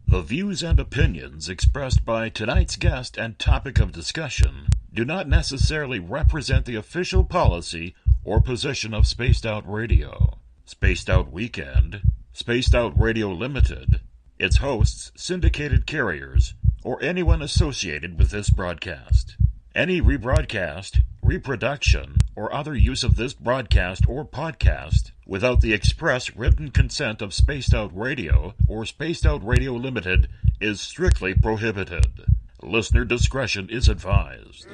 The views and opinions expressed by tonight's guest and topic of discussion do not necessarily represent the official policy or position of Spaced Out Radio, Spaced Out Weekend, Spaced Out Radio Limited, its hosts, syndicated carriers, or anyone associated with this broadcast. Any rebroadcast, reproduction, or other use of this broadcast or podcast without the express written consent of Spaced Out Radio or Spaced Out Radio Limited is strictly prohibited. Listener discretion is advised.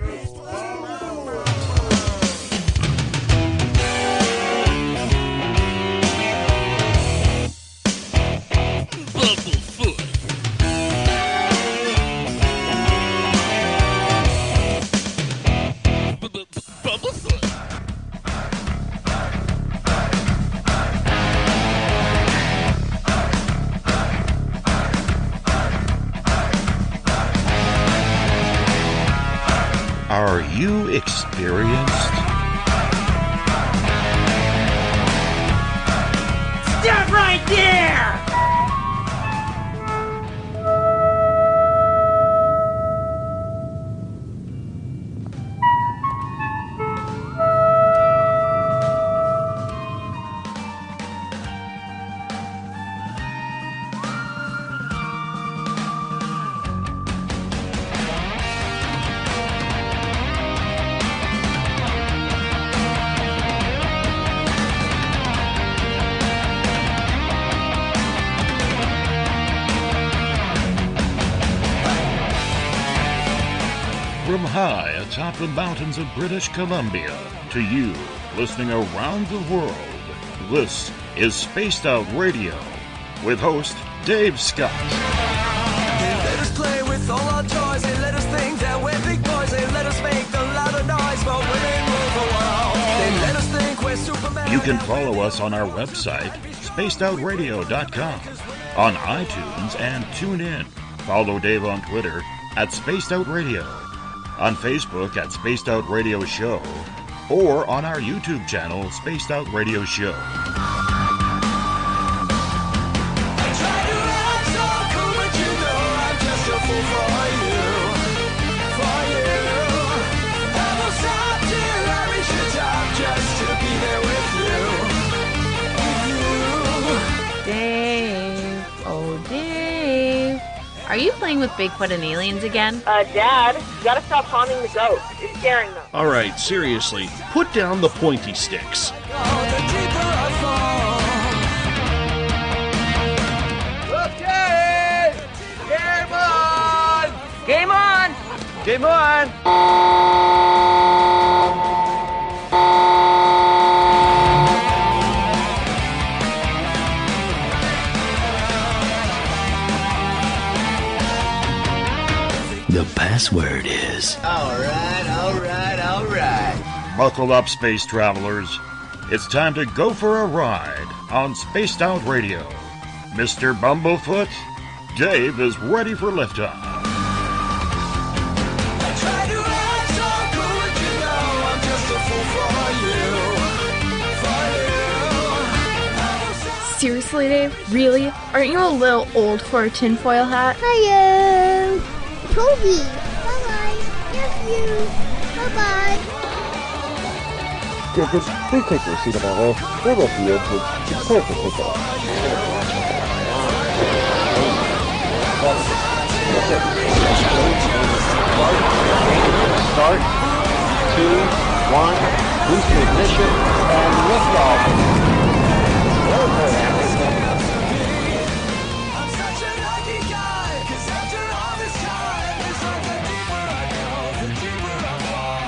Are you experienced? Stop right there! From high atop the mountains of British Columbia to you listening around the world, this is Spaced Out Radio with host Dave Scott. They let us play with all our toys, they let us think that we're big boys, they let us make the louder noise, but women rule the world. They let us think we're Superman. You can follow us on our website, spacedoutradio.com, on iTunes and TuneIn. Follow Dave on Twitter at Spaced Out Radio, on Facebook at Spaced Out Radio Show, or on our YouTube channel, Spaced Out Radio Show. I try to act so cool, but you know I'm just a fool for you. I will stop till I reach the top just to be there with you. Dave, oh Dave, are you playing with Bigfoot and aliens again? Dad, you gotta stop haunting the ghost. It's scaring them. All right, seriously, put down the pointy sticks. The deeper I fall. Okay! Game on! Game on! The password is... All right. Buckle up, space travelers. It's time to go for a ride on Spaced Out Radio. Mr. Bumblefoot, Dave is ready for liftoff. I try to act so cool, but you know I'm just a fool for you. Seriously, Dave? Really? Aren't you a little old for a tinfoil hat? Hello, Toby. Bye-bye. Nephew. Bye-bye. Griffin, please take your seat on my left. We're at the entrance. It's time for pickup. Start. 2, 1. Boost to ignition and lift off. I'm such a lucky guy, 'cause after all this time, it's like the deeper I go, the deeper I fall.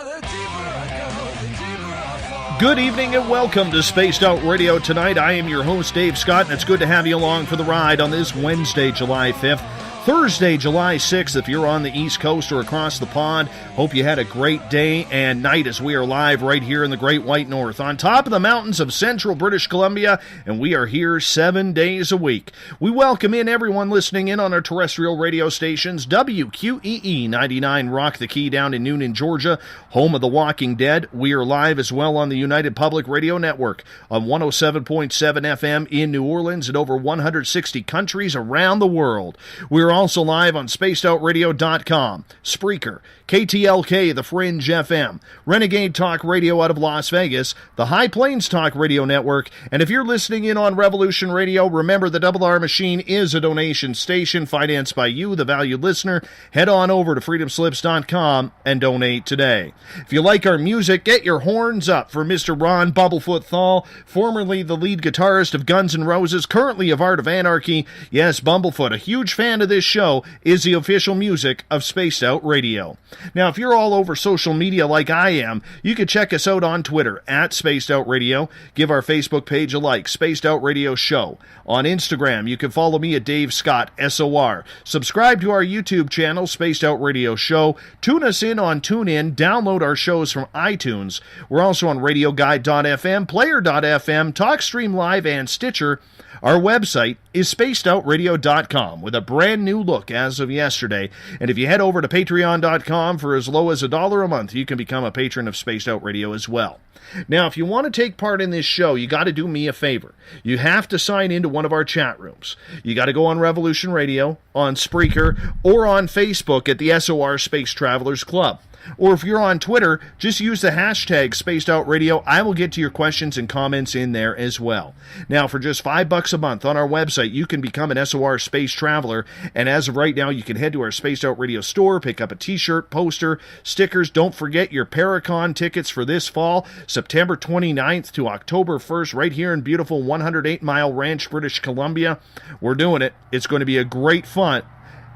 The deeper I go, the deeper I fall. Good evening and welcome to Spaced Out Radio tonight. I am your host, Dave Scott, and it's good to have you along for the ride on this Wednesday, July 5th. Thursday, July 6th, if you're on the East Coast or across the pond. Hope you had a great day and night as we are live right here in the Great White North, on top of the mountains of central British Columbia, and we are here 7 days a week. We welcome in everyone listening in on our terrestrial radio stations, WQEE 99 Rock the Key down in Noonan, Georgia, home of The Walking Dead. We are live as well on the United Public Radio Network on 107.7 FM in New Orleans and over 160 countries around the world. We're also live on spacedoutradio.com, Spreaker, KTLK, The Fringe FM, Renegade Talk Radio out of Las Vegas, the High Plains Talk Radio Network, and if you're listening in on Revolution Radio, remember the Double R Machine is a donation station financed by you, the valued listener. Head on over to freedomslips.com and donate today. If you like our music, get your horns up for Mr. Ron Bumblefoot THAL, formerly the lead guitarist of Guns N' Roses, currently of Art of Anarchy. Yes, Bumblefoot, a huge fan of this show, is the official music of Spaced Out Radio. Now, if you're all over social media like I am, you can check us out on Twitter at Spaced Out Radio. Give our Facebook page a like, Spaced Out Radio Show. On Instagram, you can follow me at Dave Scott SOR. Subscribe to our YouTube channel, Spaced Out Radio Show. Tune us in on TuneIn. Download our shows from iTunes. We're also on RadioGuide.fm, Player.fm, TalkStream Live, and Stitcher. Our website is spacedoutradio.com with a brand new look as of yesterday. And if you head over to patreon.com for as low as $1 a month, you can become a patron of Spaced Out Radio as well. Now, if you want to take part in this show, you got to do me a favor. You have to sign into one of our chat rooms. You got to go on Revolution Radio, on Spreaker, or on Facebook at the SOR Space Travelers Club. Or if you're on Twitter, just use the hashtag Spaced Out Radio. I will get to your questions and comments in there as well. Now, for just $5 a month on our website, you can become an SOR Space Traveler. And as of right now, you can head to our Spaced Out Radio store, pick up a t-shirt, poster, stickers. Don't forget your Paracon tickets for this fall, September 29th to October 1st, right here in beautiful 108 Mile Ranch, British Columbia. We're doing it. It's going to be a great fun.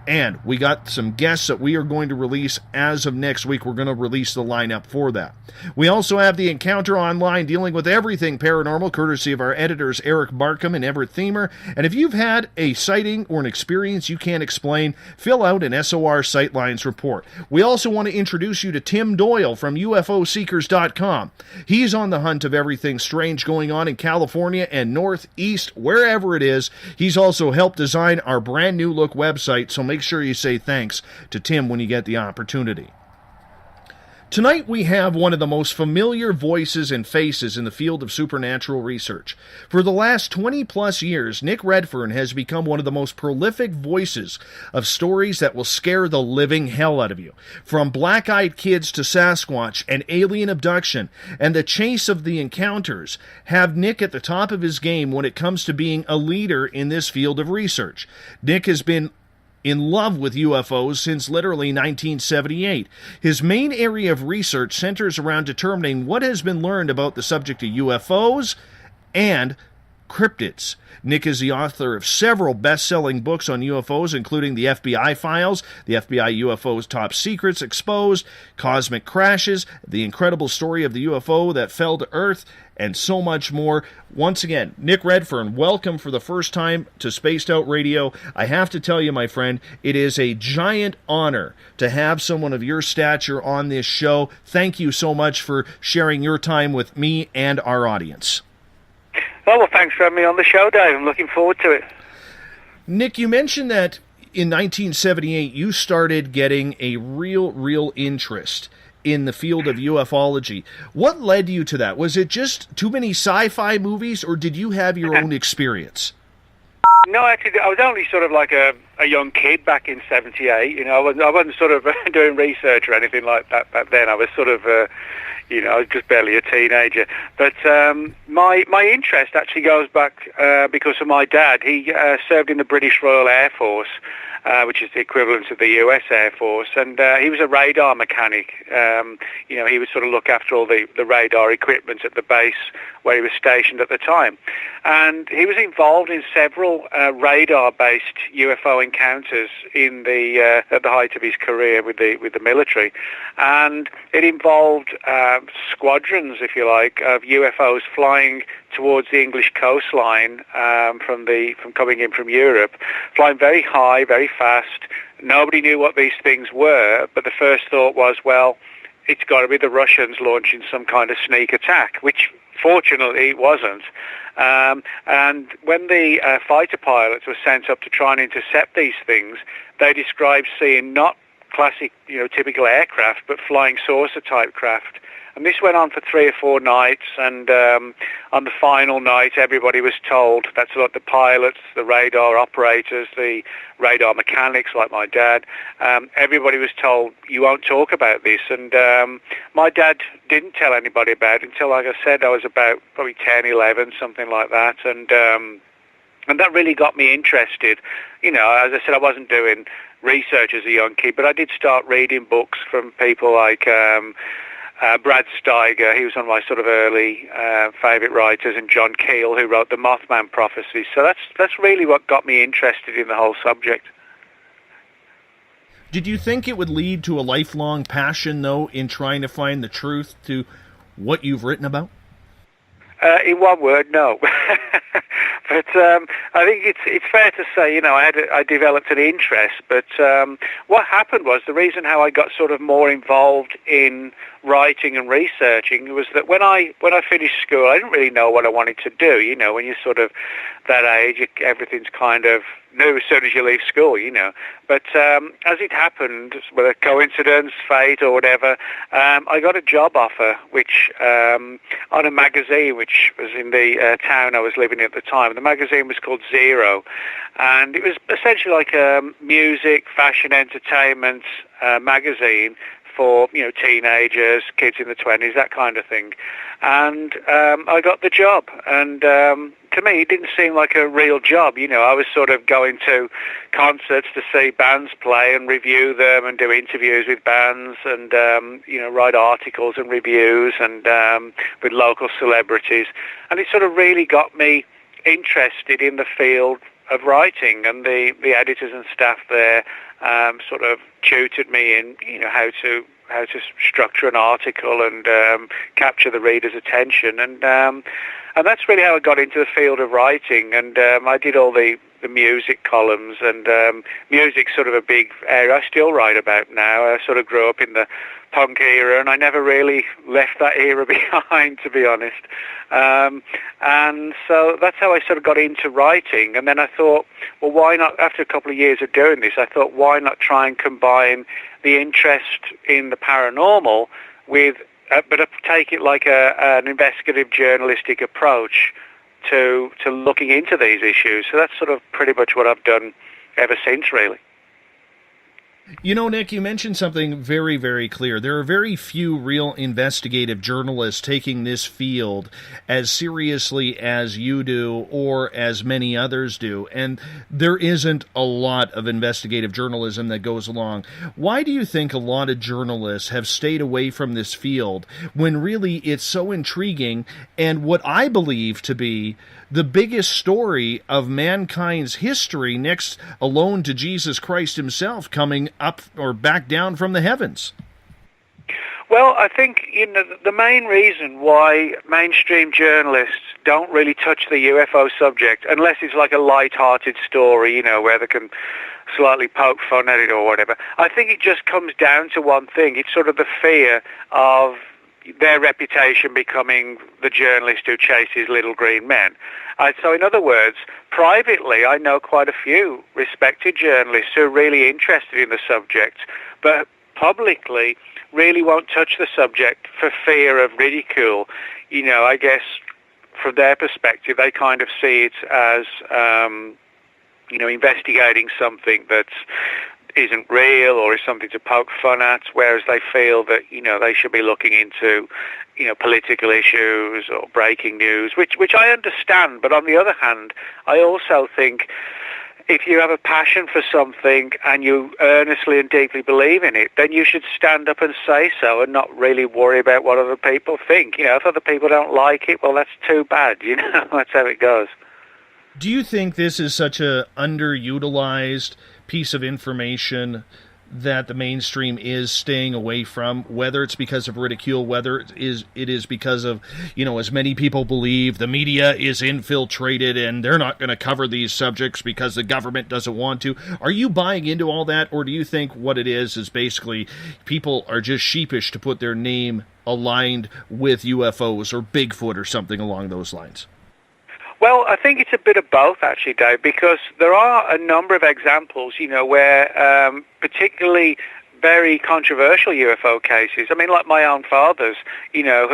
And we got some guests that we are going to release as of next week. We're going to release the lineup for that. We also have the Encounter Online dealing with everything paranormal, courtesy of our editors Eric Markham and Everett Thiemer. And if you've had a sighting or an experience you can't explain, fill out an SOR Sightlines report. We also want to introduce you to Tim Doyle from UFOseekers.com. He's on the hunt of everything strange going on in California and Northeast, wherever it is. He's also helped design our brand new look website, so make sure you say thanks to Tim when you get the opportunity. Tonight we have one of the most familiar voices and faces in the field of supernatural research. For the last 20-plus years, Nick Redfern has become one of the most prolific voices of stories that will scare the living hell out of you. From black-eyed kids to Sasquatch and alien abduction and the chase of the encounters have Nick at the top of his game when it comes to being a leader in this field of research. Nick has been in love with UFOs since literally 1978. His main area of research centers around determining what has been learned about the subject of UFOs and cryptids. Nick is the author of several best-selling books on UFOs, including The FBI Files, The FBI UFOs Top Secrets Exposed, Cosmic Crashes, The Incredible Story of the UFO That Fell to Earth, and so much more. Once again, Nick Redfern, welcome for the first time to Spaced Out Radio. I have to tell you, my friend, it is a giant honor to have someone of your stature on this show. Thank you so much for sharing your time with me and our audience. Oh, well, thanks for having me on the show, Dave. I'm looking forward to it. Nick, you mentioned that in 1978 you started getting a real interest in the field of ufology. What led you to that? Was it just too many sci-fi movies, or did you have your own experience? No, actually, I was only sort of like a young kid back in 78. You know, I wasn't sort of doing research or anything like that back then. I was sort of, I was just barely a teenager. But my interest actually goes back because of my dad. He served in the British Royal Air Force, which is the equivalent of the US Air Force, and he was a radar mechanic. He would sort of look after all the radar equipment at the base where he was stationed at the time. And he was involved in several radar-based UFO encounters in at the height of his career with the military. And it involved squadrons, if you like, of UFOs flying towards the English coastline from coming in from Europe, flying very high, very fast. Nobody knew what these things were, but the first thought was, well, it's got to be the Russians launching some kind of sneak attack, which fortunately it wasn't. And when the fighter pilots were sent up to try and intercept these things, they described seeing not classic, typical aircraft, but flying saucer-type craft. And this went on for 3 or 4 nights, and on the final night, everybody was told, that's like the pilots, the radar operators, the radar mechanics, like my dad, everybody was told, you won't talk about this. And my dad didn't tell anybody about it until, like I said, I was about probably 10, 11, something like that. And that really got me interested. As I said, I wasn't doing research as a young kid, but I did start reading books from people like Brad Steiger. He was one of my sort of early favourite writers, and John Keel, who wrote the Mothman Prophecy. So that's really what got me interested in the whole subject. Did you think it would lead to a lifelong passion, though, in trying to find the truth to what you've written about? In one word, no. But I think it's fair to say, I developed an interest. But what happened was, the reason how I got sort of more involved in writing and researching was that when I finished school, I didn't really know what I wanted to do. When you're sort of that age, everything's kind of new as soon as you leave school, But as it happened, whether coincidence, fate, or whatever, I got a job offer, which on a magazine which was in the town I was living in at the time. The magazine was called Zero, and it was essentially like a music, fashion, entertainment magazine for teenagers, kids in the 20s, that kind of thing. And I got the job, and to me it didn't seem like a real job. I was sort of going to concerts to see bands play and review them and do interviews with bands and write articles and reviews and with local celebrities, and it sort of really got me interested in the field of writing, and the editors and staff there sort of tutored me in how to structure an article and capture the reader's attention, and that's really how I got into the field of writing. And I did all the music columns, and music's sort of a big area I still write about now. I sort of grew up in the punk era, and I never really left that era behind, to be honest. And so that's how I sort of got into writing. And then I thought, well, why not, after a couple of years of doing this, I thought, why not try and combine the interest in the paranormal with, but take it like an investigative journalistic approach to looking into these issues. So that's sort of pretty much what I've done ever since, really. Nick, you mentioned something very, very clear. There are very few real investigative journalists taking this field as seriously as you do or as many others do, and there isn't a lot of investigative journalism that goes along. Why do you think a lot of journalists have stayed away from this field when really it's so intriguing and what I believe to be the biggest story of mankind's history, next alone to Jesus Christ himself coming up or back down from the heavens? Well, I think the main reason why mainstream journalists don't really touch the UFO subject, unless it's like a light-hearted story, where they can slightly poke fun at it or whatever, I think it just comes down to one thing. It's sort of the fear of their reputation becoming the journalist who chases little green men. So in other words, privately, I know quite a few respected journalists who are really interested in the subject, but publicly really won't touch the subject for fear of ridicule. I guess from their perspective, they kind of see it as, investigating something that isn't real or is something to poke fun at, whereas they feel that, they should be looking into, political issues or breaking news, which I understand. But on the other hand, I also think if you have a passion for something and you earnestly and deeply believe in it, then you should stand up and say so and not really worry about what other people think. If other people don't like it, well, that's too bad, that's how it goes. Do you think this is such a underutilized piece of information that the mainstream is staying away from, whether it's because of ridicule, whether it is because of, as many people believe, the media is infiltrated and they're not going to cover these subjects because the government doesn't want to. Are you buying into all that, or do you think what it is basically people are just sheepish to put their name aligned with UFOs or Bigfoot or something along those lines? Well, I think it's a bit of both, actually, Dave, because there are a number of examples, where particularly very controversial UFO cases, I mean, like my own father's,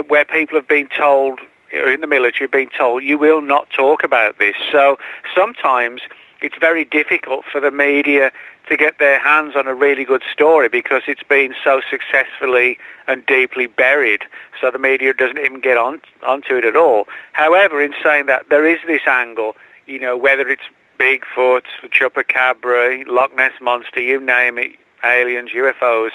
where people have been told, in the military, have been told, you will not talk about this. So sometimes it's very difficult for the media to get their hands on a really good story because it's been so successfully and deeply buried, so the media doesn't even get onto it at all. However, in saying that, there is this angle, whether it's Bigfoot, Chupacabra, Loch Ness Monster, you name it, aliens, UFOs,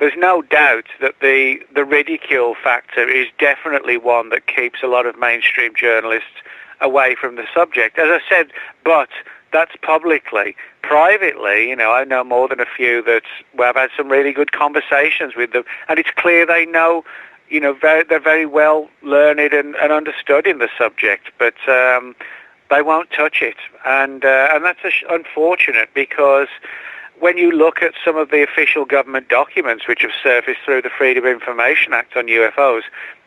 there's no doubt that the ridicule factor is definitely one that keeps a lot of mainstream journalists away from the subject. As I said, but that's publicly. Privately, I know more than a few that I've had some really good conversations with them, and it's clear they know, they're very well learned and understood in the subject, but they won't touch it, and that's unfortunate because when you look at some of the official government documents which have surfaced through the Freedom of Information Act on UFOs,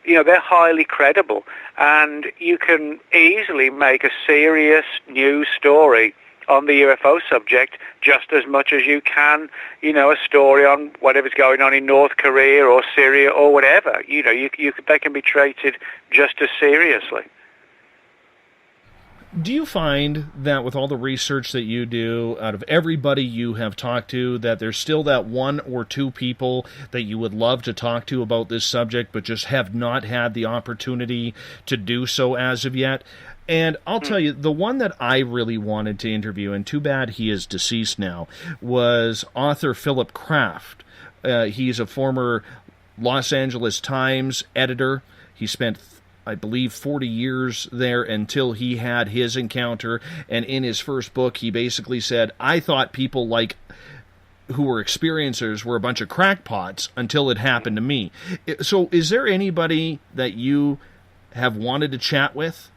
they're highly credible, and you can easily make a serious news story on the UFO subject just as much as you can, a story on whatever's going on in North Korea or Syria or whatever. They can be treated just as seriously. Do you find that with all the research that you do, out of everybody you have talked to, that there's still that one or two people that you would love to talk to about this subject but just have not had the opportunity to do so as of yet? And I'll tell you, the one that I really wanted to interview, and too bad he is deceased now, was author Philip Kraft. He's a former Los Angeles Times editor. He spent, I believe, 40 years there until he had his encounter. And in his first book, he basically said, I thought people who were experiencers were a bunch of crackpots until it happened to me. So is there anybody that you have wanted to chat with?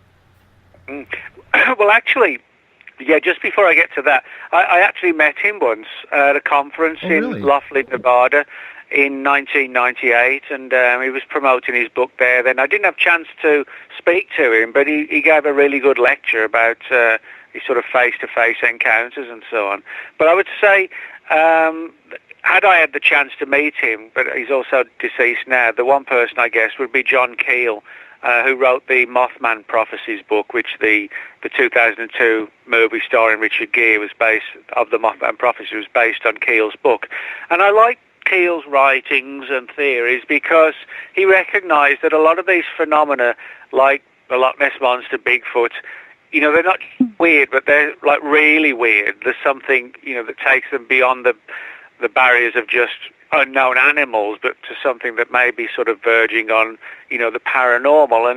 Well, actually, just before I get to that, I actually met him once at a conference in Laughlin, Nevada in 1998, and he was promoting his book there. Then I didn't have a chance to speak to him, but he gave a really good lecture about his sort of face-to-face encounters and so on. But I would say, had I had the chance to meet him, but he's also deceased now, the one person I guess would be John Keel, who wrote the Mothman Prophecies book, which the 2002 movie starring Richard Gere was based of the Mothman Prophecies was based on Keel's book. And I like Keel's writings and theories because he recognized that a lot of these phenomena, like the Loch Ness Monster, Bigfoot, they're not weird, but they're like really weird. There's something, that takes them beyond the barriers of just unknown animals, but to something that may be sort of verging on, the paranormal.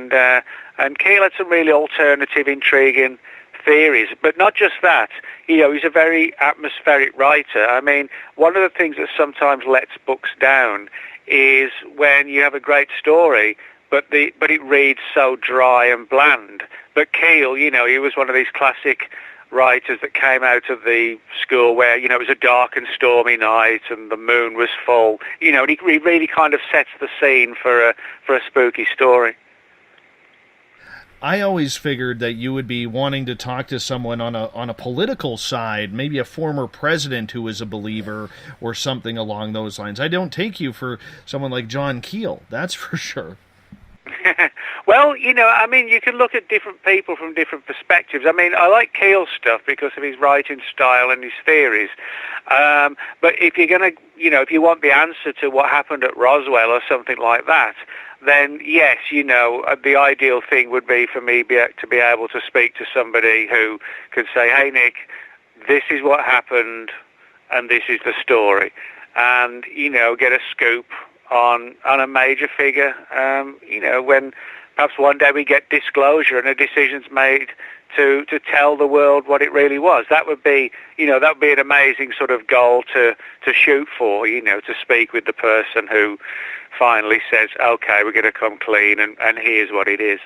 And Keel had some really alternative, intriguing theories. But not just that, he's a very atmospheric writer. I mean, one of the things that sometimes lets books down is when you have a great story, but it reads so dry and bland. But Keel, he was one of these classic writers that came out of the school where, it was a dark and stormy night and the moon was full, and he really kind of sets the scene for a spooky story. I always figured that you would be wanting to talk to someone on a political side, maybe a former president who is a believer or something along those lines. I don't take you for someone like John Keel, that's for sure. Well, I mean, you can look at different people from different perspectives. I mean, I like Keel's stuff because of his writing style and his theories. But if you're going to, if you want the answer to what happened at Roswell or something like that, then yes, the ideal thing would be for me to be able to speak to somebody who could say, hey, Nick, this is what happened and this is the story. And, get a scoop on a major figure, when perhaps one day we get disclosure and a decision's made to tell the world what it really was. That would be, that would be an amazing sort of goal to shoot for, to speak with the person who finally says, okay, we're going to come clean and here's what it is.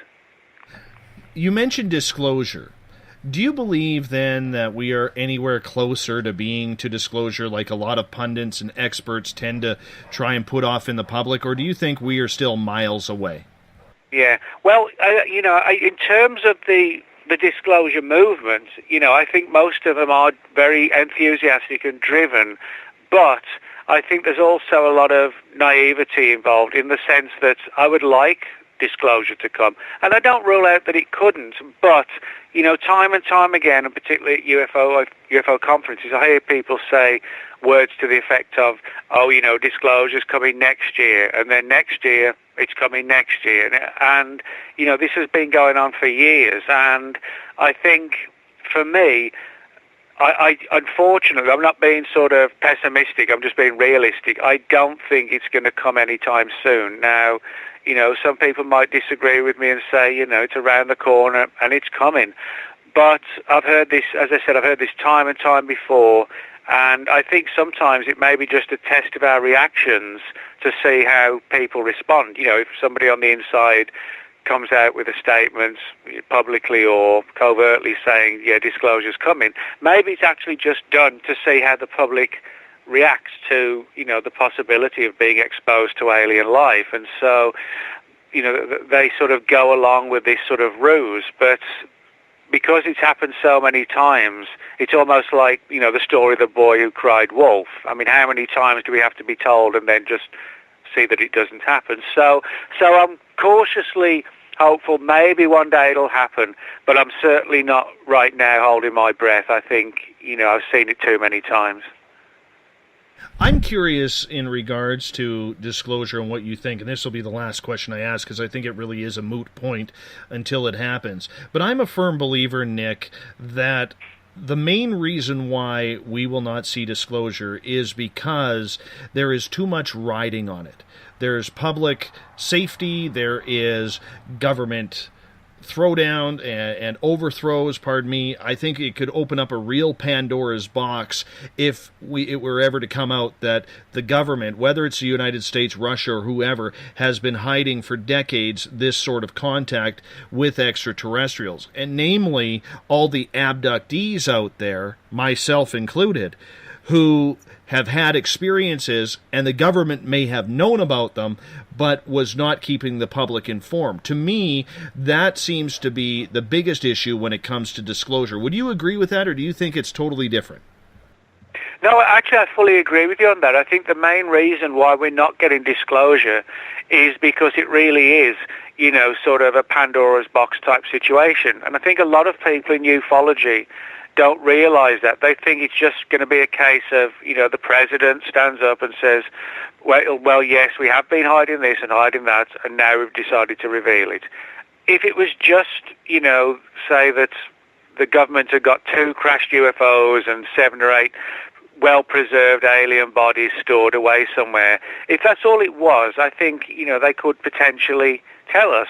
You mentioned disclosure. Do you believe then that we are anywhere closer to being to disclosure like a lot of pundits and experts tend to try and put off in the public, or do you think we are still miles away? Yeah, well, in terms of the disclosure movement, I think most of them are very enthusiastic and driven, but I think there's also a lot of naivety involved in the sense that I would like disclosure to come, and I don't rule out that it couldn't, but time and time again, and particularly at UFO conferences, I hear people say words to the effect of, disclosure's coming next year, and then next year it's coming next year, and this has been going on for years, and I think for me, I unfortunately, I'm not being sort of pessimistic, I'm just being realistic. I don't think it's going to come anytime soon. Now, some people might disagree with me and say, it's around the corner and it's coming. But I've heard this, as I said, I've heard this time and time before, and I think sometimes it may be just a test of our reactions to see how people respond. If somebody on the inside comes out with a statement publicly or covertly saying, yeah, disclosure's coming, maybe it's actually just done to see how the public reacts to, the possibility of being exposed to alien life. And so, they sort of go along with this sort of ruse. But because it's happened so many times, it's almost like, the story of the boy who cried wolf. I mean, how many times do we have to be told and then just see that it doesn't happen? So I'm cautiously hopeful maybe one day it'll happen, but I'm certainly not right now holding my breath. I think, I've seen it too many times. I'm curious in regards to disclosure and what you think, and this will be the last question I ask because I think it really is a moot point until it happens. But I'm a firm believer, Nick, that the main reason why we will not see disclosure is because there is too much riding on it. There's public safety, there is government throwdown and overthrows, I think it could open up a real Pandora's box if it were ever to come out that the government, whether it's the United States, Russia, or whoever, has been hiding for decades this sort of contact with extraterrestrials. And namely, all the abductees out there, myself included, who have had experiences, and the government may have known about them, but was not keeping the public informed. To me, that seems to be the biggest issue when it comes to disclosure. Would you agree with that, or do you think it's totally different? No, actually, I fully agree with you on that. I think the main reason why we're not getting disclosure is because it really is, sort of a Pandora's box type situation. And I think a lot of people in ufology don't realize that. They think it's just going to be a case of, the president stands up and says, well, yes, we have been hiding this and hiding that, and now we've decided to reveal it. If it was just, say that the government had got 2 crashed UFOs and 7 or 8 well-preserved alien bodies stored away somewhere, if that's all it was, I think, they could potentially tell us.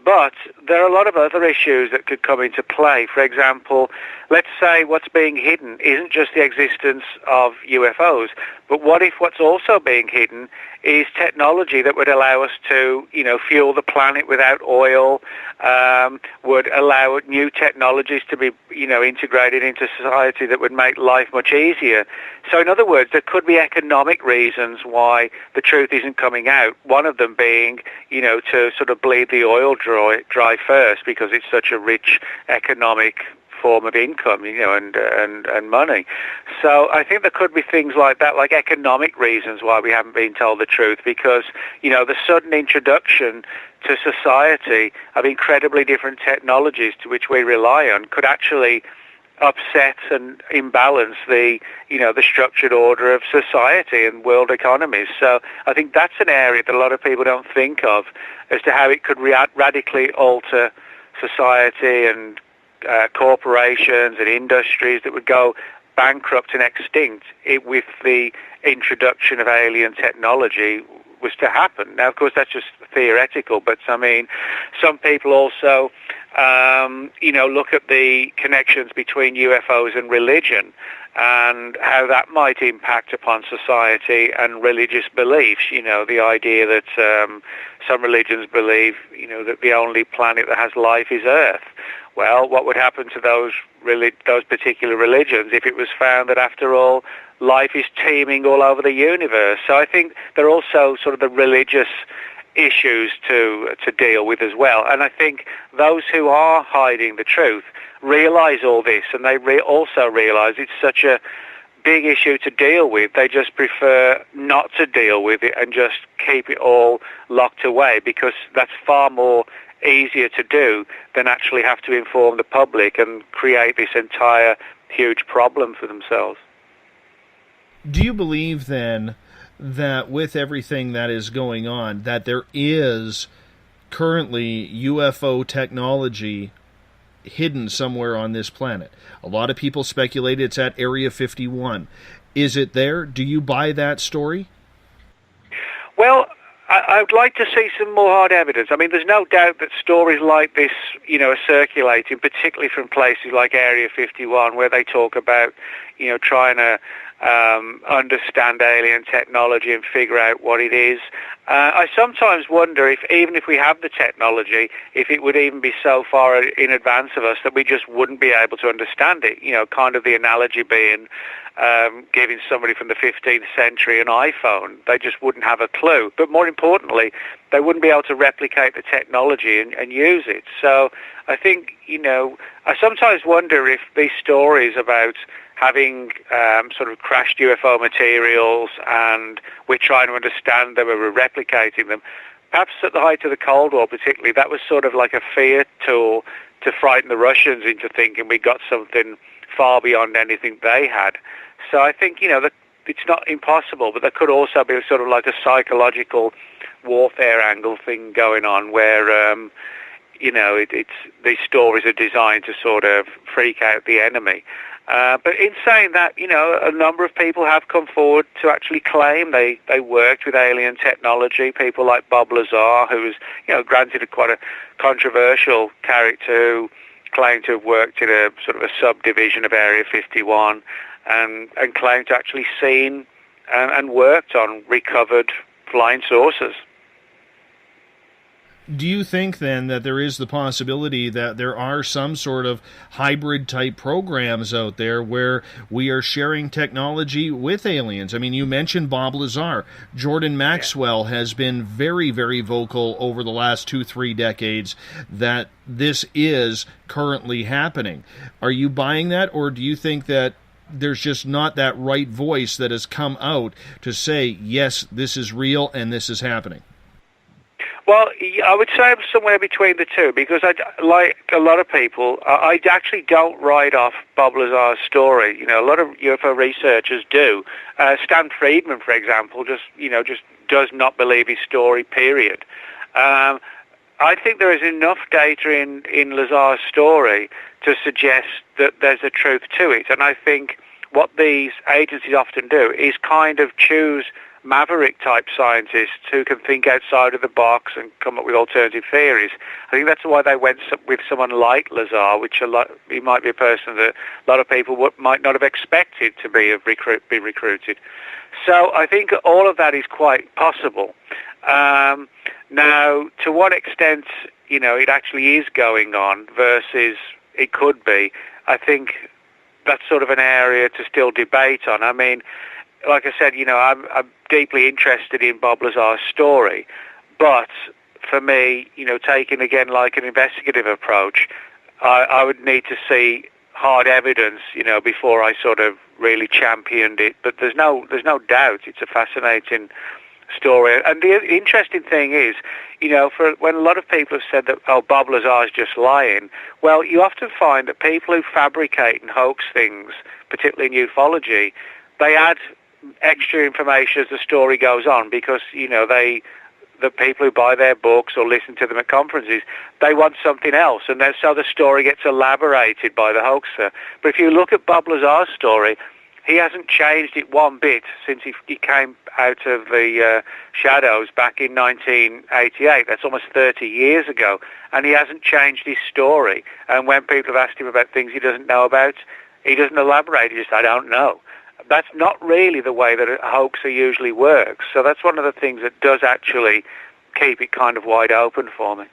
But there are a lot of other issues that could come into play. For example, let's say what's being hidden isn't just the existence of UFOs, but what if what's also being hidden is technology that would allow us to, fuel the planet without oil, would allow new technologies to be, integrated into society that would make life much easier. So in other words, there could be economic reasons why the truth isn't coming out. One of them being, to sort of bleed the oil dry first because it's such a rich economic form of income, and money. So I think there could be things like that, like economic reasons why we haven't been told the truth, because, the sudden introduction to society of incredibly different technologies to which we rely on could actually upset and imbalance the structured order of society and world economies. So I think that's an area that a lot of people don't think of as to how it could radically alter society and corporations and industries that would go bankrupt and extinct with the introduction of alien technology was to happen. Now, of course, that's just theoretical, but I mean, some people also, look at the connections between UFOs and religion and how that might impact upon society and religious beliefs. The idea that some religions believe, that the only planet that has life is Earth. Well, what would happen to those particular religions if it was found that, after all, life is teeming all over the universe? So I think there are also sort of the religious issues to deal with as well. And I think those who are hiding the truth realize all this, and they also realize it's such a big issue to deal with. They just prefer not to deal with it and just keep it all locked away, because that's far more easier to do than actually have to inform the public and create this entire huge problem for themselves. Do you believe then that with everything that is going on, that there is currently UFO technology hidden somewhere on this planet? A lot of people speculate it's at Area 51. Is it there? Do you buy that story? Well, I'd like to see some more hard evidence. I mean, there's no doubt that stories like this, are circulating, particularly from places like Area 51, where they talk about, trying to understand alien technology and figure out what it is. I sometimes wonder if, even if we have the technology, if it would even be so far in advance of us that we just wouldn't be able to understand it. Kind of the analogy being giving somebody from the 15th century an iPhone. They just wouldn't have a clue. But more importantly, they wouldn't be able to replicate the technology and use it. So I think, I sometimes wonder if these stories about having sort of crashed UFO materials and we're trying to understand them and we're replicating them, perhaps at the height of the Cold War particularly, that was sort of like a fear tool to frighten the Russians into thinking we got something far beyond anything they had. So I think, that it's not impossible, but there could also be sort of like a psychological warfare angle thing going on where, these stories are designed to sort of freak out the enemy. But in saying that, a number of people have come forward to actually claim they worked with alien technology. People like Bob Lazar, who was, granted quite a controversial character, who claimed to have worked in a sort of a subdivision of Area 51 and claimed to actually seen and worked on recovered flying saucers. Do you think then that there is the possibility that there are some sort of hybrid type programs out there where we are sharing technology with aliens? I mean, you mentioned Bob Lazar. Jordan Maxwell has been very, very vocal over the last 2-3 decades that this is currently happening. Are you buying that, or do you think that there's just not that right voice that has come out to say, yes, this is real and this is happening? Well, I would say I'm somewhere between the two, because like a lot of people, I actually don't write off Bob Lazar's story. A lot of UFO researchers do. Stan Friedman, for example, just does not believe his story, period. I think there is enough data in Lazar's story to suggest that there's a truth to it. And I think what these agencies often do is kind of choose maverick-type scientists who can think outside of the box and come up with alternative theories. I think that's why they went with someone like Lazar, he might be a person that a lot of people might not have expected to be recruited. So I think all of that is quite possible. Now, to what extent, it actually is going on versus it could be, I think that's sort of an area to still debate on. I mean, like I said, I'm deeply interested in Bob Lazar's story, but for me, taking again like an investigative approach, I would need to see hard evidence, before I sort of really championed it. But there's no doubt it's a fascinating story. And the interesting thing is, for when a lot of people have said that, Bob Lazar is just lying, well, you often find that people who fabricate and hoax things, particularly in ufology, they add extra information as the story goes on, because the people who buy their books or listen to them at conferences, they want something else, and then so the story gets elaborated by the hoaxer. But if you look at Bob Lazar's story, he hasn't changed it one bit since he came out of the shadows back in 1988. That's almost 30 years ago. And he hasn't changed his story. And when people have asked him about things he doesn't know about, he doesn't elaborate. He just, I don't know. That's not really the way that a hoaxer usually works. So that's one of the things that does actually keep it kind of wide open for me.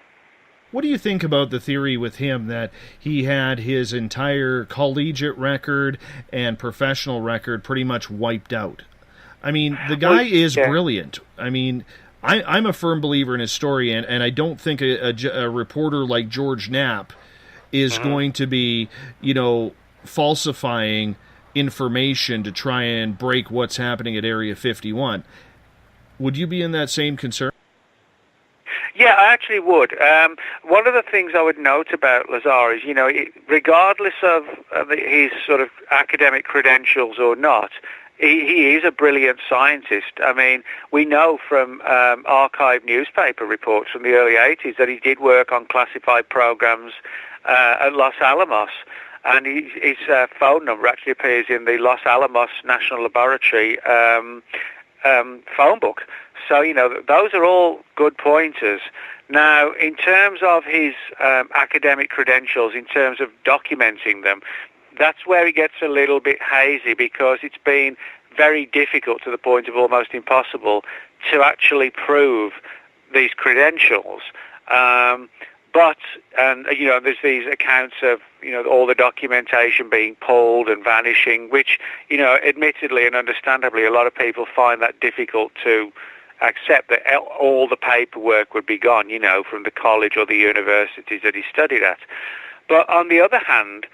What do you think about the theory with him that he had his entire collegiate record and professional record pretty much wiped out? I mean, the guy is brilliant. I mean, I'm a firm believer in his story, and I don't think a reporter like George Knapp is going to be, falsifying information to try and break what's happening at Area 51. Would you be in that same concern? Yeah, I actually would. One of the things I would note about Lazar is, regardless of his sort of academic credentials or not, he is a brilliant scientist. I mean, we know from archived newspaper reports from the early 80s that he did work on classified programs at Los Alamos. And his phone number actually appears in the Los Alamos National Laboratory phone book. So, those are all good pointers. Now, in terms of his academic credentials, in terms of documenting them, that's where it gets a little bit hazy, because it's been very difficult, to the point of almost impossible, to actually prove these credentials. There's these accounts of, all the documentation being pulled and vanishing, which, admittedly and understandably, a lot of people find that difficult to accept, that all the paperwork would be gone, from the college or the universities that he studied at. But on the other hand,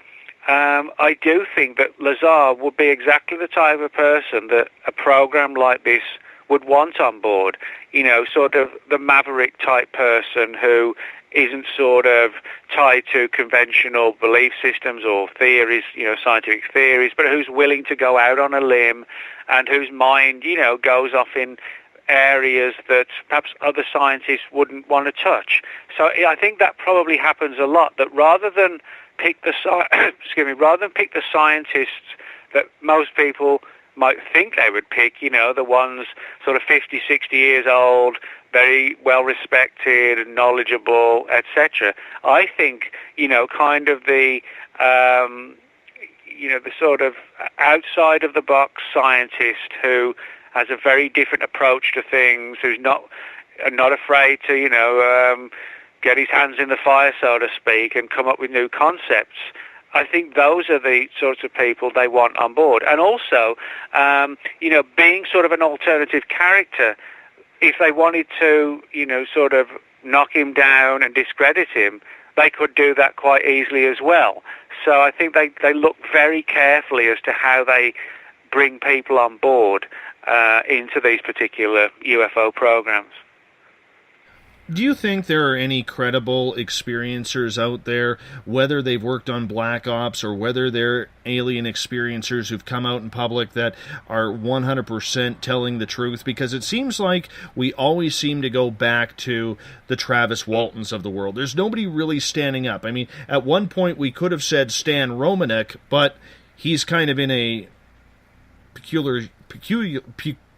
I do think that Lazar would be exactly the type of person that a program like this would want on board. Sort of the maverick type person who isn't sort of tied to conventional belief systems or theories, scientific theories, but who's willing to go out on a limb and whose mind, goes off in areas that perhaps other scientists wouldn't want to touch. So I think that probably happens a lot, that rather than pick the scientists that most people might think they would pick, the ones sort of 50, 60 years old, very well respected and knowledgeable, etc. I think, kind of the sort of outside of the box scientist who has a very different approach to things, who's not afraid to, get his hands in the fire, so to speak, and come up with new concepts. I think those are the sorts of people they want on board. And also, being sort of an alternative character, if they wanted to, sort of knock him down and discredit him, they could do that quite easily as well. So I think they look very carefully as to how they bring people on board into these particular UFO programs. Do you think there are any credible experiencers out there, whether they've worked on Black Ops or whether they're alien experiencers who've come out in public, that are 100% telling the truth? Because it seems like we always seem to go back to the Travis Waltons of the world. There's nobody really standing up. I mean, at one point we could have said Stan Romanek, but he's kind of in a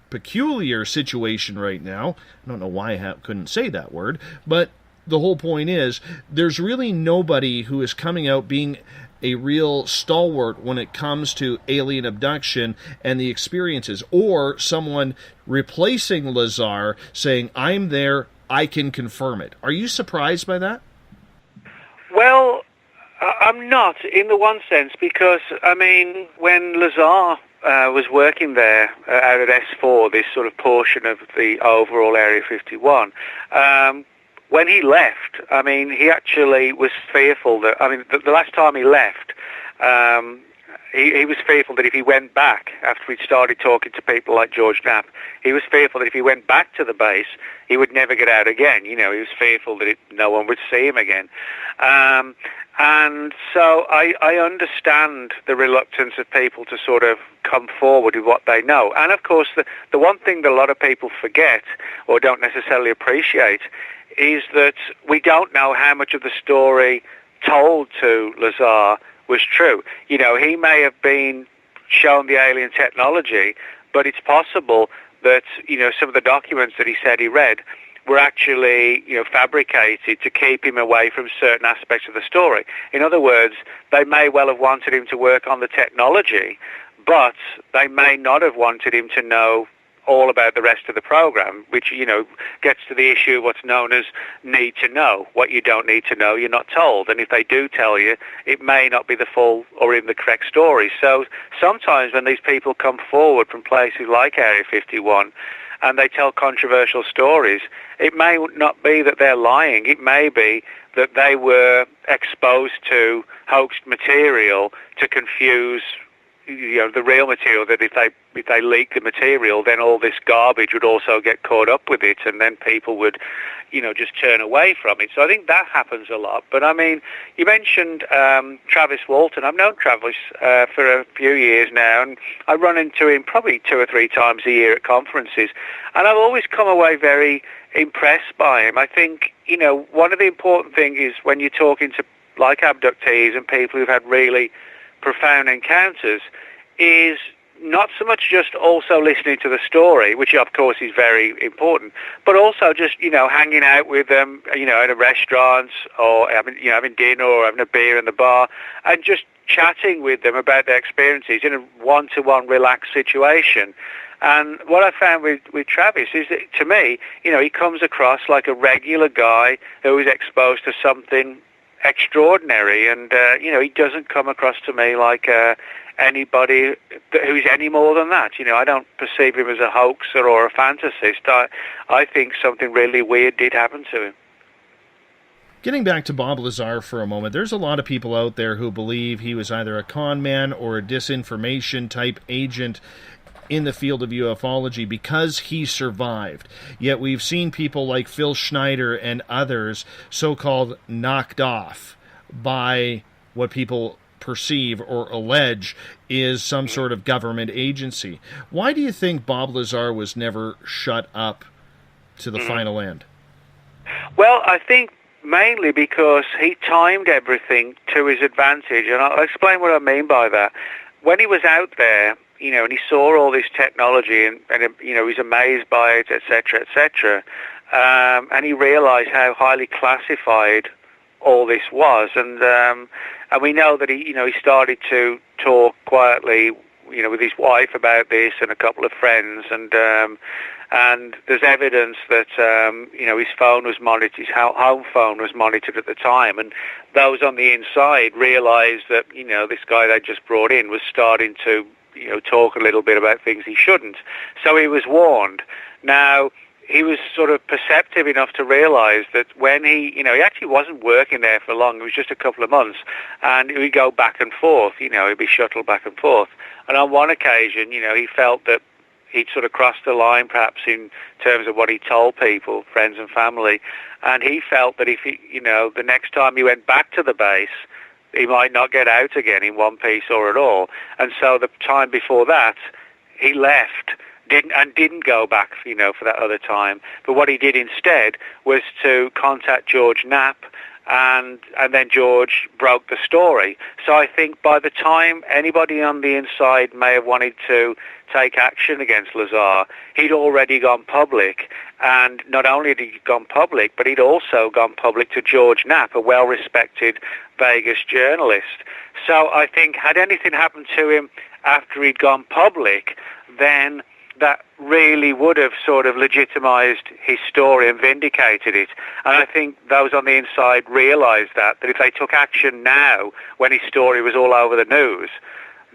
peculiar situation right now. I don't know why I couldn't say that word, but the whole point is there's really nobody who is coming out being a real stalwart when it comes to alien abduction and the experiences, or someone replacing Lazar saying, I'm there, I can confirm it. Are you surprised by that? Well, I'm not, in the one sense, because, I mean, when Lazar was working there out at S4, this sort of portion of the overall Area 51, when he left, I mean, he actually was fearful that, I mean, the last time he left, he was fearful that if he went back, after he'd started talking to people like George Knapp, he was fearful that if he went back to the base, he would never get out again. You know, he was fearful that no one would see him again. And so I understand the reluctance of people to sort of come forward with what they know. And of course, the one thing that a lot of people forget or don't necessarily appreciate is that we don't know how much of the story told to Lazar was true. You know, he may have been shown the alien technology, but it's possible that, some of the documents that he said he read were actually, fabricated to keep him away from certain aspects of the story. In other words, they may well have wanted him to work on the technology, but they may not have wanted him to know all about the rest of the program, which, gets to the issue of what's known as need to know. What you don't need to know, you're not told. And if they do tell you, it may not be the full or even the correct story. So sometimes when these people come forward from places like Area 51 and they tell controversial stories, it may not be that they're lying. It may be that they were exposed to hoaxed material to confuse the real material, that if they leak the material, then all this garbage would also get caught up with it, and then people would, just turn away from it. So I think that happens a lot. But I mean, you mentioned Travis Walton. I've known Travis for a few years now, and I run into him probably 2 or 3 times a year at conferences, and I've always come away very impressed by him. I think, one of the important things is when you're talking to like abductees and people who've had really profound encounters, is not so much just also listening to the story, which of course is very important, but also just, hanging out with them, in a restaurant or having dinner or having a beer in the bar and just chatting with them about their experiences in a one-to-one relaxed situation. And what I found with Travis is that, to me, he comes across like a regular guy who is exposed to something extraordinary, and he doesn't come across to me like anybody who's any more than that. I don't perceive him as a hoaxer or a fantasist. I think something really weird did happen to him. Getting back to Bob Lazar for a moment, there's a lot of people out there who believe he was either a con man or a disinformation type agent in the field of ufology because he survived. Yet we've seen people like Phil Schneider and others so-called knocked off by what people perceive or allege is some sort of government agency. Why do you think Bob Lazar was never shut up to the final end? Well, I think mainly because he timed everything to his advantage, and I'll explain what I mean by that. When he was out there, and he saw all this technology, and he was amazed by it, etc., etc., and he realized how highly classified all this was, and we know that he started to talk quietly, with his wife about this and a couple of friends, and there's evidence that his phone was monitored, his home phone was monitored at the time, and those on the inside realized that this guy they just brought in was starting to talk a little bit about things he shouldn't. So he was warned. Now, he was sort of perceptive enough to realize that when he actually wasn't working there for long, it was just a couple of months, and he would go back and forth, he'd be shuttled back and forth. And on one occasion, he felt that he'd sort of crossed the line, perhaps in terms of what he told people, friends and family, and he felt that if he, the next time he went back to the base, he might not get out again in one piece or at all. And so the time before that, he left, didn't go back, for that other time. But what he did instead was to contact George Knapp, and then George broke the story. So I think by the time anybody on the inside may have wanted to take action against Lazar, he'd already gone public. And not only had he gone public, but he'd also gone public to George Knapp, a well-respected Vegas journalist. So I think had anything happened to him after he'd gone public, then that really would have sort of legitimized his story and vindicated it. And I think those on the inside realized that if they took action now, when his story was all over the news,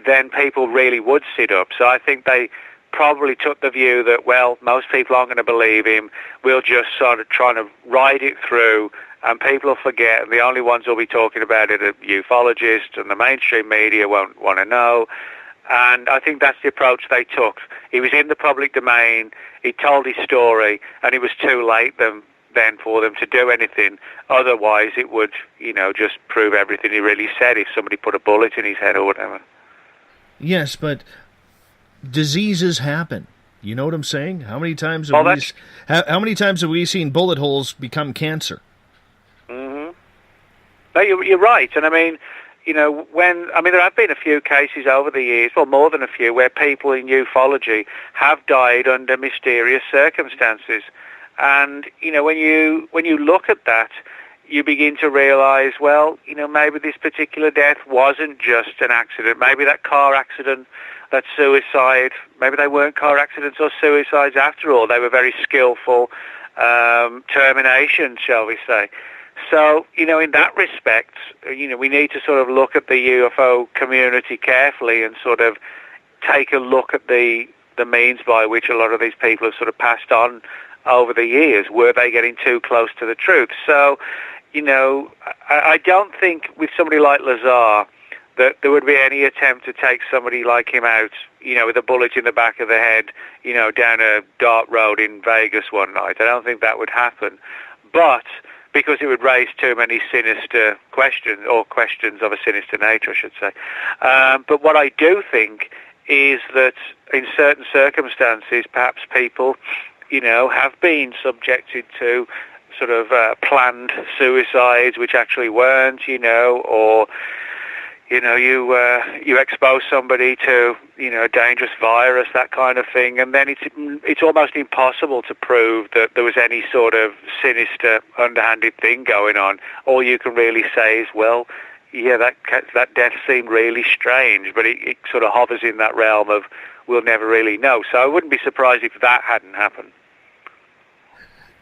then people really would sit up. So I think they probably took the view that, well, most people aren't going to believe him. We'll just sort of try to ride it through, and people will forget, and the only ones who'll be talking about it are ufologists, and the mainstream media won't want to know. And I think that's the approach they took. He was in the public domain, he told his story, and it was too late then for them to do anything. Otherwise, it would, just prove everything he really said if somebody put a bullet in his head or whatever. Yes, but diseases happen. You know what I'm saying? How many times have we seen bullet holes become cancer? Mm-hmm. No, you're right. And I mean, there have been a few cases over the years, well, more than a few, where people in ufology have died under mysterious circumstances. And, when you look at that, you begin to realize, well, maybe this particular death wasn't just an accident. Maybe that car accident, that suicide, maybe they weren't car accidents or suicides after all. They were very skillful terminations, shall we say. So, in that respect, we need to sort of look at the UFO community carefully and sort of take a look at the means by which a lot of these people have sort of passed on over the years. Were they getting too close to the truth? So, I don't think with somebody like Lazar that there would be any attempt to take somebody like him out, with a bullet in the back of the head, down a dark road in Vegas one night. I don't think that would happen. But because it would raise too many sinister questions, or questions of a sinister nature, I should say. But what I do think is that in certain circumstances, perhaps people, have been subjected to sort of planned suicides, which actually weren't, or you expose somebody to a dangerous virus, that kind of thing, and then it's almost impossible to prove that there was any sort of sinister, underhanded thing going on. All you can really say is, well, yeah, that death seemed really strange, but it sort of hovers in that realm of we'll never really know. So I wouldn't be surprised if that hadn't happened.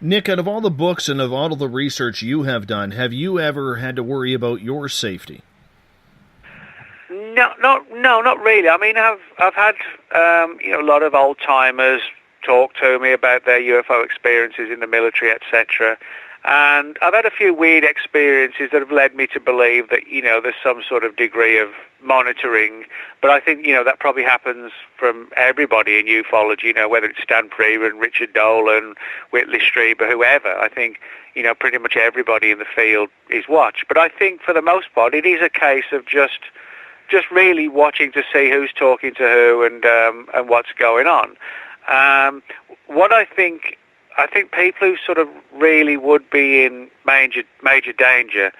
Nick, out of all the books and of all of the research you have done, have you ever had to worry about your safety? No, not really. I mean, I've had a lot of old timers talk to me about their UFO experiences in the military, etc. And I've had a few weird experiences that have led me to believe that there's some sort of degree of monitoring. But I think that probably happens from everybody in ufology. Whether it's Stan Freeman, Richard Dolan, Whitley Strieber, whoever. I think pretty much everybody in the field is watched. But I think for the most part, it is a case of just really watching to see who's talking to who and what's going on. What I think people who sort of really would be in major danger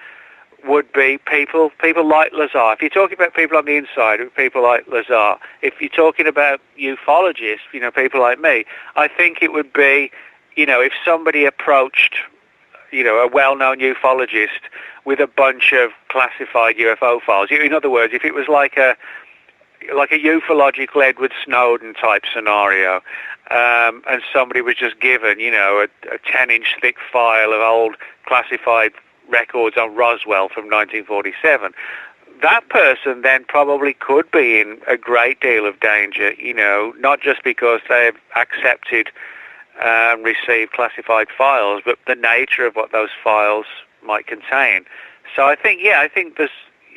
would be people like Lazar. If you're talking about people on the inside, people like Lazar. If you're talking about ufologists, people like me, I think it would be, if somebody approached, a well-known ufologist with a bunch of classified UFO files. In other words, if it was like a ufological Edward Snowden type scenario, and somebody was just given, a 10-inch thick file of old classified records on Roswell from 1947, that person then probably could be in a great deal of danger, not just because they've accepted and received classified files, but the nature of what those files might contain. So I think there's,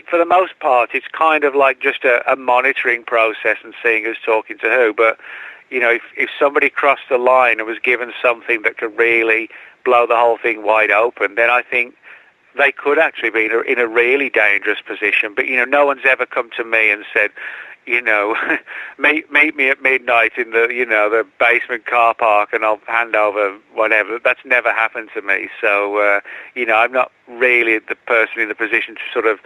for the most part, it's kind of like just a monitoring process and seeing who's talking to who. But, if somebody crossed the line and was given something that could really blow the whole thing wide open, then I think they could actually be in a really dangerous position. But, no one's ever come to me and said, meet me at midnight in the basement car park and I'll hand over whatever. That's never happened to me. So, I'm not really the person in the position to sort of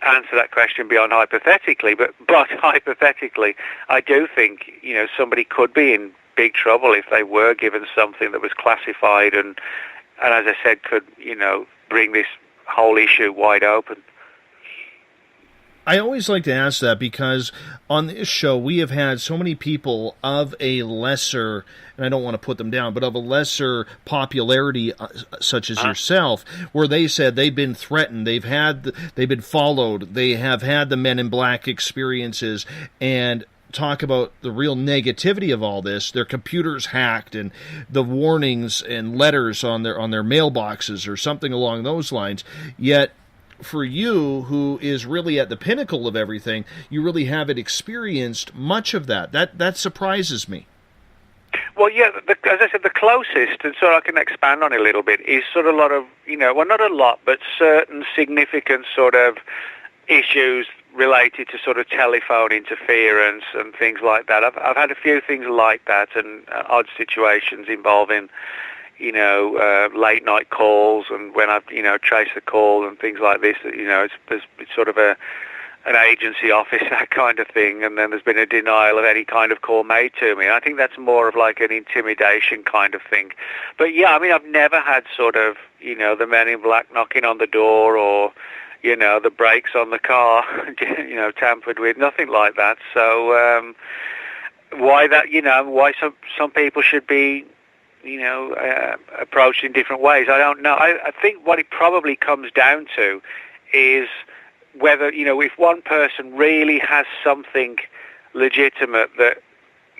answer that question beyond hypothetically. But hypothetically, I do think, somebody could be in big trouble if they were given something that was classified and as I said, could, bring this whole issue wide open. I always like to ask that because on this show we have had so many people of a lesser, and I don't want to put them down, but of a lesser popularity, such as yourself, where they said they've been threatened, they've been followed, they have had the Men in Black experiences, and talk about the real negativity of all this. Their computers hacked, and the warnings and letters on their mailboxes or something along those lines. Yet, for you, who is really at the pinnacle of everything, you really haven't experienced much of that. That surprises me. Well, yeah, as I said, the closest, and so I can expand on it a little bit, is sort of a lot of, well, not a lot, but certain significant sort of issues related to sort of telephone interference and things like that. I've had a few things like that and odd situations involving, late night calls, and when I've, traced the call and things like this, it's sort of an agency office, that kind of thing, and then there's been a denial of any kind of call made to me. I think that's more of like an intimidation kind of thing. But yeah, I mean, I've never had sort of, the men in black knocking on the door, or, the brakes on the car, tampered with, nothing like that. So why some people should be, approached in different ways, I don't know. I think what it probably comes down to is whether, if one person really has something legitimate that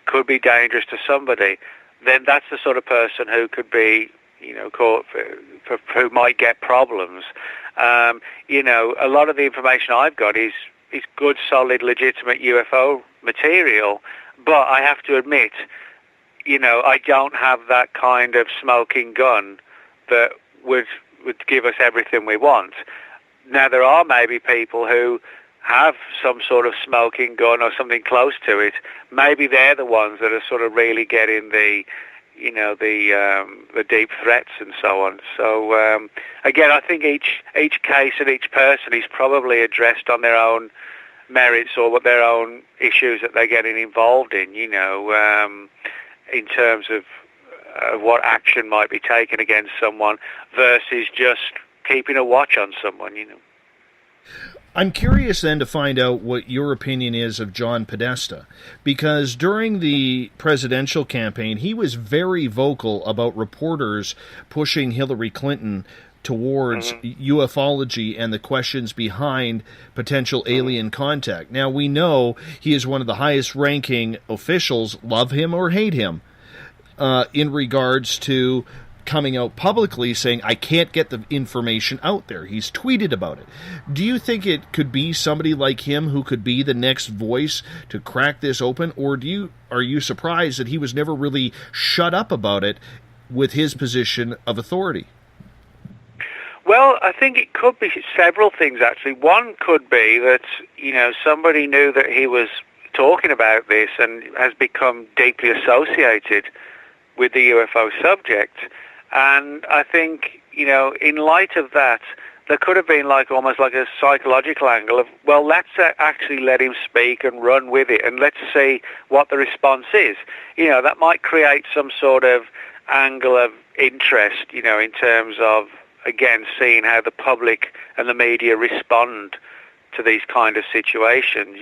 could be dangerous to somebody, then that's the sort of person who could be, caught who might get problems. A lot of the information I've got is good, solid, legitimate UFO material, but I have to admit, I don't have that kind of smoking gun that would give us everything we want. Now, there are maybe people who have some sort of smoking gun or something close to it. Maybe they're the ones that are sort of really getting the deep threats and so on. So, again, I think each case and each person is probably addressed on their own merits or what their own issues that they're getting involved in, in terms of what action might be taken against someone versus just keeping a watch on someone, I'm curious then to find out what your opinion is of John Podesta, because during the presidential campaign, he was very vocal about reporters pushing Hillary Clinton towards ufology and the questions behind potential alien contact. Now, we know he is one of the highest-ranking officials, love him or hate him, in regards to coming out publicly saying, I can't get the information out there. He's tweeted about it. Do you think it could be somebody like him who could be the next voice to crack this open, or are you surprised that he was never really shut up about it with his position of authority? Well, I think it could be several things, actually. One could be that, somebody knew that he was talking about this and has become deeply associated with the UFO subject. And I think, in light of that, there could have been almost like a psychological angle of, well, let's actually let him speak and run with it, and let's see what the response is. That might create some sort of angle of interest, in terms of, again, seeing how the public and the media respond to these kind of situations,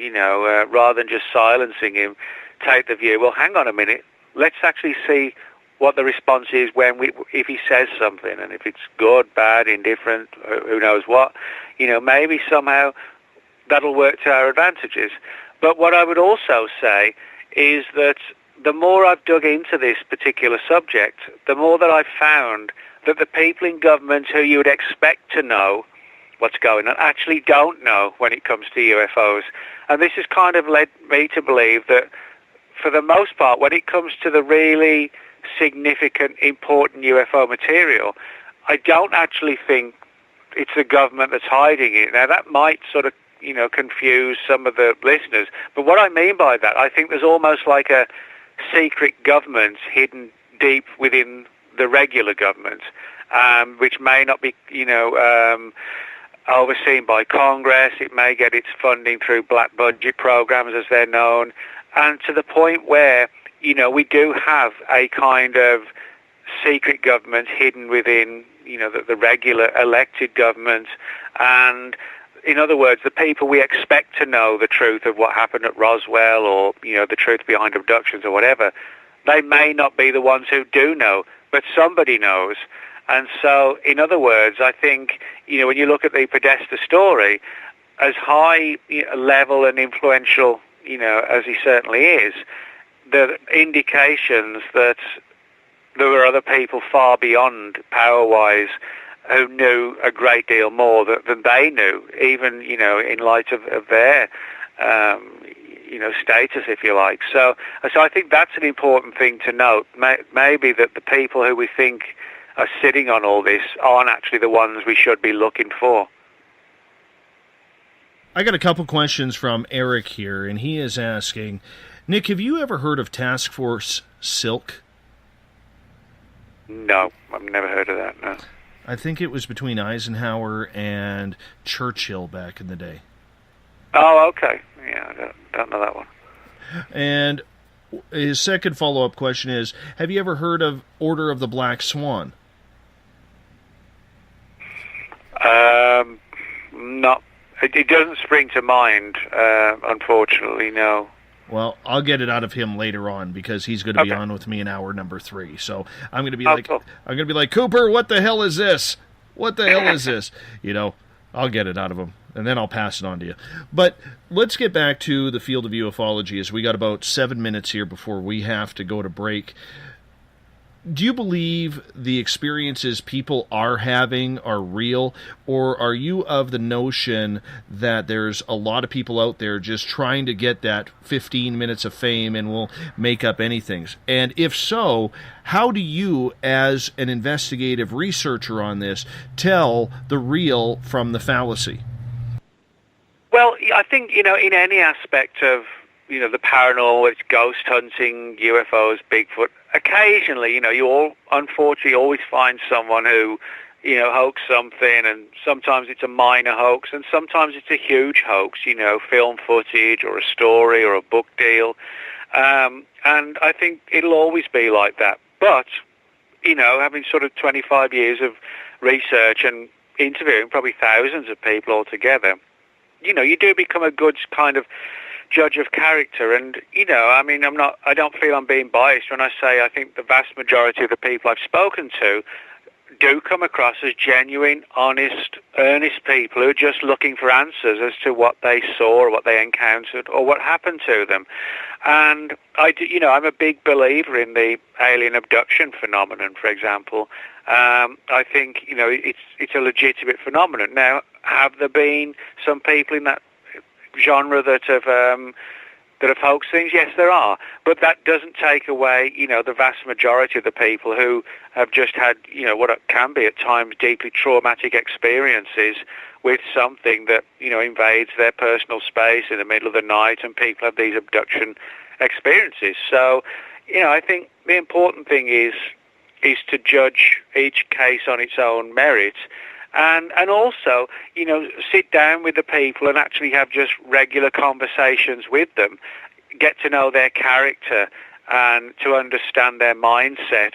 rather than just silencing him, take the view, well, hang on a minute, let's actually see what the response is if he says something, and if it's good, bad, indifferent, who knows what, maybe somehow that'll work to our advantages. But what I would also say is that the more I've dug into this particular subject, the more that I've found that the people in government who you would expect to know what's going on actually don't know when it comes to UFOs. And this has kind of led me to believe that, for the most part, when it comes to the really significant, important UFO material, I don't actually think it's the government that's hiding it. Now, that might sort of, confuse some of the listeners, but what I mean by that, I think there's almost like a secret government hidden deep within the regular government, which may not be, overseen by Congress. It may get its funding through black budget programs, as they're known, and to the point where we do have a kind of secret government hidden within, the regular elected government. And in other words, the people we expect to know the truth of what happened at Roswell, or, the truth behind abductions or whatever, they may not be the ones who do know, but somebody knows. And so, in other words, I think, when you look at the Podesta story, as high level and influential, as he certainly is, the indications that there were other people far beyond power-wise who knew a great deal more than they knew, even, in light of their, status, if you like. So I think that's an important thing to note. Maybe that the people who we think are sitting on all this aren't actually the ones we should be looking for. I got a couple questions from Eric here, and he is asking, Nick, have you ever heard of Task Force Silk? No, I've never heard of that, no. I think it was between Eisenhower and Churchill back in the day. Oh, okay. Yeah, I don't know that one. And his second follow-up question is, have you ever heard of Order of the Black Swan? Not. It doesn't spring to mind, unfortunately, no. Well, I'll get it out of him later on because he's going to be on with me in hour number 3. So I'm going to be like, Cooper, what the hell is this? What the hell is this? You know, I'll get it out of him, and then I'll pass it on to you. But let's get back to the field of ufology, as we got about 7 minutes here before we have to go to break. Do you believe the experiences people are having are real, or are you of the notion that there's a lot of people out there just trying to get that 15 minutes of fame and will make up anything? And if so, how do you, as an investigative researcher on this, tell the real from the fallacy? Well, I think, in any aspect of, the paranormal, it's ghost hunting, UFOs, Bigfoot, occasionally, you unfortunately always find someone who, hoax something, and sometimes it's a minor hoax, and sometimes it's a huge hoax, film footage or a story or a book deal. And I think it'll always be like that. But, having sort of 25 years of research and interviewing probably thousands of people altogether, you do become a good kind of judge of character. And, I don't feel I'm being biased when I say I think the vast majority of the people I've spoken to do come across as genuine, honest, earnest people who are just looking for answers as to what they saw or what they encountered or what happened to them. And I'm a big believer in the alien abduction phenomenon, for example. I think, it's a legitimate phenomenon. Now, have there been some people in that genre that have hoaxed things? Yes, there are. But that doesn't take away, the vast majority of the people who have just had, what it can be at times deeply traumatic experiences with something that, invades their personal space in the middle of the night, and people have these abduction experiences. So, I think the important thing is to judge each case on its own merit. And also, sit down with the people and actually have just regular conversations with them, get to know their character and to understand their mindset.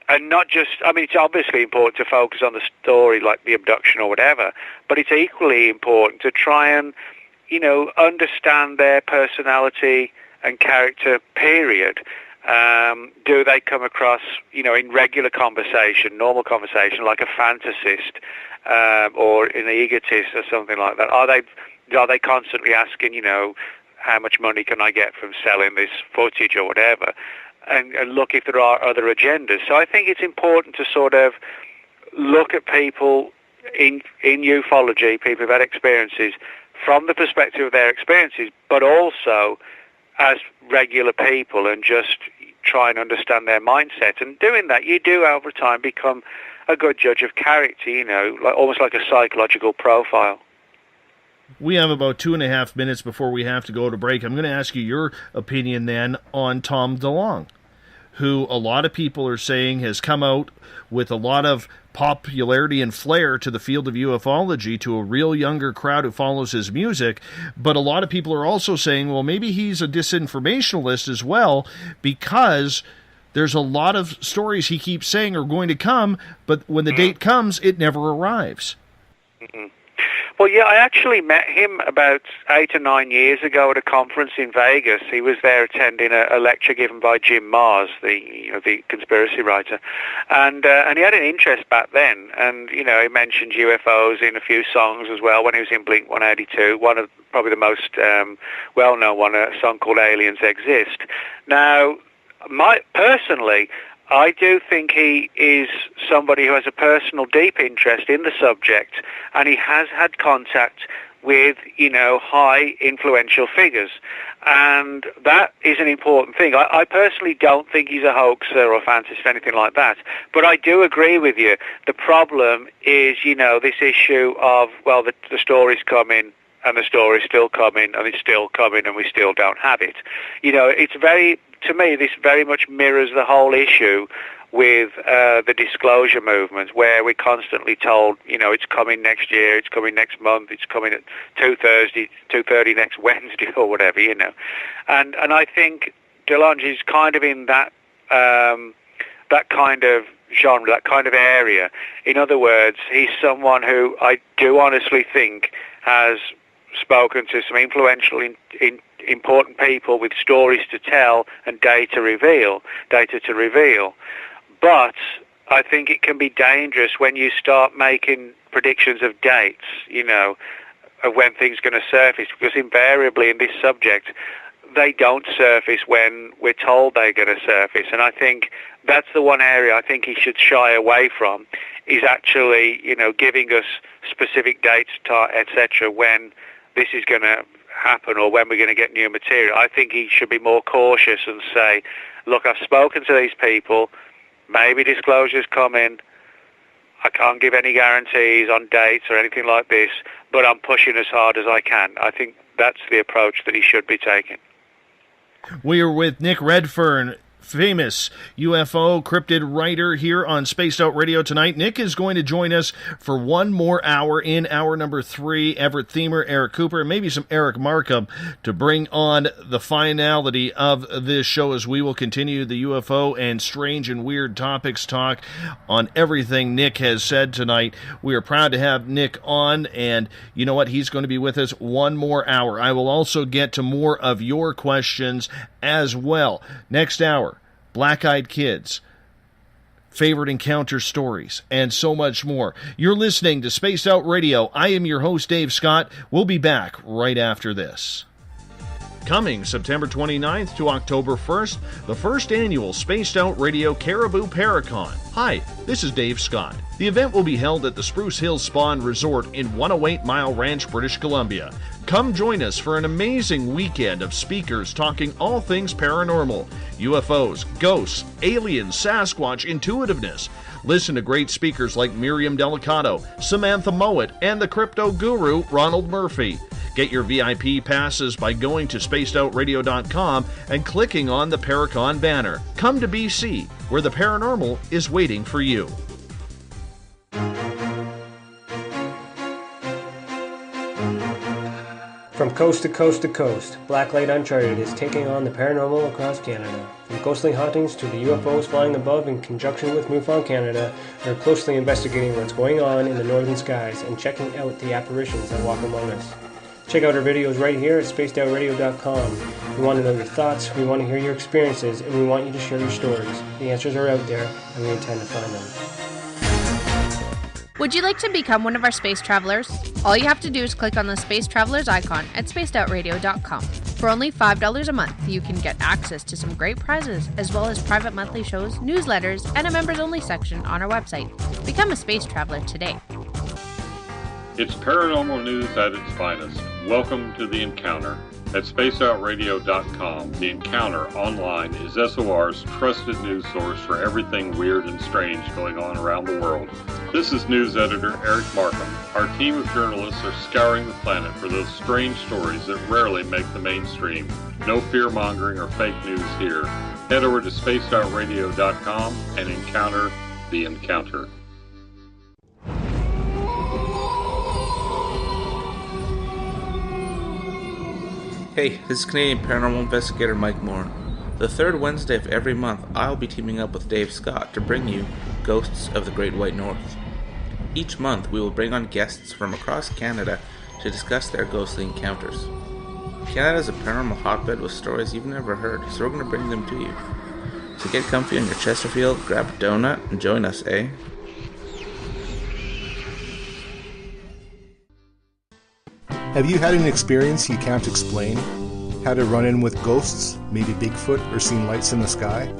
And not just, it's obviously important to focus on the story like the abduction or whatever, but it's equally important to try and, understand their personality and character, period. Do they come across, in regular conversation, normal conversation, like a fantasist or an egotist or something like that? Are they constantly asking, how much money can I get from selling this footage or whatever? And look if there are other agendas. So I think it's important to sort of look at people in ufology, people who've had experiences, from the perspective of their experiences, but also as regular people, and just try and understand their mindset. And doing that, you do over time become a good judge of character, almost like a psychological profile. We have about 2.5 minutes before we have to go to break. I'm going to ask you your opinion then on Tom DeLonge, who a lot of people are saying has come out with a lot of popularity and flair to the field of ufology, to a real younger crowd who follows his music. But a lot of people are also saying, well, maybe he's a disinformationalist as well, because there's a lot of stories he keeps saying are going to come, but when the date comes, it never arrives. Mm-hmm. Well, yeah, I actually met him about 8 or 9 years ago at a conference in Vegas. He was there attending a lecture given by Jim Mars, the conspiracy writer, and he had an interest back then. And he mentioned UFOs in a few songs as well when he was in Blink 182. One of probably the most well-known one, a song called "Aliens Exist." Now, personally, I do think he is somebody who has a personal deep interest in the subject, and he has had contact with, high influential figures. And that is an important thing. I personally don't think he's a hoaxer or a fantasist or anything like that. But I do agree with you. The problem is, this issue of, well, the story's coming, and the story's still coming, and it's still coming, and we still don't have it. To me, this very much mirrors the whole issue with the disclosure movement, where we're constantly told, it's coming next year, it's coming next month, it's coming at 2:30 next Wednesday or whatever, And I think DeLonge is kind of in that that kind of genre, that kind of area. In other words, he's someone who I do honestly think has spoken to some influential, important people with stories to tell and data to reveal. But I think it can be dangerous when you start making predictions of dates, of when things are going to surface, because invariably in this subject, they don't surface when we're told they're going to surface. And I think that's the one area I think he should shy away from, is actually, giving us specific dates, etc., when this is going to happen or when we're going to get new material. I think he should be more cautious and say, look, I've spoken to these people, maybe disclosures come in, I can't give any guarantees on dates or anything like this, but I'm pushing as hard as I can. I think that's the approach that he should be taking. We are with Nick Redfern, famous UFO cryptid writer, here on Spaced Out Radio tonight. Nick is going to join us for one more hour in hour number 3. Everett Themer, Eric Cooper, and maybe some Eric Markham to bring on the finality of this show, as we will continue the UFO and strange and weird topics talk on everything Nick has said tonight. We are proud to have Nick on, and you know what? He's going to be with us one more hour. I will also get to more of your questions as well. Next hour, Black-Eyed Kids, favorite encounter stories, and so much more. You're listening to Spaced Out Radio. I am your host, Dave Scott. We'll be back right after this. Coming September 29th to October 1st, the first annual Spaced Out Radio Caribou Paracon. Hi, this is Dave Scott. The event will be held at the Spruce Hill Spa and Resort in 108 Mile Ranch, British Columbia. Come join us for an amazing weekend of speakers talking all things paranormal, UFOs, ghosts, aliens, Sasquatch, intuitiveness. Listen to great speakers like Miriam Delicato, Samantha Mowat, and the crypto guru Ronald Murphy. Get your VIP passes by going to spacedoutradio.com and clicking on the Paracon banner. Come to BC, where the paranormal is waiting for you. From coast to coast to coast, Blacklight Uncharted is taking on the paranormal across Canada. From ghostly hauntings to the UFOs flying above in conjunction with MUFON Canada, we're closely investigating what's going on in the northern skies and checking out the apparitions that walk among us. Check out our videos right here at spacedoutradio.com. We want to know your thoughts, we want to hear your experiences, and we want you to share your stories. The answers are out there, and we intend to find them. Would you like to become one of our space travelers? All you have to do is click on the Space Travelers icon at spacedoutradio.com. For only $5 a month, you can get access to some great prizes, as well as private monthly shows, newsletters, and a members-only section on our website. Become a space traveler today. It's paranormal news at its finest. Welcome to The Encounter. At spacedoutradio.com, The Encounter online is SOR's trusted news source for everything weird and strange going on around the world. This is news editor Eric Markham. Our team of journalists are scouring the planet for those strange stories that rarely make the mainstream. No fear-mongering or fake news here. Head over to spacedoutradio.com and encounter The Encounter. Hey, this is Canadian paranormal investigator Mike Moore. The third Wednesday of every month, I'll be teaming up with Dave Scott to bring you Ghosts of the Great White North. Each month, we will bring on guests from across Canada to discuss their ghostly encounters. Canada is a paranormal hotbed with stories you've never heard, so we're going to bring them to you. So get comfy on your Chesterfield, grab a donut, and join us, eh? Have you had an experience you can't explain? Had a run-in with ghosts, maybe Bigfoot, or seen lights in the sky?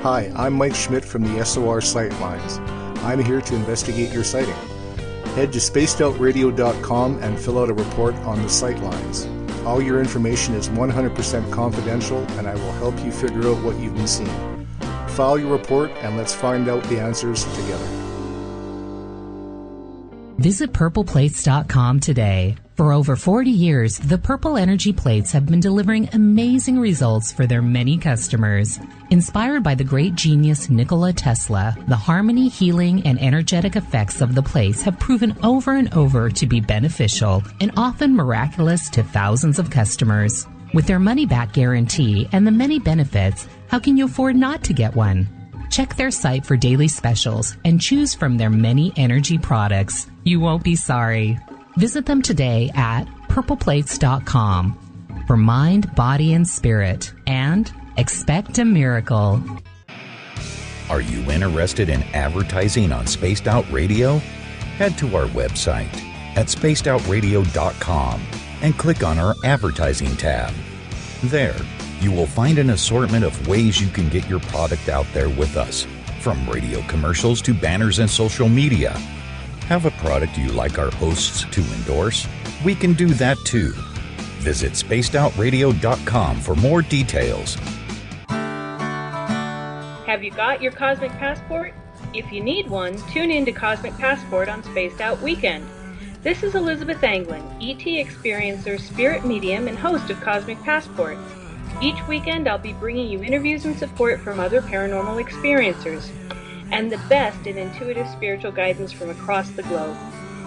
Hi, I'm Mike Schmidt from the SOR Sightlines. I'm here to investigate your sighting. Head to spacedoutradio.com and fill out a report on the Sightlines. All your information is 100% confidential, and I will help you figure out what you've been seeing. File your report and let's find out the answers together. Visit purpleplates.com today. For over 40 years, the Purple Energy Plates have been delivering amazing results for their many customers. Inspired by the great genius Nikola Tesla, the harmony, healing, and energetic effects of the plates have proven over and over to be beneficial and often miraculous to thousands of customers. With their money-back guarantee and the many benefits, how can you afford not to get one? Check their site for daily specials and choose from their many energy products. You won't be sorry. Visit them today at purpleplates.com for mind, body, and spirit, and expect a miracle. Are you interested in advertising on Spaced Out Radio? Head to our website at spacedoutradio.com and click on our advertising tab. There, you will find an assortment of ways you can get your product out there with us, from radio commercials to banners and social media. Have a product you like our hosts to endorse? We can do that too. Visit spacedoutradio.com for more details. Have you got your Cosmic Passport? If you need one, tune in to Cosmic Passport on Spaced Out Weekend. This is Elizabeth Anglin, ET experiencer, spirit medium, and host of Cosmic Passport. Each weekend I'll be bringing you interviews and support from other paranormal experiencers, and the best in intuitive spiritual guidance from across the globe.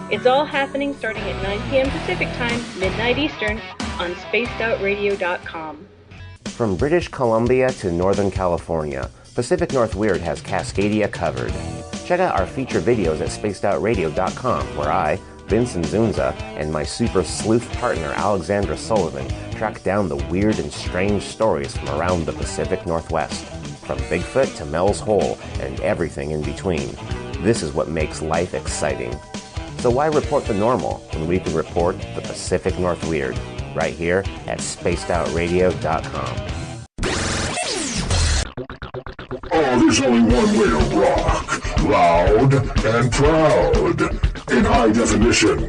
It's all happening starting at 9 p.m. Pacific Time, midnight Eastern, on spacedoutradio.com. From British Columbia to Northern California, Pacific North Weird has Cascadia covered. Check out our feature videos at spacedoutradio.com, where I, Vincent Zunza, and my super sleuth partner Alexandra Sullivan track down the weird and strange stories from around the Pacific Northwest. From Bigfoot to Mel's Hole and everything in between. This is what makes life exciting. So why report the normal when we can report the Pacific North Weird right here at spacedoutradio.com. Oh, there's only one way to rock. Loud and proud. In high definition.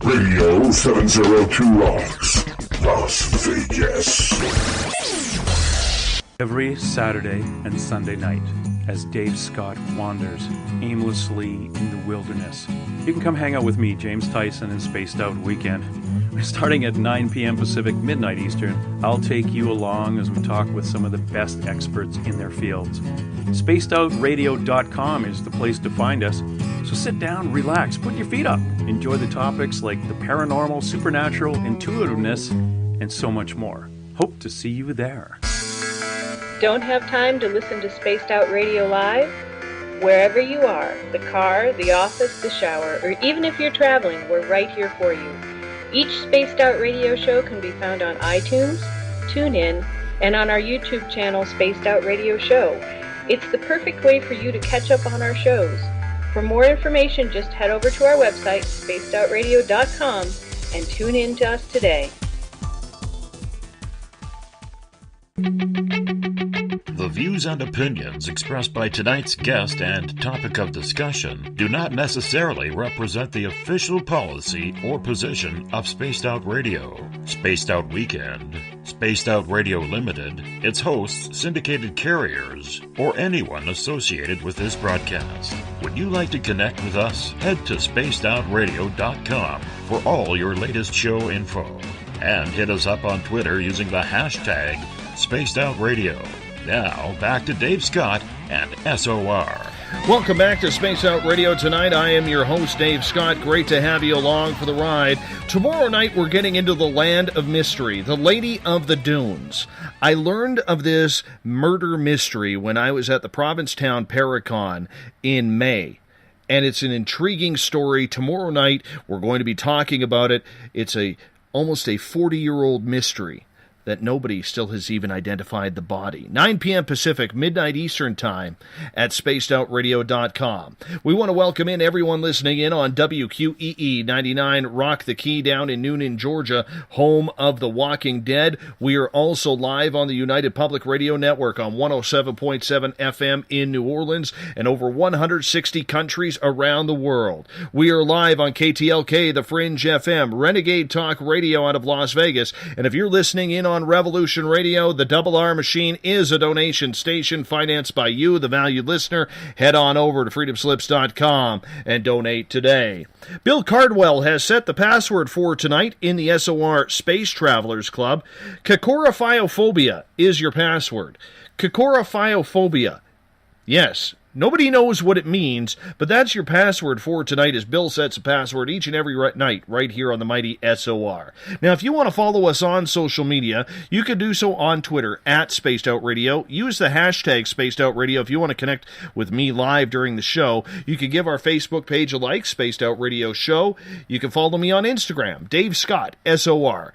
Radio 702 rocks. Las Vegas. Every Saturday and Sunday night, as Dave Scott wanders aimlessly in the wilderness, you can come hang out with me, James Tyson, in Spaced Out Weekend. Starting at 9 p.m. Pacific, midnight Eastern, I'll take you along as we talk with some of the best experts in their fields. SpacedOutRadio.com is the place to find us. So sit down, relax, put your feet up. Enjoy the topics like the paranormal, supernatural, intuitiveness, and so much more. Hope to see you there. Don't have time to listen to Spaced Out Radio live? Wherever you are, the car, the office, the shower, or even if you're traveling, we're right here for you. Each Spaced Out Radio show can be found on iTunes, TuneIn, and on our YouTube channel, Spaced Out Radio Show. It's the perfect way for you to catch up on our shows. For more information, just head over to our website, spacedoutradio.com, and tune in to us today. The views and opinions expressed by tonight's guest and topic of discussion do not necessarily represent the official policy or position of Spaced Out Radio, Spaced Out Weekend, Spaced Out Radio Limited, its hosts, syndicated carriers, or anyone associated with this broadcast. Would you like to connect with us? Head to spacedoutradio.com for all your latest show info. And hit us up on Twitter using the hashtag Spaced Out Radio. Now, back to Dave Scott and SOR. Welcome back to Space Out Radio tonight. I am your host, Dave Scott. Great to have you along for the ride. Tomorrow night, we're getting into the land of mystery, the Lady of the Dunes. I learned of this murder mystery when I was at the Provincetown Paracon in May. And it's an intriguing story. Tomorrow night, we're going to be talking about it. It's almost a 40-year-old mystery that nobody still has even identified the body. 9 p.m. Pacific, midnight Eastern Time at spacedoutradio.com. We want to welcome in everyone listening in on WQEE 99 Rock the Key down in Noonan, Georgia, home of The Walking Dead. We are also live on the United Public Radio Network on 107.7 FM in New Orleans and over 160 countries around the world. We are live on KTLK, The Fringe FM, Renegade Talk Radio out of Las Vegas. And if you're listening in on on Revolution Radio. The Double R Machine is a donation station financed by you, the valued listener. Head on over to freedomslips.com and donate today. Bill Cardwell has set the password for tonight in the SOR Space Travelers Club. Cocorofiophobia is your password. Cocorofiophobia. Yes. Nobody knows what it means, but that's your password for tonight as Bill sets a password each and every night right here on the mighty SOR. Now, if you want to follow us on social media, you can do so on Twitter at Spaced Out Radio. Use the hashtag Spaced Out Radio if you want to connect with me live during the show. You can give our Facebook page a like, Spaced Out Radio Show. You can follow me on Instagram, Dave Scott, SOR.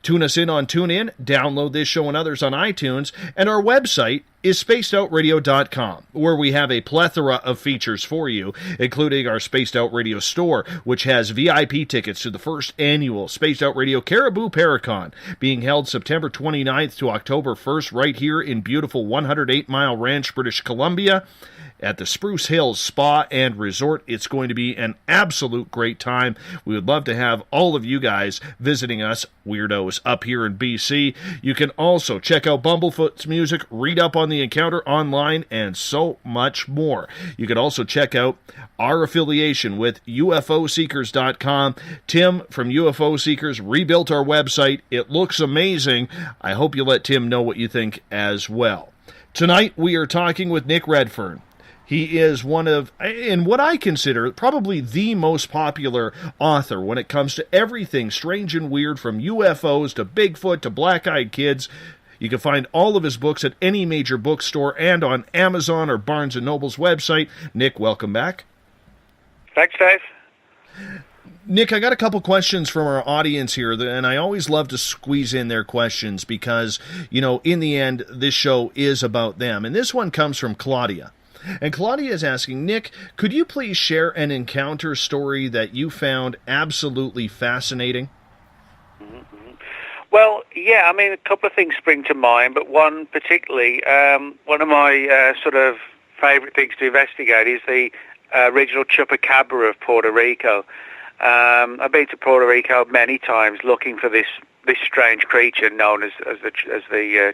Tune us in on TuneIn, download this show and others on iTunes, and our website is spacedoutradio.com, where we have a plethora of features for you, including our Spaced Out Radio store, which has VIP tickets to the first annual Spaced Out Radio Caribou Paracon, being held September 29th to October 1st right here in beautiful 108 Mile Ranch, British Columbia, at the Spruce Hills Spa and Resort. It's going to be an absolute great time. We would love to have all of you guys visiting us, weirdos, up here in BC. You can also check out Bumblefoot's music, read up on the encounter online, and so much more. You can also check out our affiliation with UFOseekers.com. Tim from UFO Seekers rebuilt our website. It looks amazing. I hope you let Tim know what you think as well. Tonight we are talking with Nick Redfern. He is one of, in what I consider, probably the most popular author when it comes to everything strange and weird, from UFOs to Bigfoot to black-eyed kids. You can find all of his books at any major bookstore and on Amazon or Barnes & Noble's website. Nick, welcome back. Thanks, Dave. Nick, I got a couple questions from our audience here, and I always love to squeeze in their questions because, you know, in the end, this show is about them. And this one comes from Claudia. And Claudia is asking, Nick, could you please share an encounter story that you found absolutely fascinating? Well, yeah, I mean, a couple of things spring to mind, but one particularly, one of my sort of favorite things to investigate is the original chupacabra of Puerto Rico. I've been to Puerto Rico many times looking for this strange creature known as the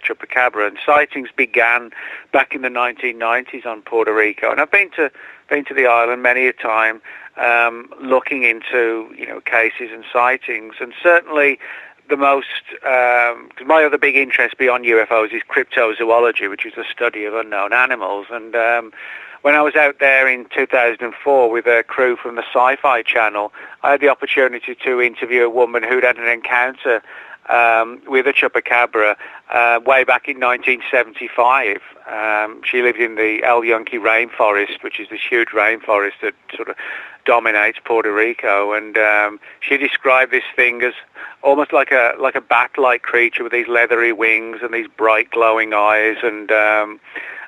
chupacabra, and sightings began back in the 1990s on Puerto Rico. And I've been to the island many a time, looking into cases and sightings, and certainly the most, because my other big interest beyond UFOs is cryptozoology, which is the study of unknown animals. And when I was out there in 2004 with a crew from the Sci-Fi Channel, I had the opportunity to interview a woman who'd had an encounter with a chupacabra way back in 1975. She lived in the El Yunque rainforest, which is this huge rainforest that sort of dominates Puerto Rico, and she described this thing as almost like a bat-like creature with these leathery wings and these bright glowing eyes, and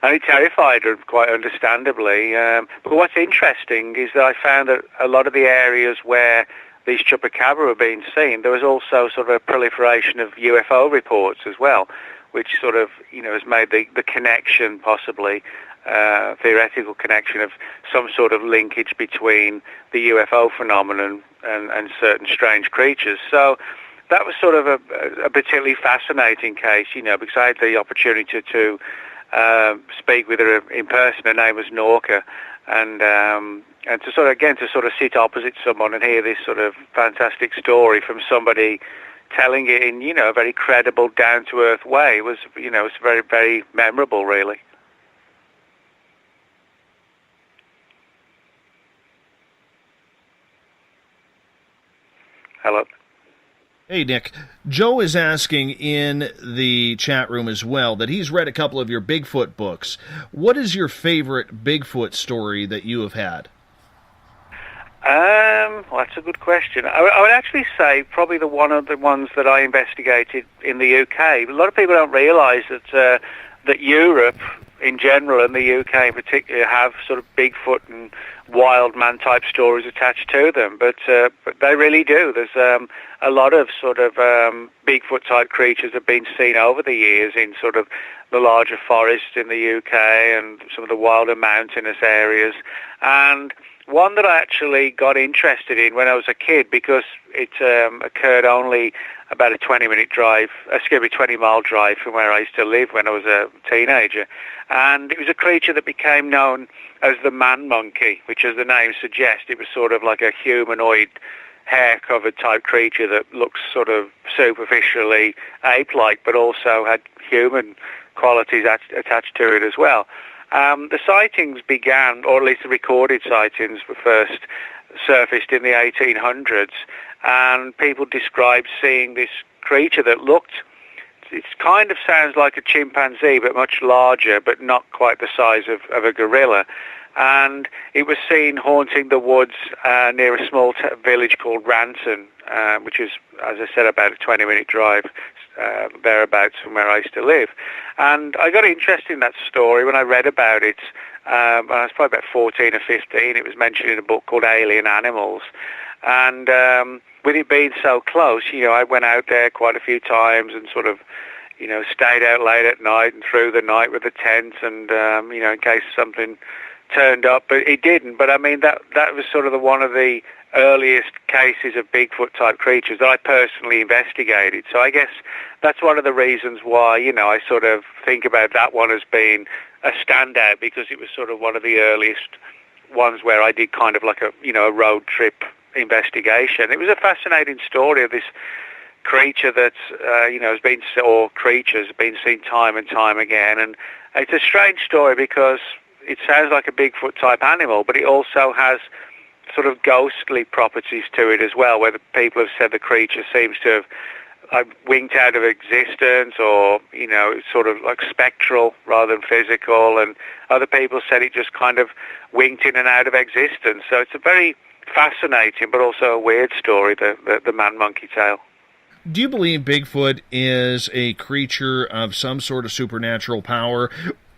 it terrified her, quite understandably. But what's interesting is that I found that a lot of the areas where these chupacabra were being seen, there was also sort of a proliferation of UFO reports as well, which sort of, has made the connection, possibly, theoretical connection of some sort of linkage between the UFO phenomenon and certain strange creatures. So that was sort of a particularly fascinating case, because I had the opportunity to speak with her in person. Her name was Norca, and to sort of sit opposite someone and hear this sort of fantastic story from somebody telling it in a very credible, down to earth way was very, very memorable, really. Hello. Hey, Nick. Joe is asking in the chat room as well that he's read a couple of your Bigfoot books. What is your favorite Bigfoot story that you have had? Well, that's a good question. I would actually say probably one of the ones that I investigated in the UK. A lot of people don't realise that Europe in general and the UK in particular have sort of Bigfoot and wild man type stories attached to them, but they really do. There's a lot of sort of Bigfoot type creatures have been seen over the years in sort of the larger forests in the UK and some of the wilder mountainous areas. And one that I actually got interested in when I was a kid because it occurred only about a 20-mile drive from where I used to live when I was a teenager. And it was a creature that became known as the man monkey, which, as the name suggests, it was sort of like a humanoid, hair-covered type creature that looks sort of superficially ape-like, but also had human qualities attached to it as well. The sightings began, or at least the recorded sightings were first surfaced in the 1800s, and people described seeing this creature that looked, it kind of sounds like a chimpanzee, but much larger, but not quite the size of a gorilla. And it was seen haunting the woods near a small village called Ranson, which is, as I said, about a 20-minute drive thereabouts from where I used to live. And I got interested in that story when I read about it. I was probably about 14 or 15. It was mentioned in a book called Alien Animals. And with it being so close, I went out there quite a few times and sort of, stayed out late at night and through the night with the tent and, in case something turned up, but it didn't. But I mean, that was sort of one of the earliest cases of Bigfoot type creatures that I personally investigated. So I guess that's one of the reasons why, I sort of think about that one as being a standout, because it was sort of one of the earliest ones where I did kind of like a road trip investigation. It was a fascinating story of this creature that has been, or creatures have been seen time and time again. And it's a strange story because it sounds like a Bigfoot type animal, but it also has sort of ghostly properties to it as well, where the people have said the creature seems to have winked out of existence, or it's sort of like spectral rather than physical, and other people said it just kind of winked in and out of existence. So it's a very fascinating but also a weird story, the man-monkey tale. Do you believe Bigfoot is a creature of some sort of supernatural power,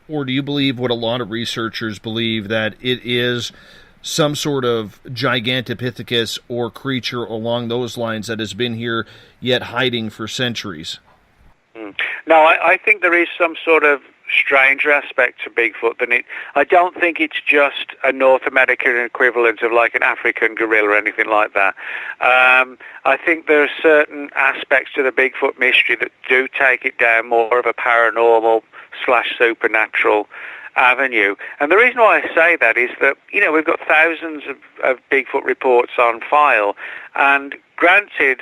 or do you believe what a lot of researchers believe, that it is some sort of Gigantopithecus or creature along those lines that has been here yet hiding for centuries? No, I think there is some sort of stranger aspect to Bigfoot than it. I don't think it's just a North American equivalent of like an African gorilla or anything like that. I think there are certain aspects to the Bigfoot mystery that do take it down more of a paranormal / supernatural avenue. And the reason why I say that is that, we've got thousands of Bigfoot reports on file, and granted,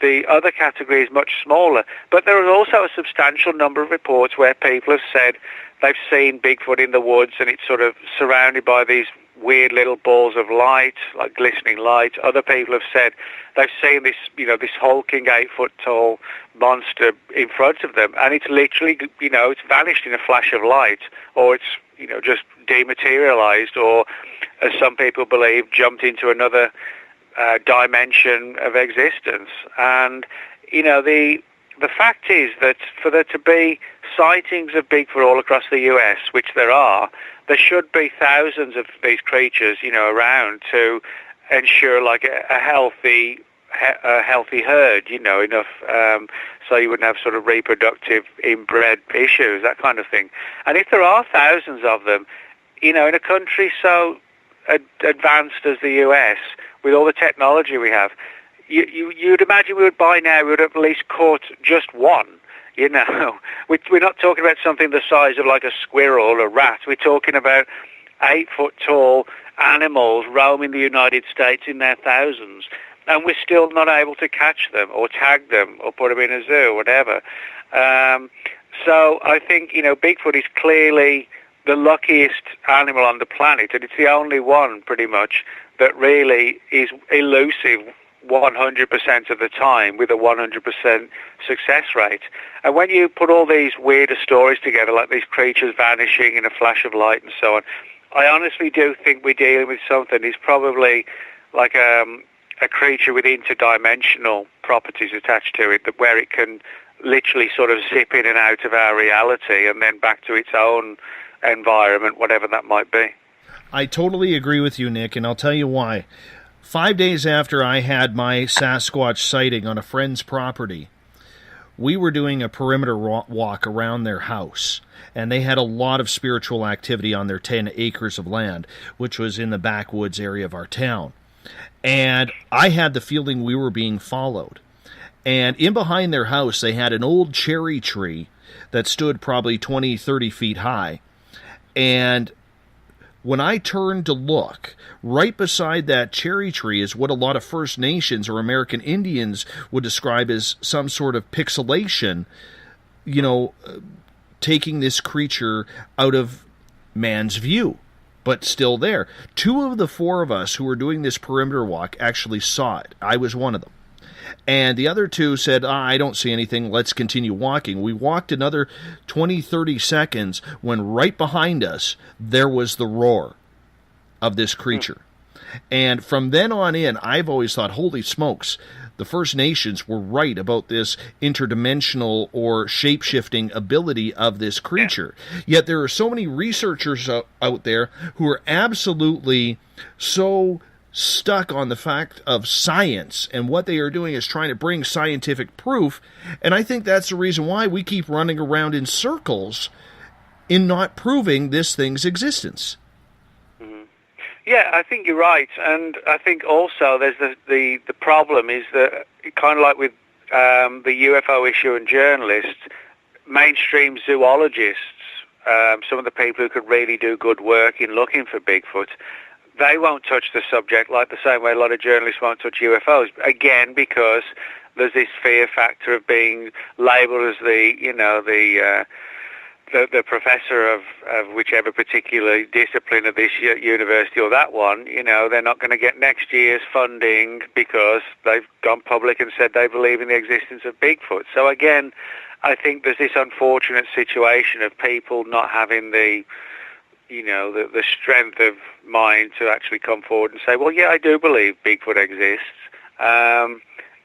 the other category is much smaller, but there are also a substantial number of reports where people have said they've seen Bigfoot in the woods, and it's sort of surrounded by these weird little balls of light, like glistening light. Other people have said they've seen this, this hulking 8-foot-tall monster in front of them, and it's literally, it's vanished in a flash of light, or it's, just dematerialized, or, as some people believe, jumped into another dimension of existence. And, the fact is that for there to be sightings of Bigfoot all across the US, which there are, there should be thousands of these creatures, around to ensure like a healthy herd, enough so you wouldn't have sort of reproductive inbred issues, that kind of thing. And if there are thousands of them, in a country so advanced as the US, with all the technology we have, you'd imagine we would have at least caught just one. We're not talking about something the size of like a squirrel or a rat. We're talking about 8-foot-tall animals roaming the United States in their thousands, and we're still not able to catch them or tag them or put them in a zoo or whatever. So I think, Bigfoot is clearly the luckiest animal on the planet, and it's the only one, pretty much, that really is elusive 100% of the time with a 100% success rate. And when you put all these weirder stories together, like these creatures vanishing in a flash of light and so on, I honestly do think we're dealing with something. It's probably like a creature with interdimensional properties attached to it, where it can literally sort of zip in and out of our reality and then back to its own environment, whatever that might be. I totally agree with you, Nick, and I'll tell you why. 5 days after I had my Sasquatch sighting on a friend's property, we were doing a perimeter walk around their house, and they had a lot of spiritual activity on their 10 acres of land, which was in the backwoods area of our town. And I had the feeling we were being followed. And in behind their house, they had an old cherry tree that stood probably 20, 30 feet high. And when I turned to look, right beside that cherry tree is what a lot of First Nations or American Indians would describe as some sort of pixelation, taking this creature out of man's view, but still there. 2 of the 4 of us who were doing this perimeter walk actually saw it. I was one of them. And the other 2 said, I don't see anything, let's continue walking. We walked another 20, 30 seconds when right behind us there was the roar of this creature. And from then on in, I've always thought, holy smokes, the First Nations were right about this interdimensional or shape-shifting ability of this creature. Yet there are so many researchers out there who are absolutely so stuck on the fact of science, and what they are doing is trying to bring scientific proof, and I think that's the reason why we keep running around in circles in not proving this thing's existence. Yeah, I think you're right, and I think also there's the problem is that, kind of like with the UFO issue and journalists, mainstream zoologists, some of the people who could really do good work in looking for Bigfoot, they won't touch the subject like the same way a lot of journalists won't touch UFOs. Again, because there's this fear factor of being labelled as the professor of whichever particular discipline of this university or that one. They're not going to get next year's funding because they've gone public and said they believe in the existence of Bigfoot. So again, I think there's this unfortunate situation of people not having the strength of mind to actually come forward and say, well, yeah, I do believe Bigfoot exists.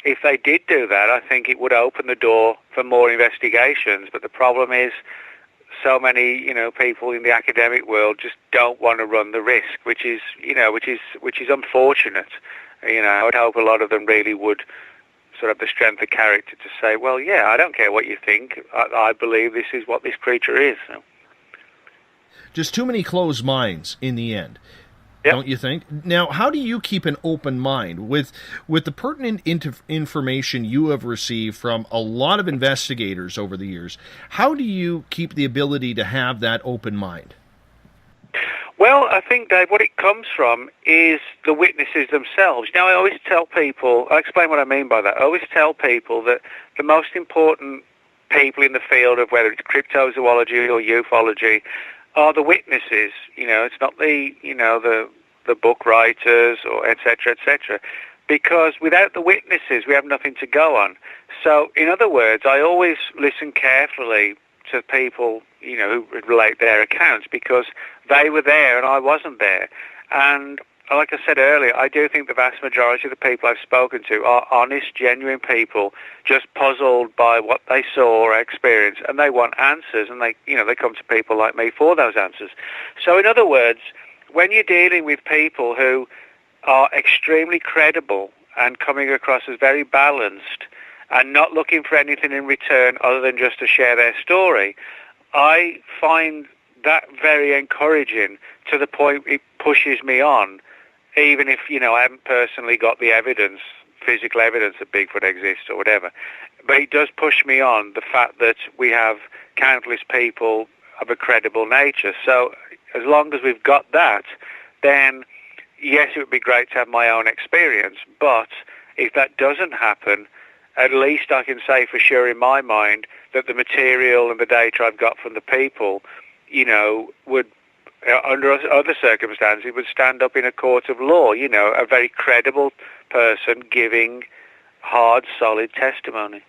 If they did do that, I think it would open the door for more investigations. But the problem is, so many, people in the academic world just don't want to run the risk, which is unfortunate. I would hope a lot of them really would sort of have the strength of character to say, well, yeah, I don't care what you think. I believe this is what this creature is. So. Just too many closed minds in the end, don't you think? Now, how do you keep an open mind with the pertinent information you have received from a lot of investigators over the years? How do you keep the ability to have that open mind? Well, I think, Dave, what it comes from is the witnesses themselves. Now, I always tell people, I'll explain what I mean by that. I always tell people that the most important people in the field of whether it's cryptozoology or ufology are the witnesses. It's not the book writers or et cetera, because without the witnesses we have nothing to go on. So in other words, I always listen carefully to people who relate their accounts, because they were there and I wasn't there. And like I said earlier, I do think the vast majority of the people I've spoken to are honest, genuine people, just puzzled by what they saw or experienced, and they want answers, and they come to people like me for those answers. So in other words, when you're dealing with people who are extremely credible and coming across as very balanced and not looking for anything in return other than just to share their story, I find that very encouraging, to the point it pushes me on. Even if, I haven't personally got the evidence, physical evidence that Bigfoot exists or whatever. But it does push me on, the fact that we have countless people of a credible nature. So as long as we've got that, then yes, it would be great to have my own experience. But if that doesn't happen, at least I can say for sure in my mind that the material and the data I've got from the people, would, under other circumstances, would stand up in a court of law, a very credible person giving hard, solid testimony.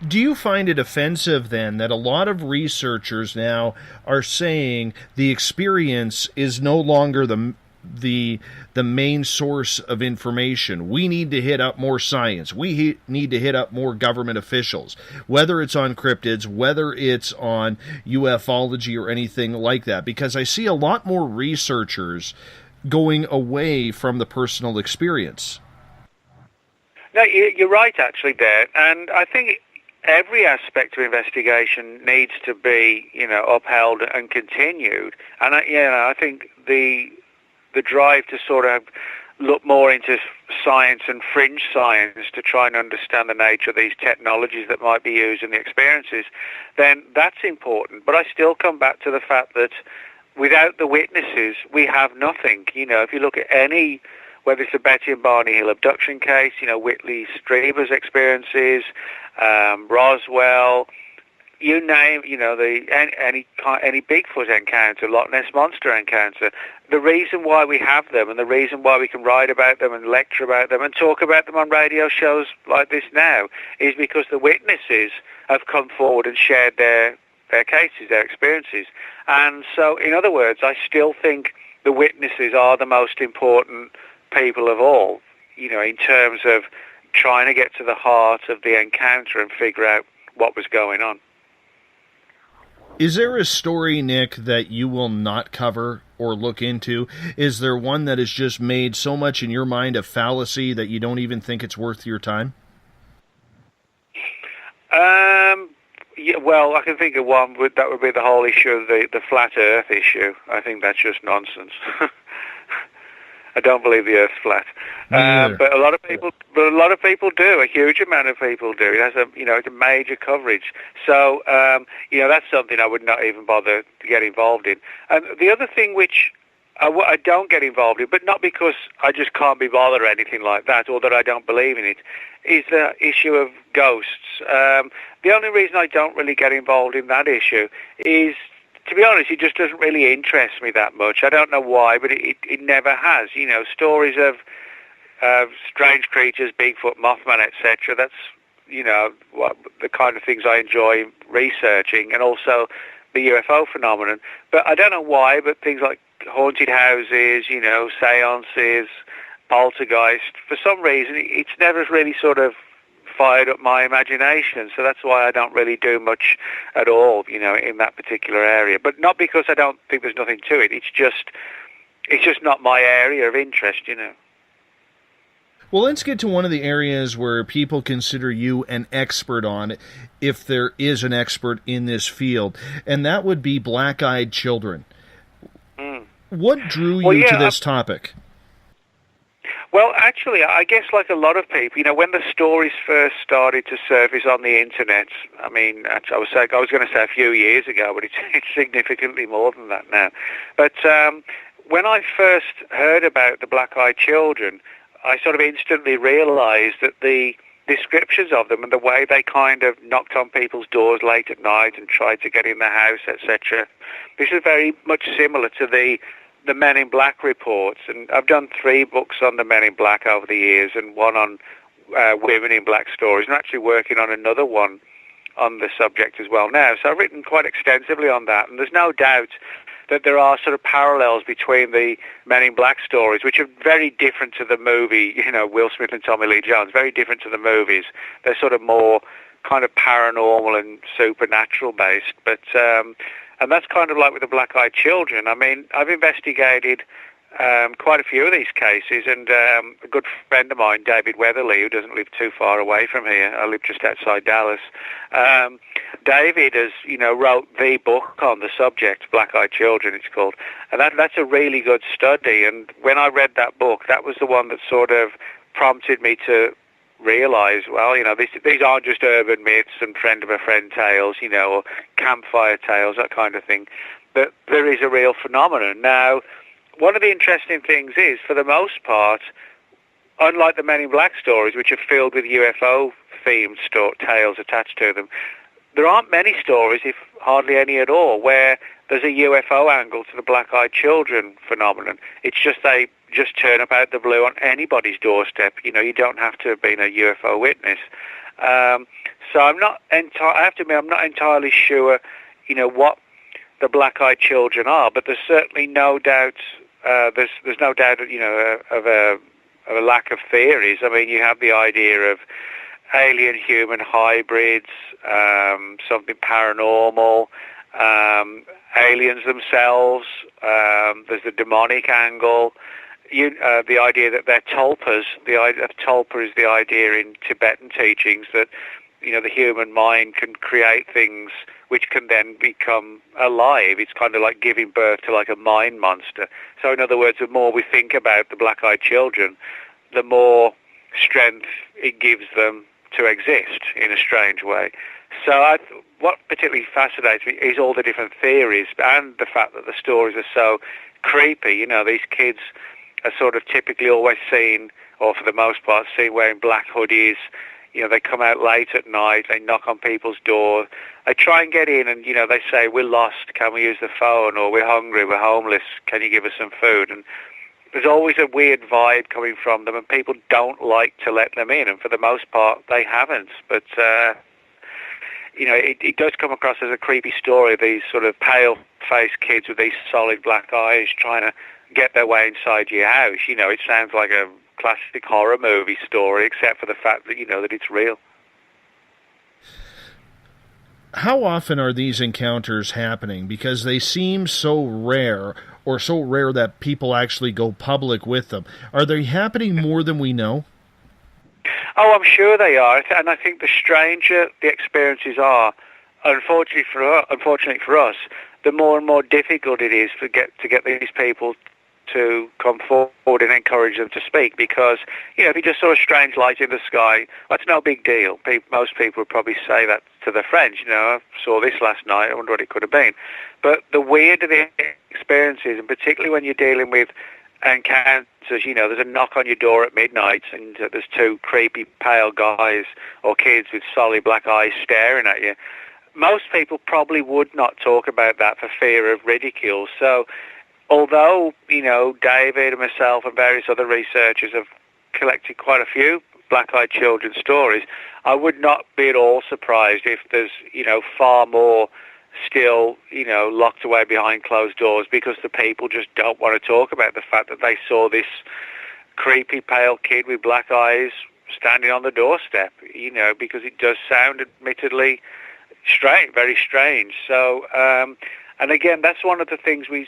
Do you find it offensive, then, that a lot of researchers now are saying the experience is no longer the main source of information? We need to hit up more science. We need to hit up more government officials, whether it's on cryptids, whether it's on ufology or anything like that, because I see a lot more researchers going away from the personal experience. No, you're right, actually, there. And I think every aspect of investigation needs to be, upheld and continued. And I think the drive to sort of look more into science and fringe science to try and understand the nature of these technologies that might be used in the experiences, then that's important. But I still come back to the fact that without the witnesses, we have nothing. If you look at any, whether it's the Betty and Barney Hill abduction case, Whitley Strieber's experiences, Roswell, you name, any Bigfoot encounter, Loch Ness Monster encounter, the reason why we have them and the reason why we can write about them and lecture about them and talk about them on radio shows like this now is because the witnesses have come forward and shared their cases, their experiences. And so, in other words, I still think the witnesses are the most important people of all, in terms of trying to get to the heart of the encounter and figure out what was going on. Is there a story, Nick, that you will not cover or look into? Is there one that has just made so much in your mind a fallacy that you don't even think it's worth your time? Yeah, well, I can think of one. That would be the whole issue of the flat Earth issue. I think that's just nonsense. I don't believe the Earth's flat, but a lot of people do. A huge amount of people do. It has it's a major coverage. So that's something I would not even bother to get involved in. And the other thing which I don't get involved in, but not because I just can't be bothered or anything like that, or that I don't believe in it, is the issue of ghosts. The only reason I don't really get involved in that issue is, to be honest, it just doesn't really interest me that much. I don't know why, but it never has. Stories of strange creatures, Bigfoot, Mothman, etc. That's, what the kind of things I enjoy researching, and also the UFO phenomenon. But I don't know why, but things like haunted houses, seances, poltergeist, for some reason, it's never really sort of fired up my imagination, so that's why I don't really do much at all, in that particular area. But not because I don't think there's nothing to it. It's just not my area of interest, Well, let's get to one of the areas where people consider you an expert on, if there is an expert in this field, and that would be black-eyed children. What drew you to this topic? Well, actually, I guess like a lot of people, when the stories first started to surface on the internet, I mean, I was going to say a few years ago, but it's significantly more than that now. But when I first heard about the black-eyed children, I sort of instantly realized that the descriptions of them and the way they kind of knocked on people's doors late at night and tried to get in the house, etc., this is very much similar to the Men in Black reports. And I've done 3 books on the Men in Black over the years and one on women in black stories, and actually working on another one on the subject as well now. So I've written quite extensively on that, and there's no doubt that there are sort of parallels between the Men in Black stories, which are very different to the movie, Will Smith and Tommy Lee Jones, very different to the movies. They're sort of more kind of paranormal and supernatural based, but and that's kind of like with the black-eyed children. I mean, I've investigated quite a few of these cases, and a good friend of mine, David Weatherly, who doesn't live too far away from here, I live just outside Dallas, David has, wrote the book on the subject, Black-Eyed Children, it's called, and that's a really good study. And when I read that book, that was the one that sort of prompted me to realize, well, these aren't just urban myths and friend of a friend tales, or campfire tales, that kind of thing, but there is a real phenomenon. Now, one of the interesting things is, for the most part, unlike the Men in Black stories, which are filled with UFO-themed tales attached to them, there aren't many stories, if hardly any at all, where there's a UFO angle to the black-eyed children phenomenon. It's just they just turn up out the blue on anybody's doorstep. You don't have to have been a UFO witness. So I have to admit, I'm not entirely sure, what the black-eyed children are, but there's certainly no doubt. There's no doubt, of a lack of theories. I mean, you have the idea of alien-human hybrids, something paranormal, aliens themselves. There's the demonic angle. The idea that they're tulpas. The idea of tulpa is the idea in Tibetan teachings that the human mind can create things which can then become alive. It's kind of like giving birth to like a mind monster. So in other words, the more we think about the black-eyed children, the more strength it gives them to exist in a strange way. So what particularly fascinates me is all the different theories and the fact that the stories are so creepy. These kids are sort of typically always seen, or for the most part, seen wearing black hoodies. They come out late at night, they knock on people's door, they try and get in and, they say, we're lost, can we use the phone? Or we're hungry, we're homeless, can you give us some food? And there's always a weird vibe coming from them, and people don't like to let them in, and for the most part, they haven't. But, it does come across as a creepy story, these sort of pale-faced kids with these solid black eyes trying to get their way inside your house. It sounds like a classic horror movie story, except for the fact that that it's real. How often are these encounters happening? Because they seem so rare, or so rare that people actually go public with them. Are they happening more than we know? Oh, I'm sure they are, and I think the stranger the experiences are, unfortunately for us, the more and more difficult it is to get these people to come forward and encourage them to speak, because if you just saw a strange light in the sky, that's no big deal. Most people would probably say that to their friends. I saw this last night, I wonder what it could have been. But the weirder the experience is, and particularly when you're dealing with encounters, there's a knock on your door at midnight and there's two creepy pale guys or kids with solid black eyes staring at you. Most people probably would not talk about that for fear of ridicule. So although, David and myself and various other researchers have collected quite a few black-eyed children's stories, I would not be at all surprised if there's, far more still, locked away behind closed doors, because the people just don't want to talk about the fact that they saw this creepy pale kid with black eyes standing on the doorstep, because it does sound admittedly strange, very strange. So, and again, that's one of the things we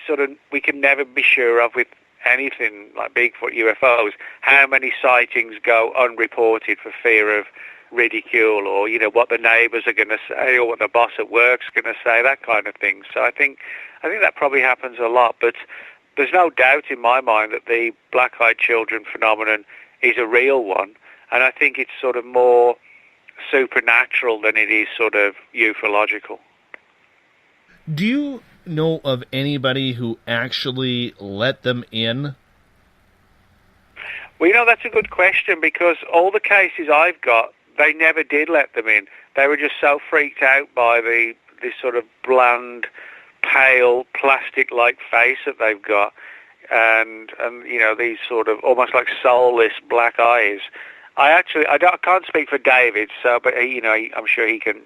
can never be sure of with anything like Bigfoot, UFOs, how many sightings go unreported for fear of ridicule, or, what the neighbours are going to say, or what the boss at work's going to say, that kind of thing. So I think that probably happens a lot, but there's no doubt in my mind that the black-eyed children phenomenon is a real one, and I think it's sort of more supernatural than it is sort of ufological. Do you know of anybody who actually let them in? Well, that's a good question, because all the cases I've got, they never did let them in. They were just so freaked out by this sort of bland, pale, plastic-like face that they've got, and these sort of almost like soulless black eyes. I can't speak for David, but I'm sure he can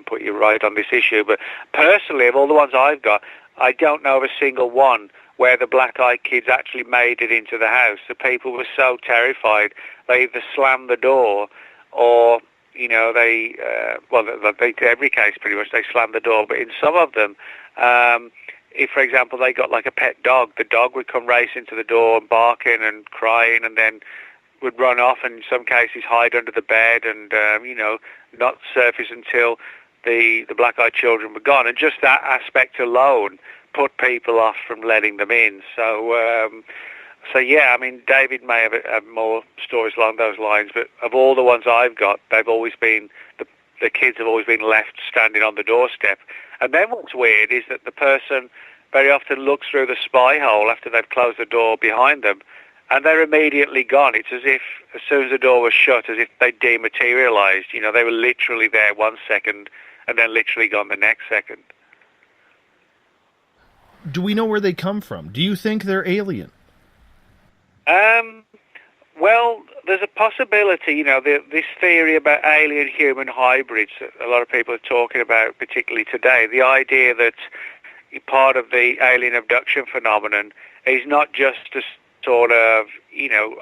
put you right on this issue. But personally, of all the ones I've got, I don't know of a single one where the black-eyed kids actually made it into the house. The people were so terrified, they either slammed the door or, they every case pretty much, they slammed the door. But in some of them, if, for example, they got like a pet dog, the dog would come racing to the door and barking and crying, and then would run off, and in some cases hide under the bed and, not surface until the black-eyed children were gone. And just that aspect alone put people off from letting them in. So yeah, I mean, David may have more stories along those lines, but of all the ones I've got, they've always been, the kids have always been left standing on the doorstep. And then what's weird is that the person very often looks through the spy hole after they've closed the door behind them, and they're immediately gone. It's as if, as soon as the door was shut, as if they dematerialized. They were literally there 1 second and then literally gone the next second. Do we know where they come from? Do you think they're alien? Well, there's a possibility, this theory about alien-human hybrids that a lot of people are talking about, particularly today, the idea that part of the alien abduction phenomenon is not just to sort of,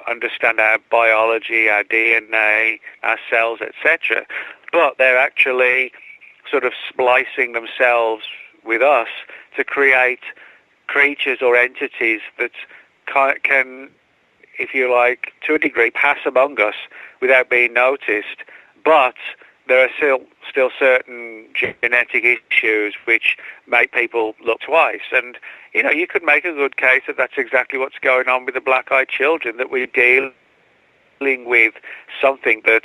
understand our biology, our DNA, our cells, etc., but they're actually sort of splicing themselves with us to create creatures or entities that can, if you like, to a degree, pass among us without being noticed, but there are still certain genetic issues which make people look twice. And, you could make a good case that that's exactly what's going on with the black-eyed children, that we're dealing with something that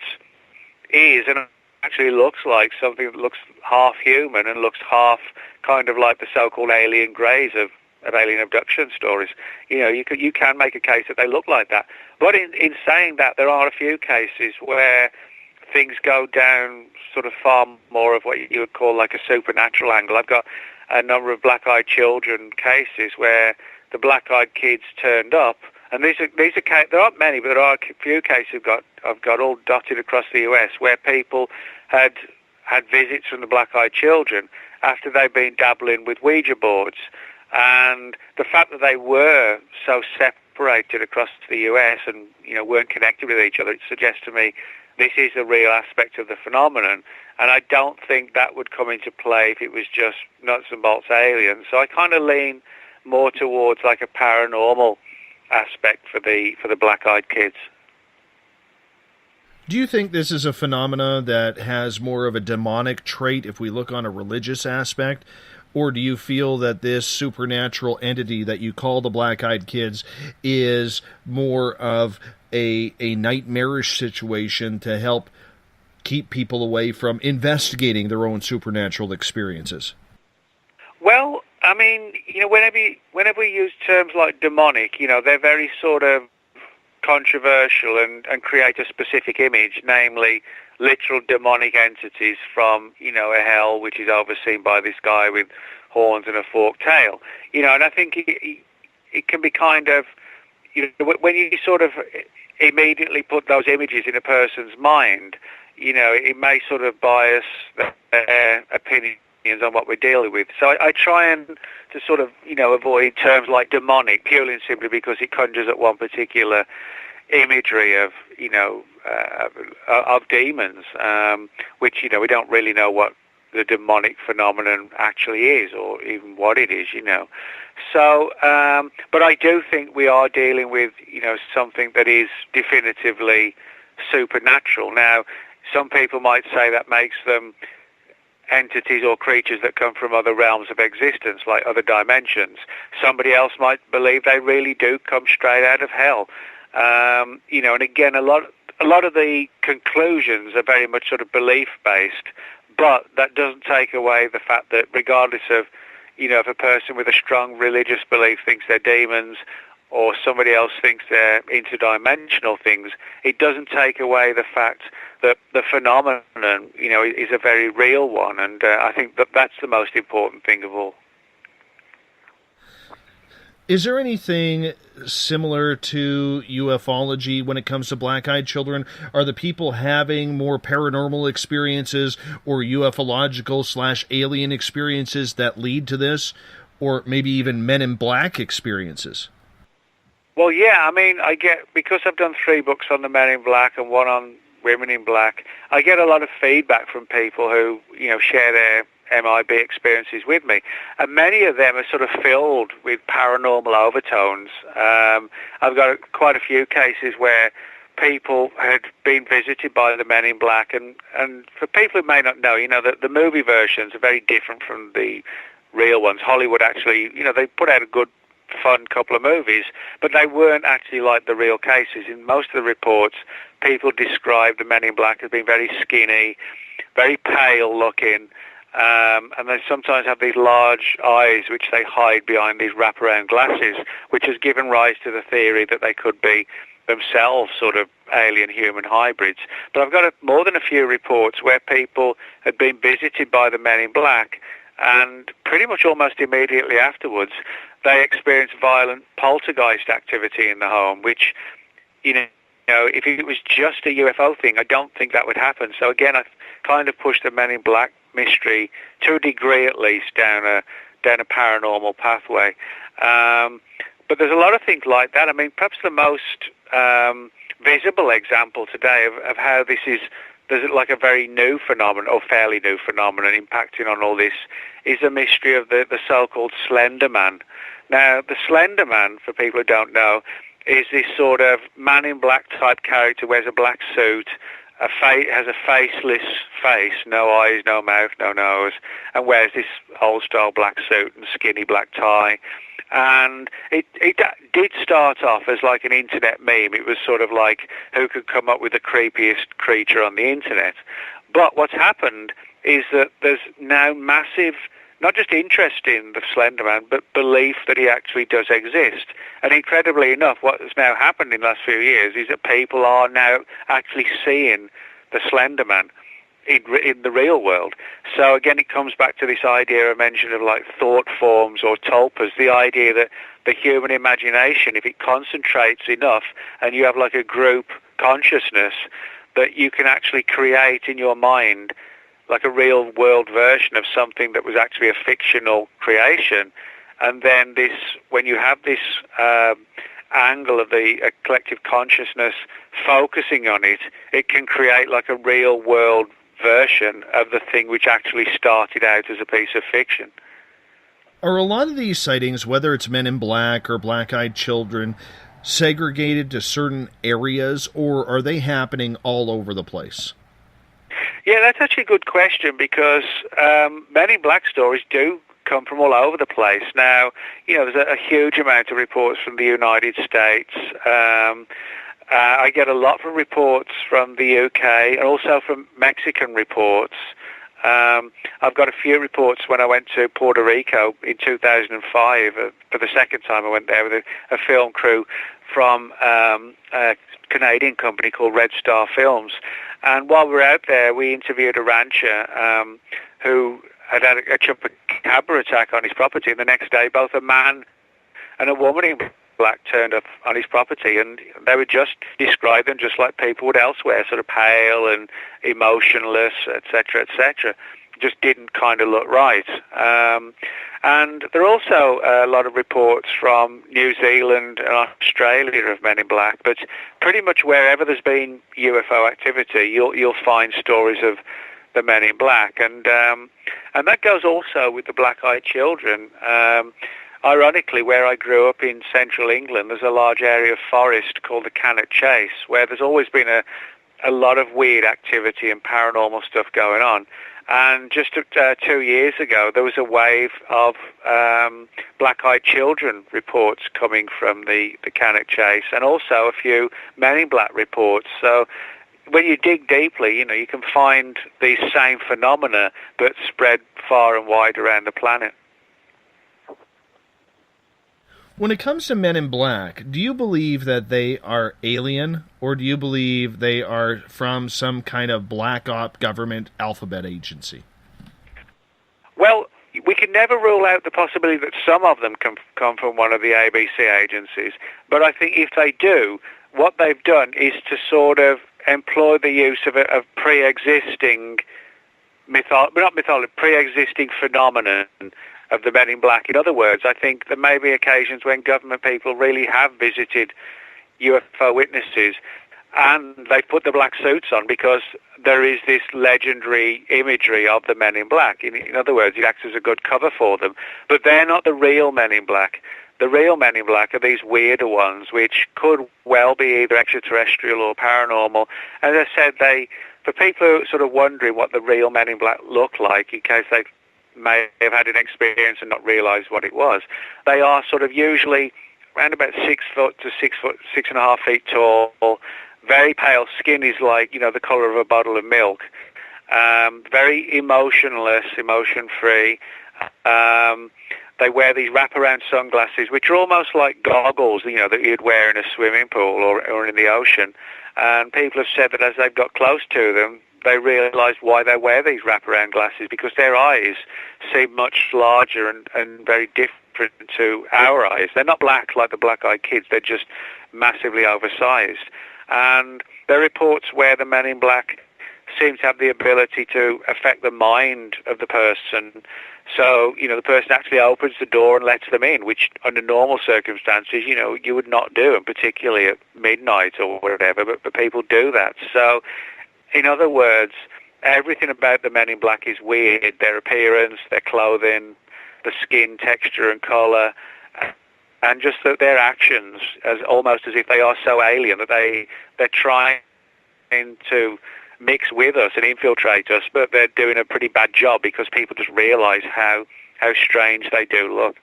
is and actually looks like something that looks half human and looks half kind of like the so-called alien greys of alien abduction stories. You can make a case that they look like that. But in saying that, there are a few cases where things go down sort of far more of what you would call like a supernatural angle. I've got a number of black-eyed children cases where the black-eyed kids turned up, and these are there aren't many, but there are a few cases I've got all dotted across the US where people had visits from the black-eyed children after they'd been dabbling with Ouija boards, and the fact that they were so separated across the US and weren't connected with each other, it suggests to me this is a real aspect of the phenomenon, and I don't think that would come into play if it was just nuts and bolts aliens. So I kind of lean more towards like a paranormal aspect for the black-eyed kids. Do you think this is a phenomena that has more of a demonic trait if we look on a religious aspect? Or do you feel that this supernatural entity that you call the black-eyed kids is more of a nightmarish situation to help keep people away from investigating their own supernatural experiences? Well, I mean, whenever we use terms like demonic, they're very sort of controversial and create a specific image, namely literal demonic entities from, a hell which is overseen by this guy with horns and a forked tail. And I think it can be kind of, when you sort of immediately put those images in a person's mind, it may sort of bias their opinions on what we're dealing with. So I try and to sort of, avoid terms like demonic purely and simply because it conjures up one particular imagery of, of demons, which, we don't really know what the demonic phenomenon actually is or even what it is, So, but I do think we are dealing with, something that is definitively supernatural. Now, some people might say that makes them entities or creatures that come from other realms of existence, like other dimensions. Somebody else might believe they really do come straight out of hell. And again, a lot of the conclusions are very much sort of belief-based, but that doesn't take away the fact that regardless of, if a person with a strong religious belief thinks they're demons or somebody else thinks they're interdimensional things, it doesn't take away the fact that the phenomenon, is a very real one, and I think that that's the most important thing of all. Is there anything similar to ufology when it comes to black-eyed children? Are the people having more paranormal experiences or ufological/alien experiences that lead to this? Or maybe even Men in Black experiences? Well, yeah, because I've done 3 books on the Men in Black and 1 on Women in Black, I get a lot of feedback from people who, share their MIB experiences with me, and many of them are sort of filled with paranormal overtones. I've got quite a few cases where people had been visited by the Men in Black, and for people who may not know, the movie versions are very different from the real ones. Hollywood actually, they put out a good, fun couple of movies, but they weren't actually like the real cases. In most of the reports, people described the Men in Black as being very skinny, very pale looking, and they sometimes have these large eyes which they hide behind these wraparound glasses, which has given rise to the theory that they could be themselves sort of alien-human hybrids. But I've got more than a few reports where people had been visited by the Men in Black, and pretty much almost immediately afterwards, they experienced violent poltergeist activity in the home, which, if it was just a UFO thing, I don't think that would happen. So again, I've kind of pushed the Men in Black mystery to a degree, at least, down a paranormal pathway. But there's a lot of things like that. Perhaps the most visible example today of how there's like a very new phenomenon, or fairly new phenomenon, impacting on all this, is the mystery of the so-called Slender Man. Now, the Slender Man, for people who don't know, is this sort of Man in Black type character, wears a black suit, has a faceless face, no eyes, no mouth, no nose, and wears this old-style black suit and skinny black tie. And it did start off as like an internet meme. It was sort of like, who could come up with the creepiest creature on the internet? But what's happened is that there's now massive, not just interest in the Slender Man, but belief that he actually does exist. And incredibly enough, what has now happened in the last few years is that people are now actually seeing the Slender Man in the real world. So again, it comes back to this idea I mentioned of like thought forms or tulpas, the idea that the human imagination, if it concentrates enough and you have like a group consciousness, that you can actually create in your mind like a real world version of something that was actually a fictional creation. And then this, when you have this angle of the collective consciousness focusing on it, it can create like a real world version of the thing which actually started out as a piece of fiction. Are a lot of these sightings, whether it's Men in Black or black-eyed children, segregated to certain areas, or are they happening all over the place? Yeah, that's actually a good question, because Men in Black stories do come from all over the place. Now, there's a huge amount of reports from the United States. I get a lot from reports from the UK and also from Mexican reports. I've got a few reports when I went to Puerto Rico in 2005, for the second time I went there with a film crew from a Canadian company called Red Star Films. And while we were out there, we interviewed a rancher who had a chupacabra attack on his property, and the next day both a man and a woman in black turned up on his property, and they would just describe them just like people would elsewhere, sort of pale and emotionless, etc., etc. Just didn't kind of look right. And there are also a lot of reports from New Zealand and Australia of Men in Black, but pretty much wherever there's been UFO activity, you'll find stories of the Men in Black, and that goes also with the black-eyed children. Ironically, where I grew up in central England, there's a large area of forest called the Cannock Chase, where there's always been a lot of weird activity and paranormal stuff going on. And just 2 years ago, there was a wave of black-eyed children reports coming from the Cannock Chase, and also a few Men in Black reports. So when you dig deeply, you can find these same phenomena, but spread far and wide around the planet. When it comes to Men in Black, do you believe that they are alien, or do you believe they are from some kind of black op government alphabet agency? Well, we can never rule out the possibility that some of them come from one of the ABC agencies, but I think if they do, what they've done is to sort of employ the use of pre-existing pre-existing phenomenon of the Men in Black. In other words, I think there may be occasions when government people really have visited UFO witnesses and they put the black suits on because there is this legendary imagery of the Men in Black. In other words, it acts as a good cover for them. But they're not the real Men in Black. The real Men in Black are these weirder ones, which could well be either extraterrestrial or paranormal. As I said, for people who are sort of wondering what the real Men in Black look like, in case they may have had an experience and not realised what it was, they are sort of usually around about 6 foot to 6.5 feet tall. Very pale skin is like, the colour of a bottle of milk. Very emotionless, emotion-free. They wear these wraparound sunglasses, which are almost like goggles, that you'd wear in a swimming pool or in the ocean. And people have said that as they've got close to them, they realised why they wear these wraparound glasses, because their eyes seem much larger and very different to our eyes. They're not black like the black-eyed kids. They're just massively oversized. And there are reports where the Men in Black seem to have the ability to affect the mind of the person. So, the person actually opens the door and lets them in, which under normal circumstances, you would not do, and particularly at midnight or whatever, but people do that. So, in other words, everything about the Men in Black is weird. Their appearance, their clothing, the skin texture and colour, and just their actions, almost as if they are so alien that they're trying to mix with us and infiltrate us, but they're doing a pretty bad job because people just realize how strange they do look.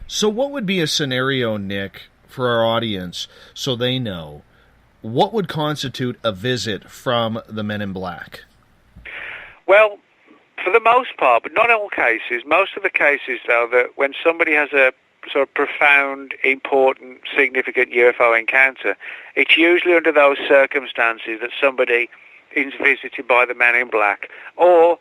So what would be a scenario, Nick, for our audience so they know what would constitute a visit from the Men in Black? Well, for the most part, but not all cases, most of the cases, though, that when somebody has a sort of profound, important, significant UFO encounter, it's usually under those circumstances that somebody is visited by the Men in Black, or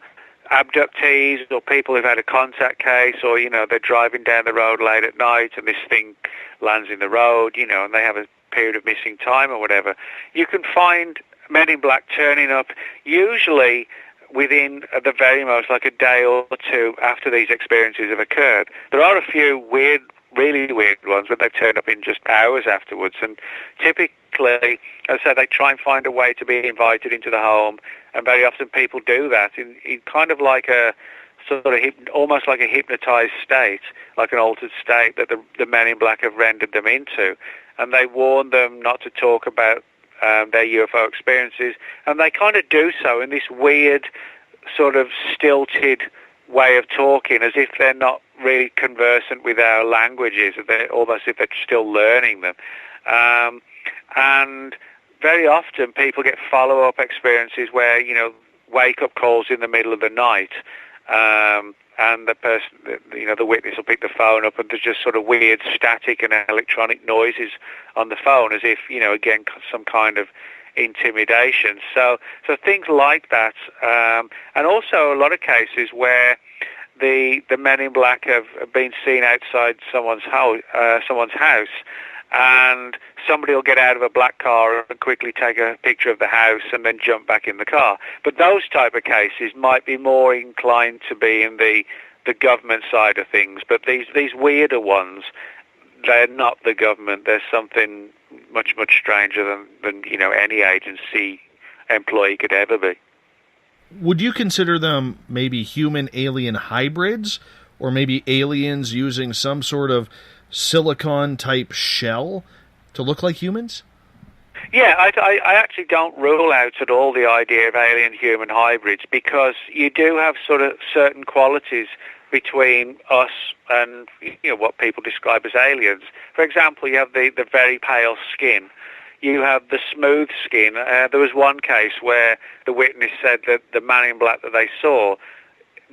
abductees, or people who've had a contact case, or, you know, they're driving down the road late at night and this thing lands in the road, you know, and they have a period of missing time or whatever. You can find Men in Black turning up usually within, at the very most, like a day or two after these experiences have occurred. There are a few weird, really weird ones, but they've turned up in just hours afterwards. And typically, as I said, they try and find a way to be invited into the home, and very often people do that in kind of like a sort of almost like a hypnotized state, like an altered state that the Men in Black have rendered them into. And they warn them not to talk about their UFO experiences, and they kind of do so in this weird sort of stilted way of talking, as if they're not really conversant with our languages, almost as if they're still learning them. And very often people get follow-up experiences where, you know, wake-up calls in the middle of the night, and the person, you know, the witness will pick the phone up and there's just sort of weird static and electronic noises on the phone, as if, you know, again, some kind of intimidation. So things like that, and also a lot of cases where the Men in Black have been seen outside someone's house, and somebody will get out of a black car and quickly take a picture of the house and then jump back in the car. But those type of cases might be more inclined to be in the government side of things. But these weirder ones, they're not the government. They're something much, much stranger than you know, any agency employee could ever be. Would you consider them maybe human-alien hybrids, or maybe aliens using some sort of silicon-type shell to look like humans? Yeah, I actually don't rule out at all the idea of alien-human hybrids, because you do have sort of certain qualities between us and, you know, what people describe as aliens. For example, you have the very pale skin. You have the smooth skin. There was one case where the witness said that the Man in Black that they saw,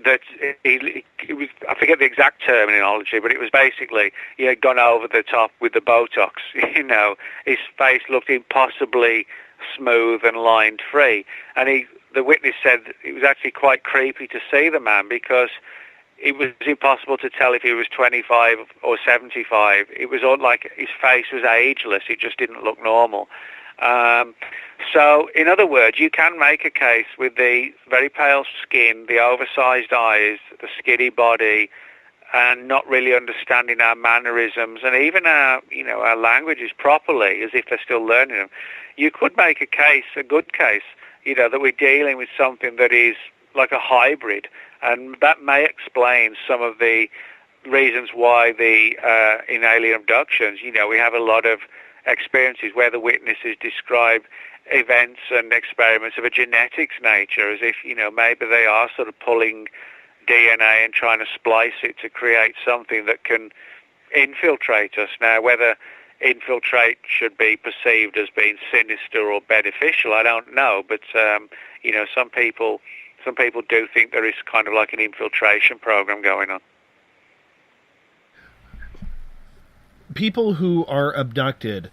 that it was, I forget the exact terminology, but it was basically he had gone over the top with the Botox. You know, his face looked impossibly smooth and line-free, and the witness said it was actually quite creepy to see the man, because it was impossible to tell if he was 25 or 75. It was all like his face was ageless. It just didn't look normal. So, in other words, you can make a case with the very pale skin, the oversized eyes, the skinny body, and not really understanding our mannerisms and even our, you know, our languages properly, as if they're still learning them. You could make a case, a good case, you know, that we're dealing with something that is like a hybrid, and that may explain some of the reasons why in alien abductions, you know, we have a lot of experiences where the witnesses describe events and experiments of a genetics nature, as if, you know, maybe they are sort of pulling DNA and trying to splice it to create something that can infiltrate us. Now, whether infiltrate should be perceived as being sinister or beneficial, I don't know, but you know, some people do think there is kind of like an infiltration program going on. People who are abducted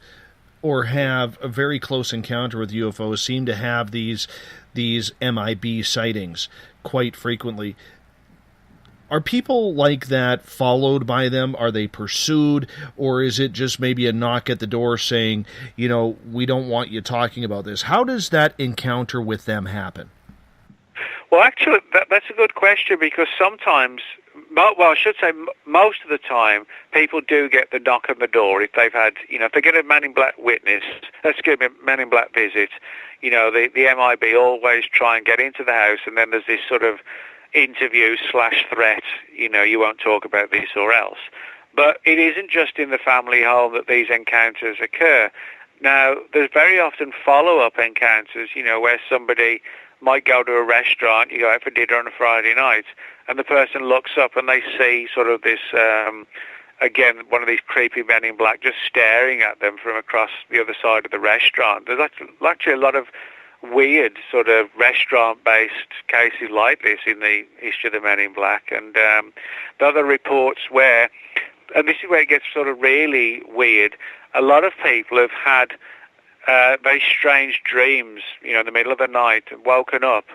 or have a very close encounter with UFOs seem to have these MIB sightings quite frequently. Are people like that followed by them? Are they pursued? Or is it just maybe a knock at the door saying, you know, we don't want you talking about this? How does that encounter with them happen? Well, actually, that's a good question, because sometimes, well, I should say most of the time, people do get the knock on the door if they've had, you know, if they get a Man in Black Man in Black visit, you know, the MIB always try and get into the house, and then there's this sort of interview/threat, you know, you won't talk about this or else. But it isn't just in the family home that these encounters occur. Now, there's very often follow-up encounters, where somebody might go to a restaurant, you go out for dinner on a Friday night, and the person looks up and they see sort of this, again, one of these creepy men in black just staring at them from across the other side of the restaurant. There's actually a lot of weird sort of restaurant-based cases like this in the history of the Men in Black. And the other reports where, and this is where it gets sort of really weird, a lot of people have had very strange dreams, in the middle of the night, and woken up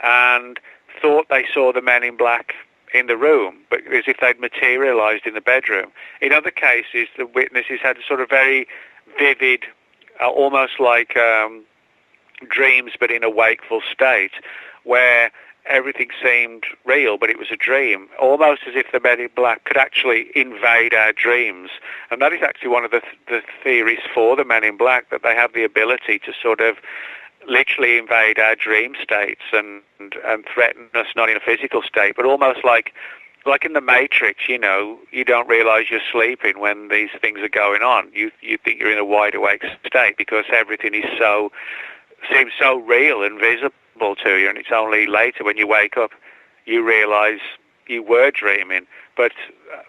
and thought they saw the Men in Black in the room, but as if they'd materialized in the bedroom. In other cases, the witnesses had sort of very vivid, almost like dreams, but in a wakeful state, where everything seemed real, but it was a dream, almost as if the Men in Black could actually invade our dreams. And that is actually one of the theories for the Men in Black, that they have the ability to sort of literally invade our dream states and threaten us, not in a physical state, but almost like in the Matrix, you don't realize you're sleeping when these things are going on. You think you're in a wide awake state because everything seems so real and visible to you, and it's only later when you wake up you realize you were dreaming. But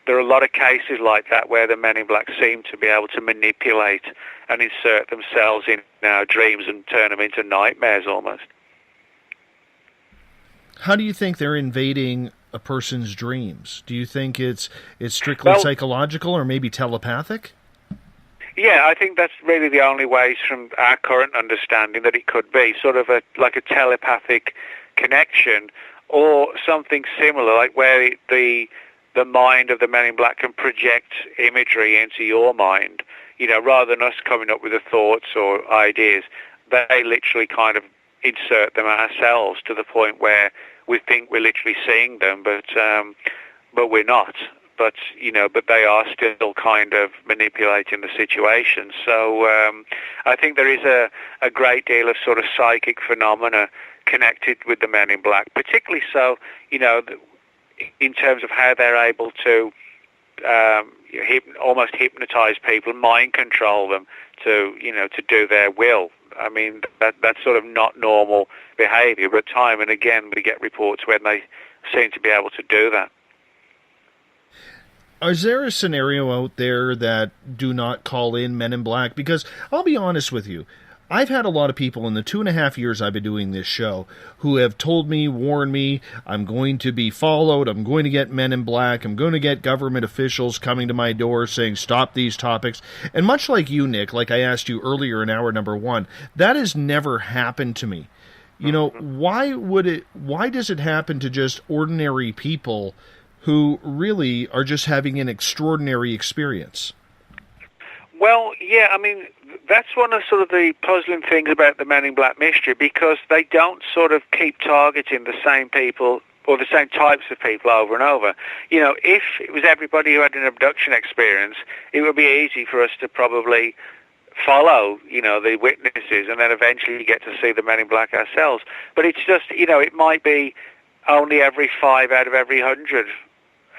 there are a lot of cases like that where the Men in Black seem to be able to manipulate and insert themselves in our dreams and turn them into nightmares almost. How do you think they're invading a person's dreams? Do you think it's strictly psychological or maybe telepathic? Yeah, I think that's really the only ways from our current understanding that it could be, sort of like a telepathic connection or something similar, like where the mind of the Men in Black can project imagery into your mind, rather than us coming up with the thoughts or ideas. They literally kind of insert them ourselves to the point where we think we're literally seeing them, but we're not. But they are still kind of manipulating the situation. So I think there is a great deal of sort of psychic phenomena connected with the Men in Black, particularly so, in terms of how they're able to almost hypnotize people, mind control them to do their will. I mean, that's sort of not normal behavior, but time and again we get reports when they seem to be able to do that. Is there a scenario out there that do not call in Men in Black? Because I'll be honest with you, I've had a lot of people in the 2.5 years I've been doing this show who have told me, warned me, I'm going to be followed, I'm going to get Men in Black, I'm going to get government officials coming to my door saying stop these topics. And much like you, Nick, like I asked you earlier in hour number 1, that has never happened to me. Why does it happen to just ordinary people who really are just having an extraordinary experience? Well, yeah, I mean, that's one of sort of the puzzling things about the Men in Black mystery, because they don't sort of keep targeting the same people or the same types of people over and over. If it was everybody who had an abduction experience, it would be easy for us to probably follow, the witnesses and then eventually get to see the Men in Black ourselves. But it's just, it might be only every 5 out of every 100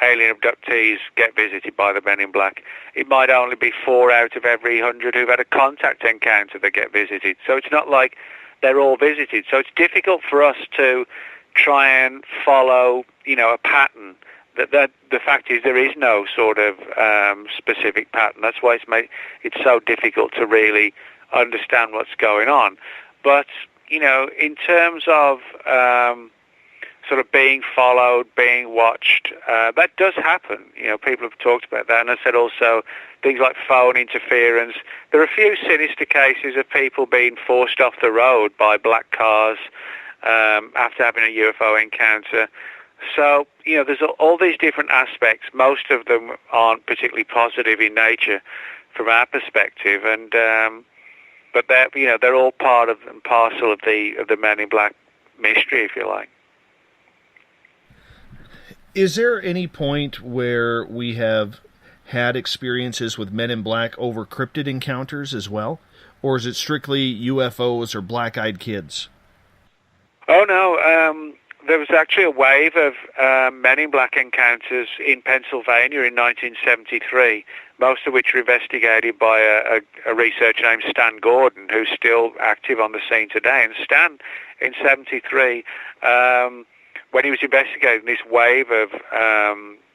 alien abductees get visited by the Men in Black. It might only be 4 out of every 100 who've had a contact encounter that get visited. So it's not like they're all visited. So it's difficult for us to try and follow, a pattern. That the fact is there is no sort of specific pattern. That's why it's so difficult to really understand what's going on. But, in terms of sort of being followed, being watched, that does happen. People have talked about that, and I said also things like phone interference. There are a few sinister cases of people being forced off the road by black cars after having a UFO encounter. So, there's all these different aspects. Most of them aren't particularly positive in nature from our perspective, and but they're all part of and parcel of the Men in Black mystery, if you like. Is there any point where we have had experiences with Men in Black over cryptid encounters as well? Or is it strictly UFOs or black-eyed kids? Oh, no. there was actually a wave of Men in Black encounters in Pennsylvania in 1973, most of which were investigated by a researcher named Stan Gordon, who's still active on the scene today. And Stan, in 73, when he was investigating this wave of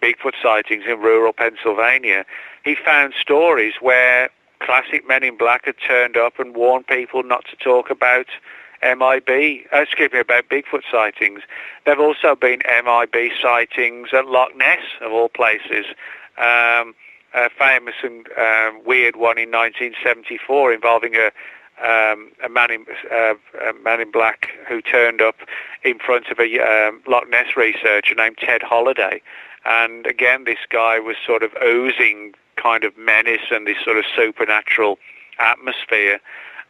Bigfoot sightings in rural Pennsylvania, he found stories where classic Men in Black had turned up and warned people not to talk about about Bigfoot sightings. There have also been MIB sightings at Loch Ness, of all places. A famous and weird one in 1974 involving a man in black who turned up in front of a Loch Ness researcher named Ted Holliday. And again, this guy was sort of oozing kind of menace and this sort of supernatural atmosphere.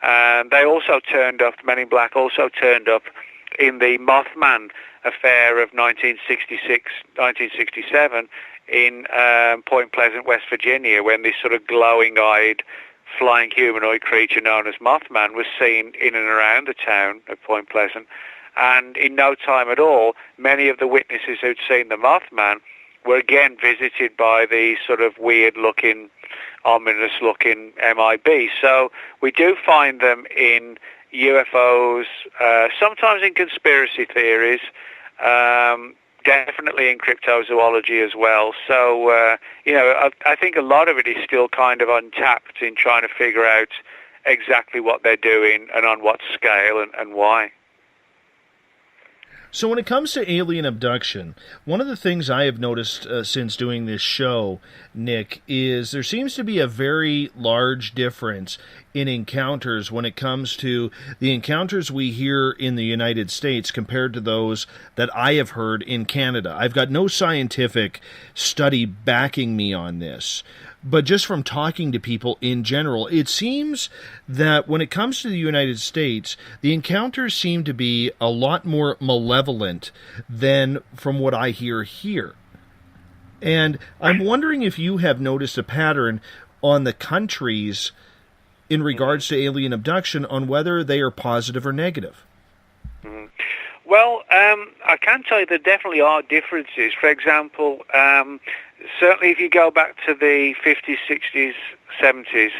And they also turned up, Men in Black also turned up in the Mothman affair of 1966-1967 in Point Pleasant, West Virginia, when this sort of glowing-eyed flying humanoid creature known as Mothman was seen in and around the town of Point Pleasant. And in no time at all, many of the witnesses who'd seen the Mothman were again visited by these sort of weird-looking, ominous-looking MIB. So we do find them in UFOs, sometimes in conspiracy theories, definitely in cryptozoology as well. So, I think a lot of it is still kind of untapped in trying to figure out exactly what they're doing and on what scale and why. So when it comes to alien abduction, one of the things I have noticed since doing this show, Nick, is there seems to be a very large difference in encounters when it comes to the encounters we hear in the United States compared to those that I have heard in Canada. I've got no scientific study backing me on this, but just from talking to people in general, it seems that when it comes to the United States, the encounters seem to be a lot more malevolent than from what I hear here. And I'm wondering if you have noticed a pattern on the countries in regards to alien abduction, on whether they are positive or negative. Mm-hmm. Well, I can tell you there definitely are differences. For example, certainly if you go back to the 50s, 60s, 70s,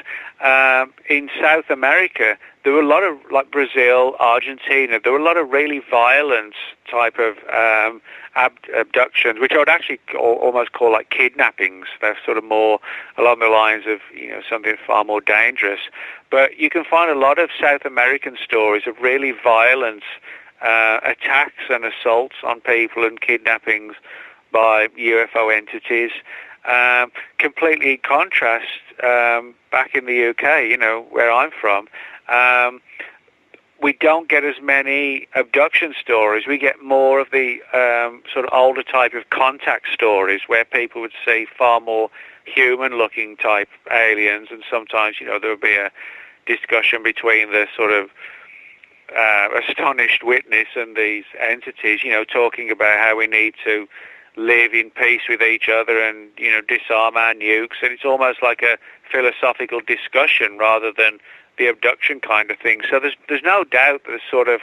in South America, there were a lot of, like Brazil, Argentina, there were a lot of really violent type of abductions, which I would actually almost call like kidnappings. They're sort of more along the lines of, something far more dangerous. But you can find a lot of South American stories of really violent attacks and assaults on people and kidnappings by UFO entities. Completely in contrast, back in the UK, where I'm from, we don't get as many abduction stories. We get more of the sort of older type of contact stories where people would see far more human-looking type aliens, and sometimes, there would be a discussion between the sort of astonished witness and these entities, talking about how we need to live in peace with each other and, disarm our nukes. And it's almost like a philosophical discussion rather than the abduction kind of thing. So there's no doubt there's sort of,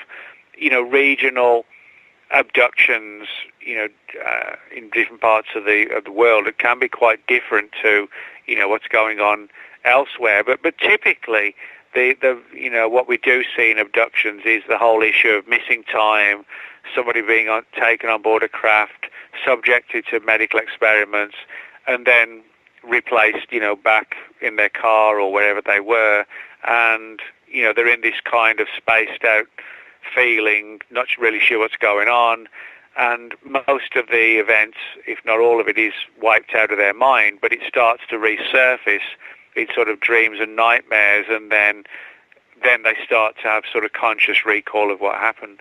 regional abductions, in different parts of the world. It can be quite different to, what's going on elsewhere. But typically, what we do see in abductions is the whole issue of missing time, somebody being taken on board a craft, subjected to medical experiments, and then replaced, back in their car or wherever they were. And, they're in this kind of spaced out feeling, not really sure what's going on. And most of the events, if not all of it, is wiped out of their mind, but it starts to resurface in sort of dreams and nightmares, and then they start to have sort of conscious recall of what happened.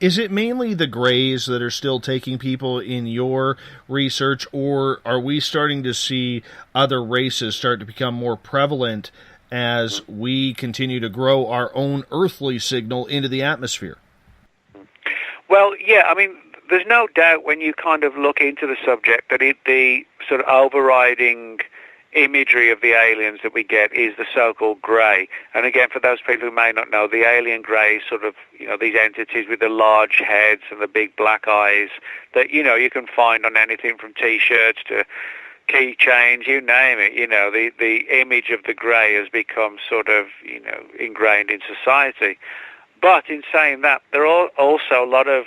Is it mainly the Greys that are still taking people in your research, or are we starting to see other races start to become more prevalent as we continue to grow our own earthly signal into the atmosphere? Well, yeah, I mean, there's no doubt when you kind of look into the subject that the sort of overriding imagery of the aliens that we get is the so-called grey. And again, for those people who may not know, the alien grey is sort of, these entities with the large heads and the big black eyes that, you can find on anything from T-shirts to keychains, you name it. The image of the grey has become sort of, ingrained in society. But in saying that, there are also a lot of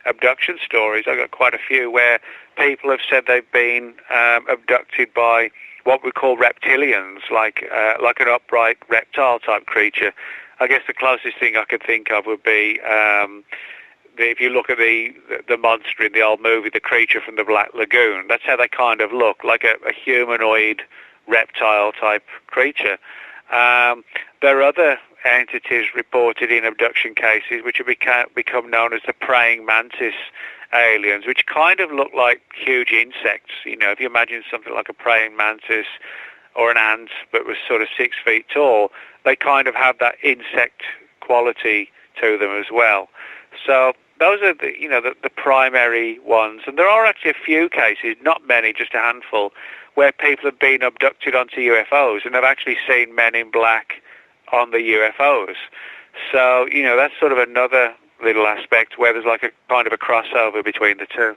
abduction stories. I've got quite a few where people have said they've been abducted by what we call reptilians, like an upright reptile-type creature. I guess the closest thing I could think of would be if you look at the monster in the old movie, the creature from the Black Lagoon. That's how they kind of look, like a humanoid reptile-type creature. There are other entities reported in abduction cases which have become known as the praying mantis aliens, which kind of look like huge insects. If you imagine something like a praying mantis or an ant but was sort of 6 feet tall, they kind of have that insect quality to them as well. So those are the primary ones. And there are actually a few cases, not many, just a handful, where people have been abducted onto UFOs and have actually seen men in black on the UFOs. So, that's sort of another little aspect where there's like a kind of a crossover between the two.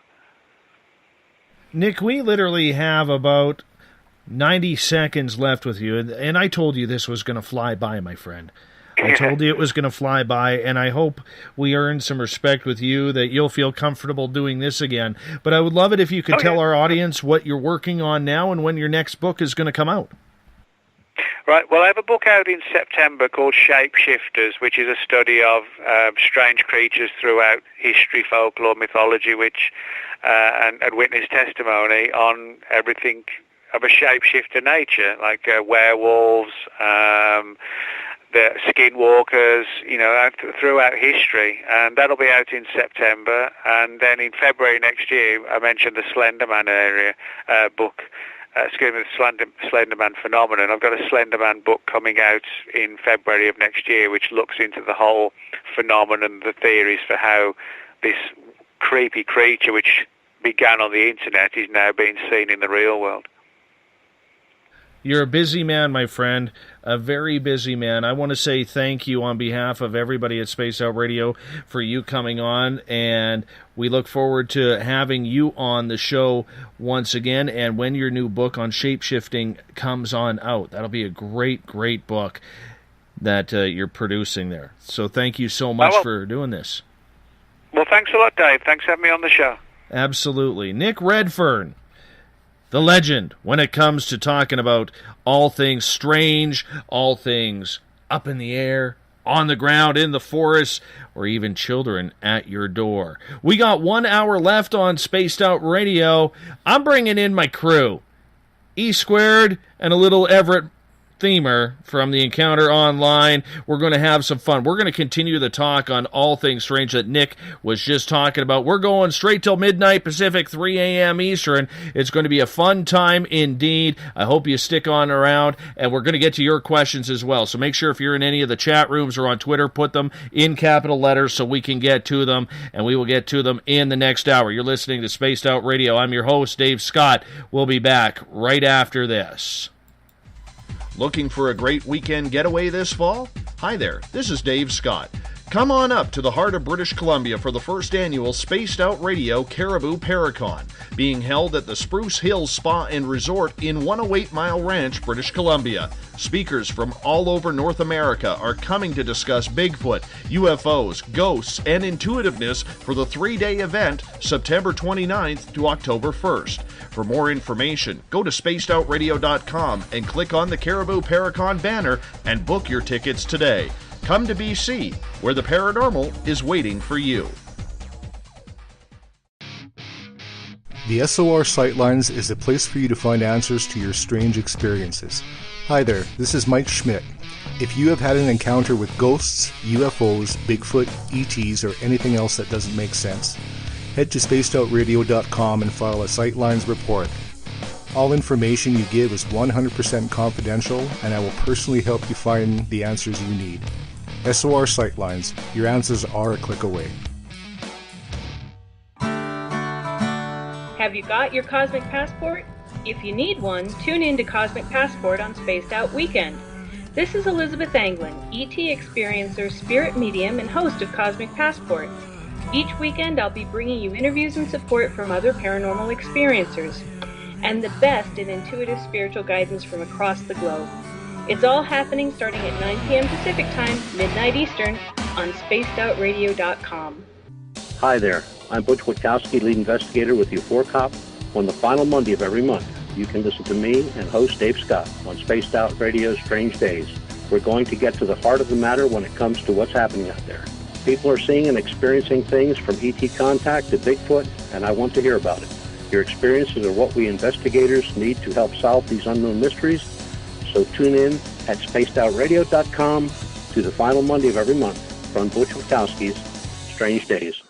Nick, we literally have about 90 seconds left with you, and I told you this was going to fly by, my friend. I told you it was going to fly by, and I hope we earn some respect with you, that you'll feel comfortable doing this again. But I would love it if you could tell our audience what you're working on now and when your next book is going to come out. Right, well, I have a book out in September called Shapeshifters, which is a study of strange creatures throughout history, folklore, mythology, and witness testimony on everything of a shapeshifter nature, like werewolves, the skinwalkers, throughout history. And that'll be out in September. And then in February next year, I mentioned the Slenderman book. The Slenderman phenomenon. I've got a Slenderman book coming out in February of next year, which looks into the whole phenomenon, the theories for how this creepy creature, which began on the internet, is now being seen in the real world. You're a busy man, my friend, a very busy man. I want to say thank you on behalf of everybody at Space Out Radio for you coming on, and we look forward to having you on the show once again, and when your new book on shapeshifting comes on out. That'll be a great, great book that you're producing there. So thank you so much for doing this. Well, thanks a lot, Dave. Thanks for having me on the show. Absolutely. Nick Redfern, the legend when it comes to talking about all things strange, all things up in the air, on the ground, in the forest, or even children at your door. We got 1 hour left on Spaced Out Radio. I'm bringing in my crew, E Squared and a little Everett Themer from the Encounter Online. We're going to have some fun. We're going to continue the talk on all things strange that Nick was just talking about. We're going straight till midnight Pacific, 3 a.m. Eastern. It's going to be a fun time indeed. I hope you stick on around, and we're going to get to your questions as well. So make sure if you're in any of the chat rooms or on Twitter, put them in capital letters so we can get to them, and we will get to them in the next hour. You're listening to Spaced Out Radio. I'm your host, Dave Scott. We'll be back right after this. Looking for a great weekend getaway this fall? Hi there, this is Dave Scott. Come on up to the heart of British Columbia for the first annual Spaced Out Radio Caribou Paracon, being held at the Spruce Hills Spa and Resort in 108 Mile Ranch, British Columbia. Speakers from all over North America are coming to discuss Bigfoot, UFOs, ghosts, and intuitiveness for the 3-day event, September 29th to October 1st. For more information, go to spacedoutradio.com and click on the Caribou Paracon banner and book your tickets today. Come to BC, where the paranormal is waiting for you. The SOR Sightlines is a place for you to find answers to your strange experiences. Hi there, this is Mike Schmidt. If you have had an encounter with ghosts, UFOs, Bigfoot, ETs, or anything else that doesn't make sense, head to spacedoutradio.com and file a Sightlines report. All information you give is 100% confidential, and I will personally help you find the answers you need. SOR Sightlines, your answers are a click away. Have you got your cosmic passport? If you need one, tune in to Cosmic Passport on Spaced Out Weekend. This is Elizabeth Anglin, ET experiencer, spirit medium, and host of Cosmic Passport. Each weekend I'll be bringing you interviews and support from other paranormal experiencers, and the best in intuitive spiritual guidance from across the globe. It's all happening starting at 9 p.m. Pacific Time, midnight Eastern, on spacedoutradio.com. Hi there, I'm Butch Witkowski, lead investigator with U4Cop. On the final Monday of every month, you can listen to me and host Dave Scott on Spaced Out Radio's Strange Days. We're going to get to the heart of the matter when it comes to what's happening out there. People are seeing and experiencing things from ET contact to Bigfoot, and I want to hear about it. Your experiences are what we investigators need to help solve these unknown mysteries. So tune in at spacedoutradio.com to the final Monday of every month from Butch Witkowski's Strange Days.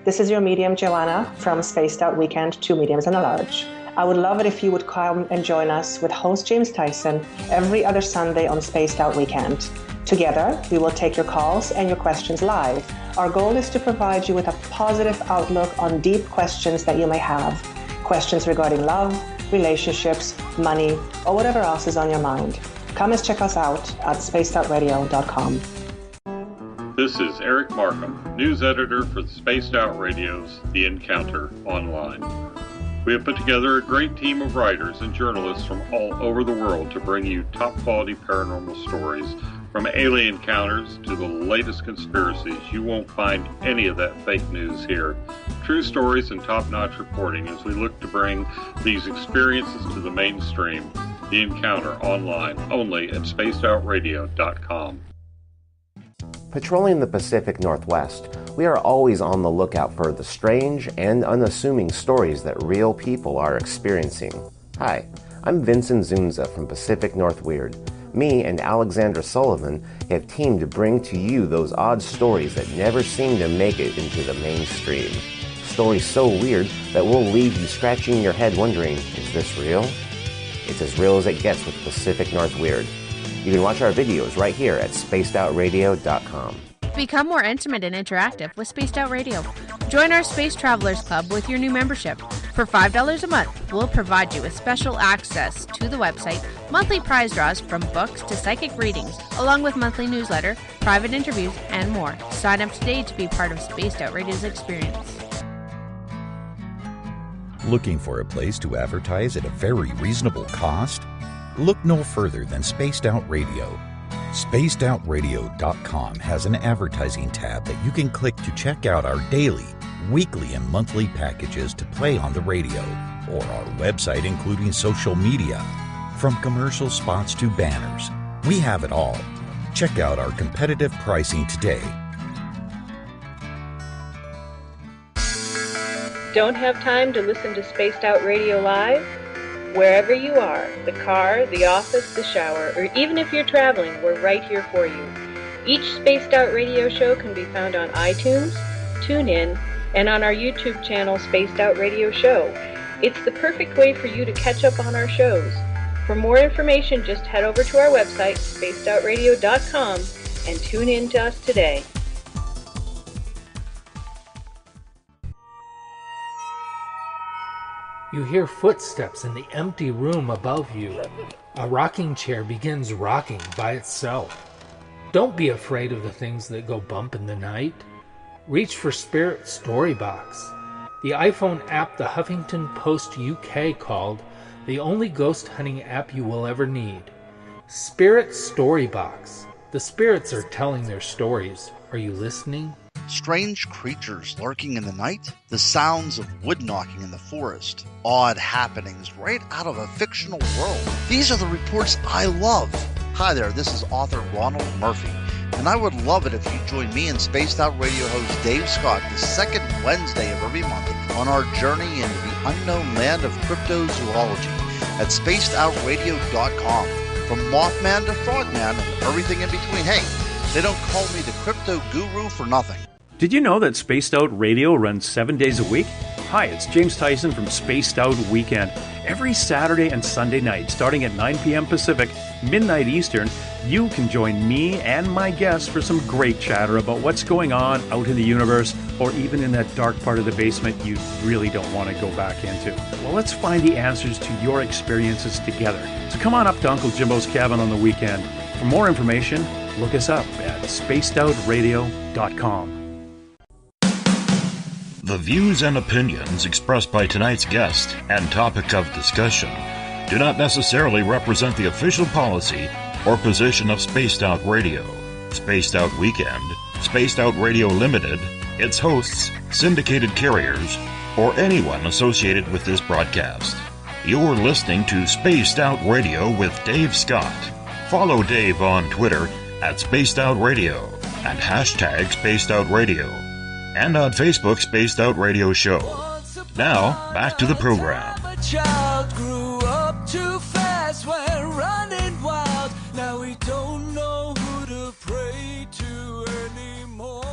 This is your medium, Joanna, from Spaced Out Weekend, 2 Mediums and a Large. I would love it if you would come and join us with host James Tyson every other Sunday on Spaced Out Weekend. Together, we will take your calls and your questions live. Our goal is to provide you with a positive outlook on deep questions that you may have. Questions regarding love, relationships, money, or whatever else is on your mind. Come and check us out at spacedoutradio.com. This is Eric Markham, news editor for the Spaced Out Radio's The Encounter Online. We have put together a great team of writers and journalists from all over the world to bring you top-quality paranormal stories, from alien encounters to the latest conspiracies. You won't find any of that fake news here. True stories and top-notch reporting as we look to bring these experiences to the mainstream. The Encounter Online, only at spacedoutradio.com. Patrolling the Pacific Northwest, we are always on the lookout for the strange and unassuming stories that real people are experiencing. Hi, I'm Vincent Zunza from Pacific North Weird. Me and Alexandra Sullivan have teamed to bring to you those odd stories that never seem to make it into the mainstream. Stories so weird that will leave you scratching your head wondering, is this real? It's as real as it gets with Pacific North Weird. You can watch our videos right here at spacedoutradio.com. Become more intimate and interactive with Spaced Out Radio. Join our Space Travelers Club with your new membership. For $5 a month, we'll provide you with special access to the website, monthly prize draws from books to psychic readings, along with monthly newsletter, private interviews, and more. Sign up today to be part of Spaced Out Radio's experience. Looking for a place to advertise at a very reasonable cost? Look no further than Spaced Out Radio. SpacedOutRadio.com has an advertising tab that you can click to check out our daily, weekly, and monthly packages to play on the radio, or our website including social media. From commercial spots to banners, we have it all. Check out our competitive pricing today. Don't have time to listen to Spaced Out Radio live? Wherever you are, the car, the office, the shower, or even if you're traveling, we're right here for you. Each Spaced Out Radio show can be found on iTunes, TuneIn, and on our YouTube channel, Spaced Out Radio Show. It's the perfect way for you to catch up on our shows. For more information, just head over to our website, spacedoutradio.com, and tune in to us today. You hear footsteps in the empty room above you. A rocking chair begins rocking by itself. Don't be afraid of the things that go bump in the night. Reach for Spirit Storybox, the iPhone app the Huffington Post UK called the only ghost hunting app you will ever need. Spirit Storybox. The spirits are telling their stories. Are you listening? Strange creatures lurking in the night, the sounds of wood knocking in the forest, odd happenings right out of a fictional world. These are the reports I love. Hi there, this is author Ronald Murphy, and I would love it if you join me and Spaced Out Radio host Dave Scott the second Wednesday of every month on our journey into the unknown land of cryptozoology at spacedoutradio.com. From Mothman to Frogman and everything in between. Hey, they don't call me the crypto guru for nothing. Did you know that Spaced Out Radio runs 7 days a week? Hi, it's James Tyson from Spaced Out Weekend. Every Saturday and Sunday night, starting at 9 p.m. Pacific, midnight Eastern, you can join me and my guests for some great chatter about what's going on out in the universe, or even in that dark part of the basement you really don't want to go back into. Well, let's find the answers to your experiences together. So come on up to Uncle Jimbo's cabin on the weekend. For more information, look us up at spacedoutradio.com. The views and opinions expressed by tonight's guest and topic of discussion do not necessarily represent the official policy or position of Spaced Out Radio, Spaced Out Weekend, Spaced Out Radio Limited, its hosts, syndicated carriers, or anyone associated with this broadcast. You're listening to Spaced Out Radio with Dave Scott. Follow Dave on Twitter at Spaced Out Radio and hashtag Spaced Out Radio, and on Facebook, Spaced Out Radio Show. Now, back to the program. A child grew up too fast, went running wild. Now we don't know who to pray to anymore.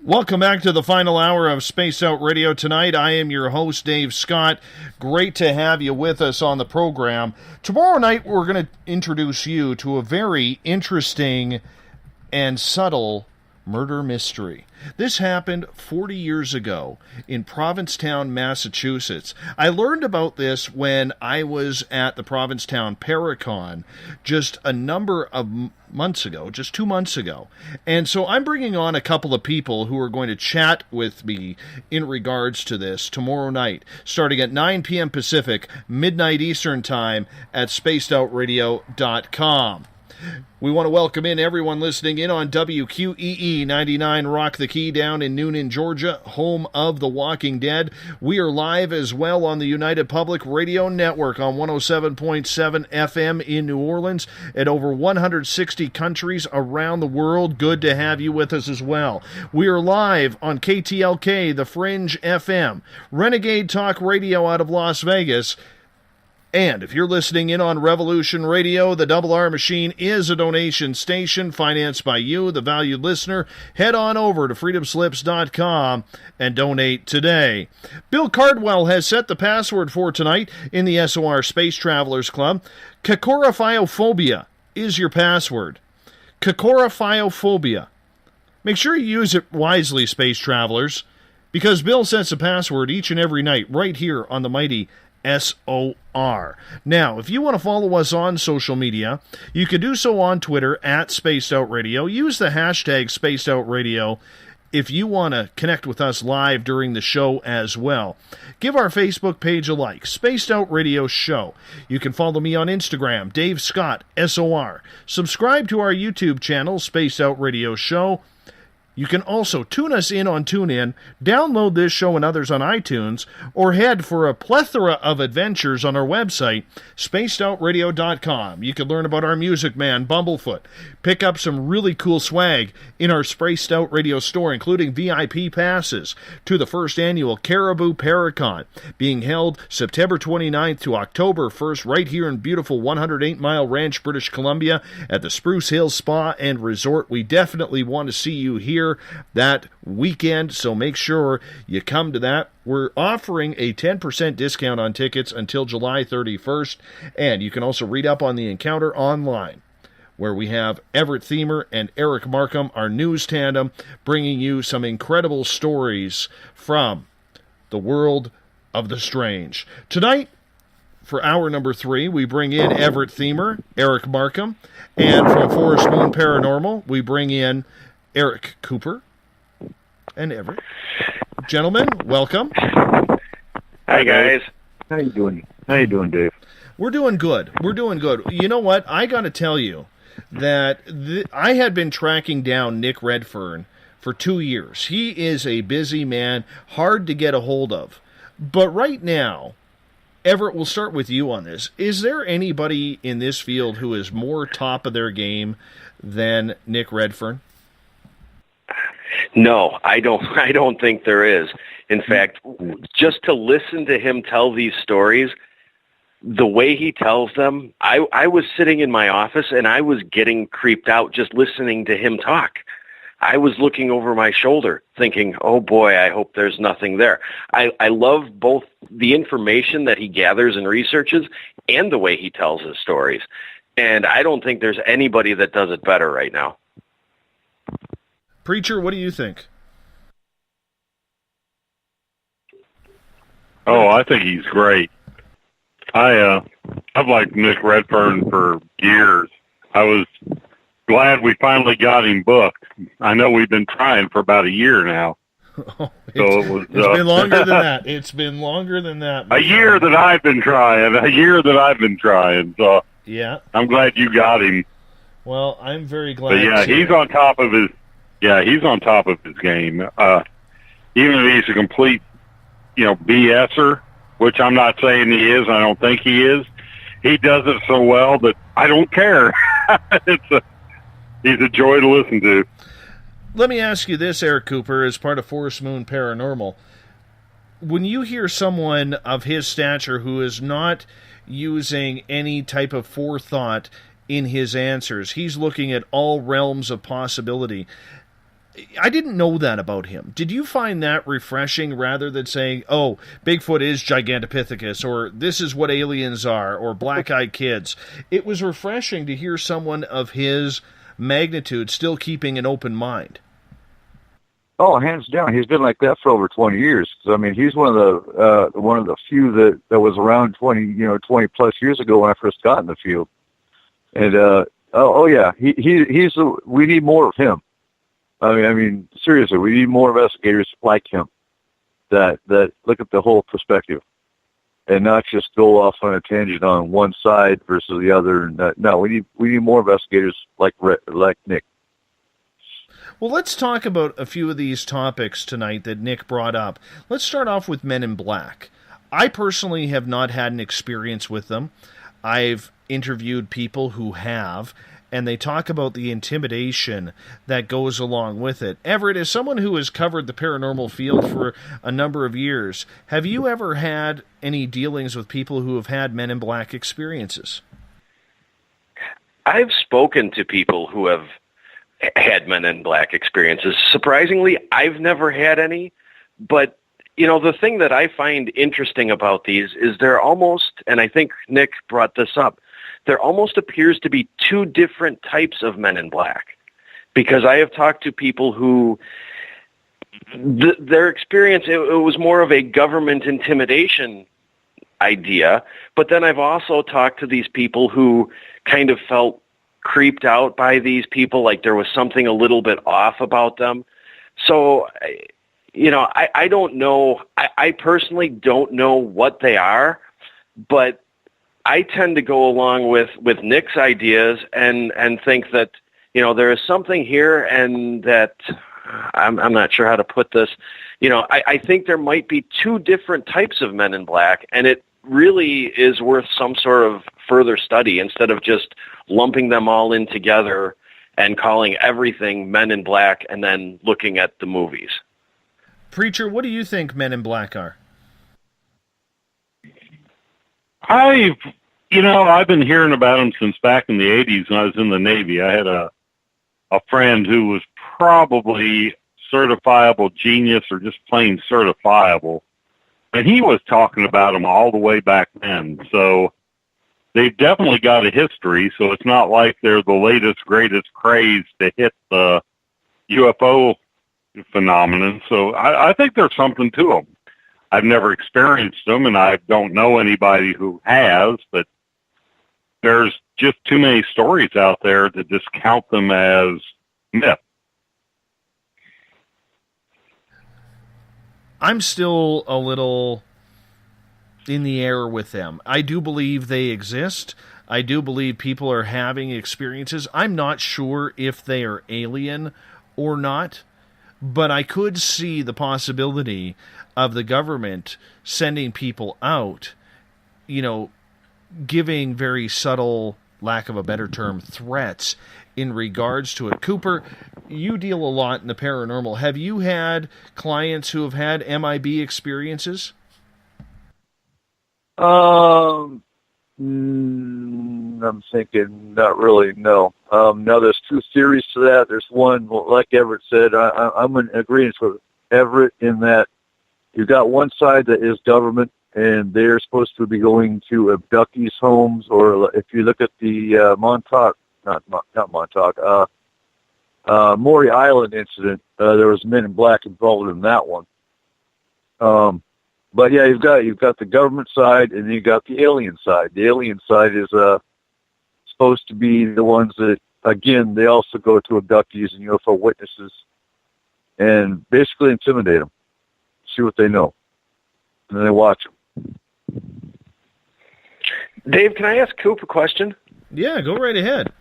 Welcome back to the final hour of Space Out Radio tonight. I am your host, Dave Scott. Great to have you with us on the program. Tomorrow night, we're going to introduce you to a very interesting and subtle murder mystery. This happened 40 years ago in Provincetown, Massachusetts. I learned about this when I was at the Provincetown Paracon just a number of months ago, just 2 months ago. And so I'm bringing on a couple of people who are going to chat with me in regards to this tomorrow night, starting at 9 p.m. Pacific, midnight Eastern Time at spacedoutradio.com. We want to welcome in everyone listening in on WQEE 99 Rock the Key down in Noonan, Georgia, home of The Walking Dead. We are live as well on the United Public Radio Network on 107.7 FM in New Orleans at over 160 countries around the world. Good to have you with us as well. We are live on KTLK, The Fringe FM, Renegade Talk Radio out of Las Vegas. And if you're listening in on Revolution Radio, the Double R Machine is a donation station financed by you, the valued listener. Head on over to freedomslips.com and donate today. Bill Cardwell has set the password for tonight in the SOR Space Travelers Club. Cocorofiophobia is your password. Cocorofiophobia. Make sure you use it wisely, Space Travelers, because Bill sets a password each and every night right here on the mighty SOR. Now, if you want to follow us on social media, you can do so on Twitter at Spaced Out Radio. Use the hashtag Spaced Out Radio if you want to connect with us live during the show as well. Give our Facebook page a like, Spaced Out Radio Show. You can follow me on Instagram, Dave Scott, SOR. Subscribe to our YouTube channel, Spaced Out Radio Show. You can also tune us in on TuneIn, download this show and others on iTunes, or head for a plethora of adventures on our website, spacedoutradio.com. You can learn about our music man, Bumblefoot, pick up some really cool swag in our Spaced Out Radio store, including VIP passes to the first annual Caribou Paracon, being held September 29th to October 1st right here in beautiful 108 Mile Ranch, British Columbia at the Spruce Hills Spa and Resort. We definitely want to see you here that weekend, so make sure you come to that. We're offering a 10% discount on tickets until July 31st, and you can also read up on the encounter online, where we have Everett Thiemer and Eric Markham, our news tandem, bringing you some incredible stories from the world of the strange. Tonight, for hour number 3, we bring in Everett Thiemer, Eric Markham, and from Forest Moon Paranormal, we bring in Eric Cooper and Everett. Gentlemen, welcome. Hi, guys. How you doing? How you doing, Dave? We're doing good. We're doing good. You know what? I got to tell you that I had been tracking down Nick Redfern for 2 years. He is a busy man, hard to get a hold of. But right now, Everett, we'll start with you on this. Is there anybody in this field who is more top of their game than Nick Redfern? No, I don't think there is. In fact, just to listen to him tell these stories, the way he tells them, I was sitting in my office and I was getting creeped out just listening to him talk. I was looking over my shoulder thinking, oh boy, I hope there's nothing there. I love both the information that he gathers and researches and the way he tells his stories. And I don't think there's anybody that does it better right now. Preacher, what do you think? Oh, I think he's great. I've liked Nick Redfern for years. I was glad we finally got him booked. I know we've been trying for about a year now. It's been longer than that. It's been longer than that. A year that I've been trying. So yeah, I'm glad you got him. Well, I'm very glad. But yeah, he's on top of his. Yeah, he's on top of his game. Even if he's a complete, BSer, which I'm not saying he is. I don't think he is. He does it so well that I don't care. He's a joy to listen to. Let me ask you this, Eric Cooper, as part of Forest Moon Paranormal. When you hear someone of his stature who is not using any type of forethought in his answers, he's looking at all realms of possibility. I didn't know that about him. Did you find that refreshing rather than saying, oh, Bigfoot is Gigantopithecus, or this is what aliens are, or black-eyed kids? It was refreshing to hear someone of his magnitude still keeping an open mind. Oh, hands down, he's been like that for over 20 years. I mean, he's one of the few that was around 20 plus years ago when I first got in the field. And we need more of him. I mean, seriously, we need more investigators like him that look at the whole perspective and not just go off on a tangent on one side versus the other. No, we need more investigators like Nick. Well, let's talk about a few of these topics tonight that Nick brought up. Let's start off with Men in Black. I personally have not had an experience with them. I've interviewed people who have, and they talk about the intimidation that goes along with it. Everett, as someone who has covered the paranormal field for a number of years, have you ever had any dealings with people who have had Men in Black experiences? I've spoken to people who have had Men in Black experiences. Surprisingly, I've never had any, but the thing that I find interesting about these is they're almost, and I think Nick brought this up, there almost appears to be two different types of Men in Black, because I have talked to people who their experience, it was more of a government intimidation idea, but then I've also talked to these people who kind of felt creeped out by these people, like there was something a little bit off about them. So, I don't know. I personally don't know what they are, but I tend to go along with Nick's ideas and think that, there is something here, and that I'm not sure how to put this. I think there might be two different types of Men in Black, and it really is worth some sort of further study instead of just lumping them all in together and calling everything Men in Black and then looking at the movies. Preacher, what do you think Men in Black are? I've been hearing about them since back in the 80s when I was in the Navy. I had a friend who was probably certifiable genius or just plain certifiable, and he was talking about them all the way back then. So they've definitely got a history, so it's not like they're the latest, greatest craze to hit the UFO phenomenon. So I think there's something to them. I've never experienced them, and I don't know anybody who has, but there's just too many stories out there to discount them as myth. I'm still a little in the air with them. I do believe they exist. I do believe people are having experiences. I'm not sure if they are alien or not, but I could see the possibility of the government sending people out, giving very subtle, lack of a better term, threats in regards to it. Cooper, you deal a lot in the paranormal. Have you had clients who have had MIB experiences? I'm thinking not really, no. Now there's two theories to that. There's one, like Everett said, I'm in agreement with Everett in that you've got one side that is government, and they're supposed to be going to abductees' homes, or if you look at the Maury Island incident, there was Men in Black involved in that one. But yeah, you've got the government side, and you got the alien side. The alien side is supposed to be the ones that, again, they also go to abductees and UFO witnesses, and basically intimidate them, see what they know, and then they watch them. Dave, can I ask Coop a question? Yeah, go right ahead.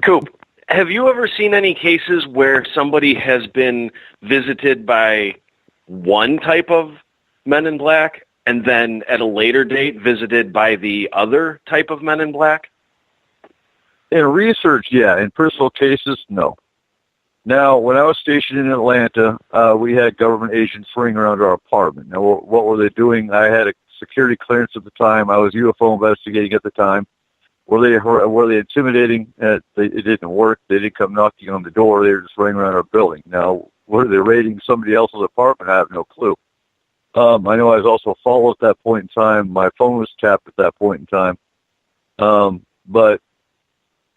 Coop, have you ever seen any cases where somebody has been visited by one type of Men in Black and then at a later date visited by the other type of Men in Black? In research, yeah. In personal cases, no. Now, when I was stationed in Atlanta, we had government agents ring around our apartment. Now, what were they doing? I had a security clearance at the time. I was UFO investigating at the time. Were they intimidating? It didn't work. They didn't come knocking on the door. They were just ringing around our building. Now, were they raiding somebody else's apartment? I have no clue. I know I was also followed at that point in time. My phone was tapped at that point in time. But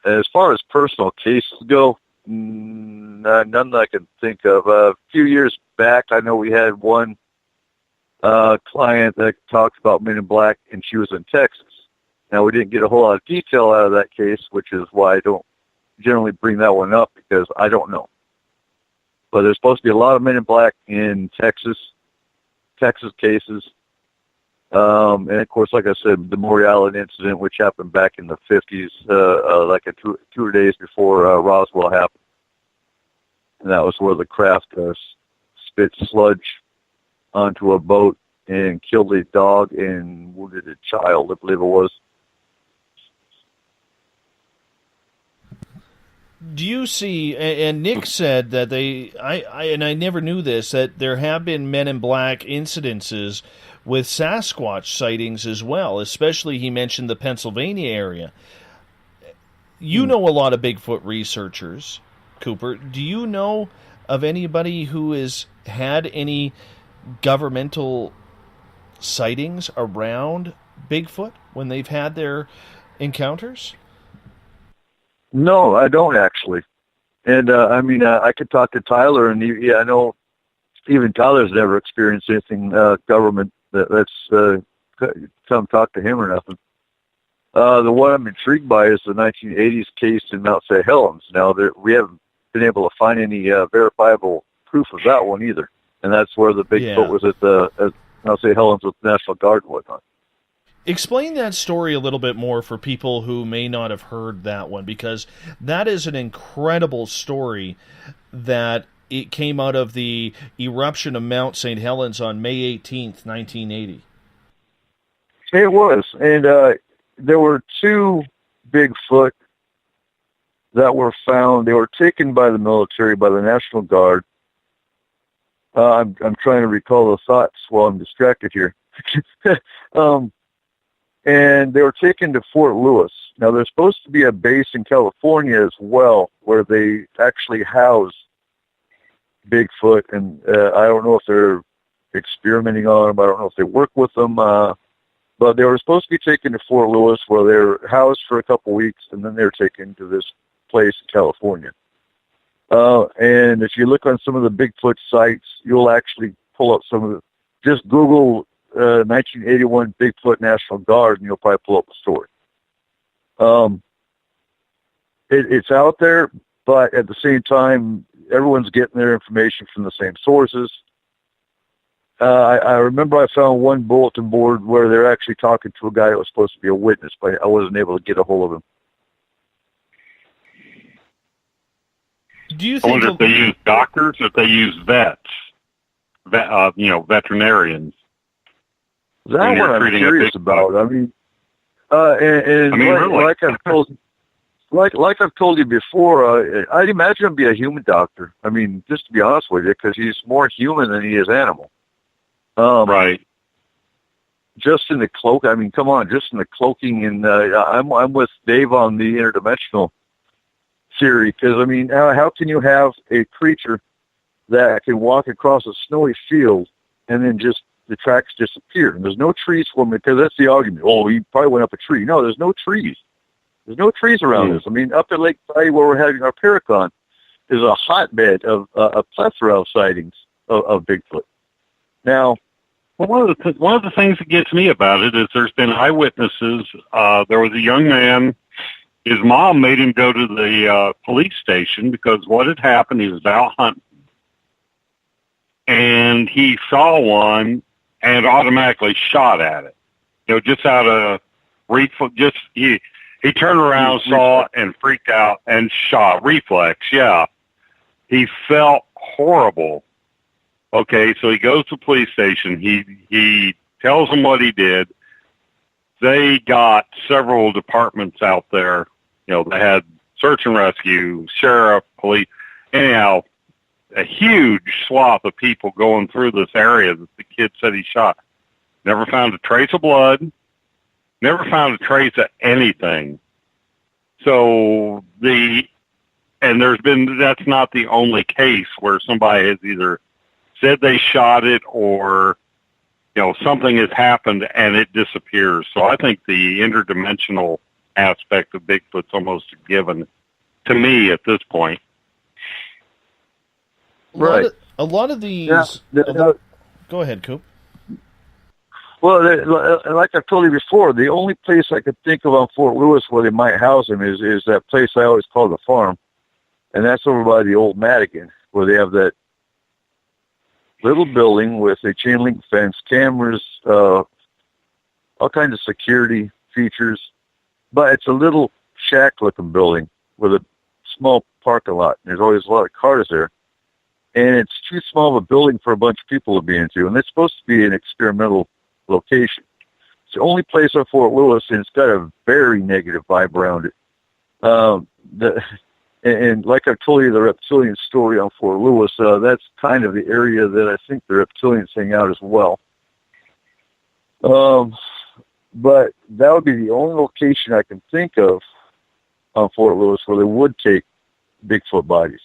as far as personal cases go, none that I can think of. A few years back, I know we had one client that talked about Men in Black, and she was in Texas. Now, we didn't get a whole lot of detail out of that case, which is why I don't generally bring that one up, because I don't know. But there's supposed to be a lot of Men in Black in Texas cases. And, of course, like I said, the Maury Island incident, which happened back in the 50s, like 2 days before Roswell happened. And that was where the craft spit sludge onto a boat and killed a dog and wounded a child, I believe it was. Do you see, and Nick said that I never knew this, that there have been Men in Black incidences with Sasquatch sightings as well, especially he mentioned the Pennsylvania area. You know a lot of Bigfoot researchers, Cooper. Do you know of anybody who has had any governmental sightings around Bigfoot when they've had their encounters? No, I don't actually. And I could talk to Tyler, and I know even Tyler's never experienced anything government that's come talk to him or nothing. The one I'm intrigued by is the 1980s case in Mount St. Helens. Now, we haven't been able to find any verifiable proof of that one either. And that's where the Bigfoot was at Mount St. Helens with the National Guard and whatnot. Explain that story a little bit more for people who may not have heard that one, because that is an incredible story that it came out of the eruption of Mount St. Helens on May 18th, 1980. It was, and there were two Bigfoot that were found. They were taken by the military, by the National Guard. I'm trying to recall the thoughts while I'm distracted here. And they were taken to Fort Lewis. Now, there's supposed to be a base in California as well where they actually house Bigfoot, and I don't know if they're experimenting on them. I don't know if they work with them. But they were supposed to be taken to Fort Lewis where they're housed for a couple weeks, and then they're taken to this place in California. And if you look on some of the Bigfoot sites, you'll actually pull up some of the, just Google 1981 Bigfoot National Guard, and you'll probably pull up a story. It's out there, but at the same time, everyone's getting their information from the same sources. I remember I found one bulletin board where they're actually talking to a guy that was supposed to be a witness, but I wasn't able to get a hold of him. Do you think? I wonder if they use doctors or if they use vets, veterinarians. That's what I'm curious about. I mean, really? like I've told you before, I'd imagine him be a human doctor. I mean, just to be honest with you, because he's more human than he is animal. Right. Just in the cloak. I mean, come on, just in the cloaking. And I'm with Dave on the interdimensional theory, because, I mean, how can you have a creature that can walk across a snowy field and then just the tracks disappear? And there's no trees for them, because that's the argument. Oh, he probably went up a tree. No, there's no trees. There's no trees around us. I mean, up at Lake Valley where we're having our Paracon is a hotbed of a plethora of sightings of Bigfoot. Now, well, one of the things that gets me about it is there's been eyewitnesses. There was a young man. His mom made him go to the police station because what had happened, he was out hunting. And he saw one and automatically shot at it. You know, just out of he turned around, saw it, and freaked out and shot. Reflex, yeah. He felt horrible. Okay, so he goes to the police station. He tells them what he did. They got several departments out there. You know, they had search and rescue, sheriff, police. Anyhow, a huge swath of people going through this area that the kid said he shot. Never found a trace of blood. Never found a trace of anything. So that's not the only case where somebody has either said they shot it or, you know, something has happened and it disappears. So I think the interdimensional aspect of Bigfoot's almost a given to me at this point. Right. A lot of these... Go ahead, Coop. Well, like I've told you before, the only place I could think of on Fort Lewis where they might house him is that place I always call the farm. And that's over by the old Madigan, where they have that little building with a chain link fence, cameras, all kinds of security features. But it's a little shack-looking building with a small parking lot. There's always a lot of cars there. And it's too small of a building for a bunch of people to be into. And it's supposed to be an experimental location. It's the only place on Fort Lewis, and it's got a very negative vibe around it. And like I've told you, the reptilian story on Fort Lewis, that's kind of the area that I think the reptilians hang out as well. But that would be the only location I can think of on Fort Lewis where they would take Bigfoot bodies.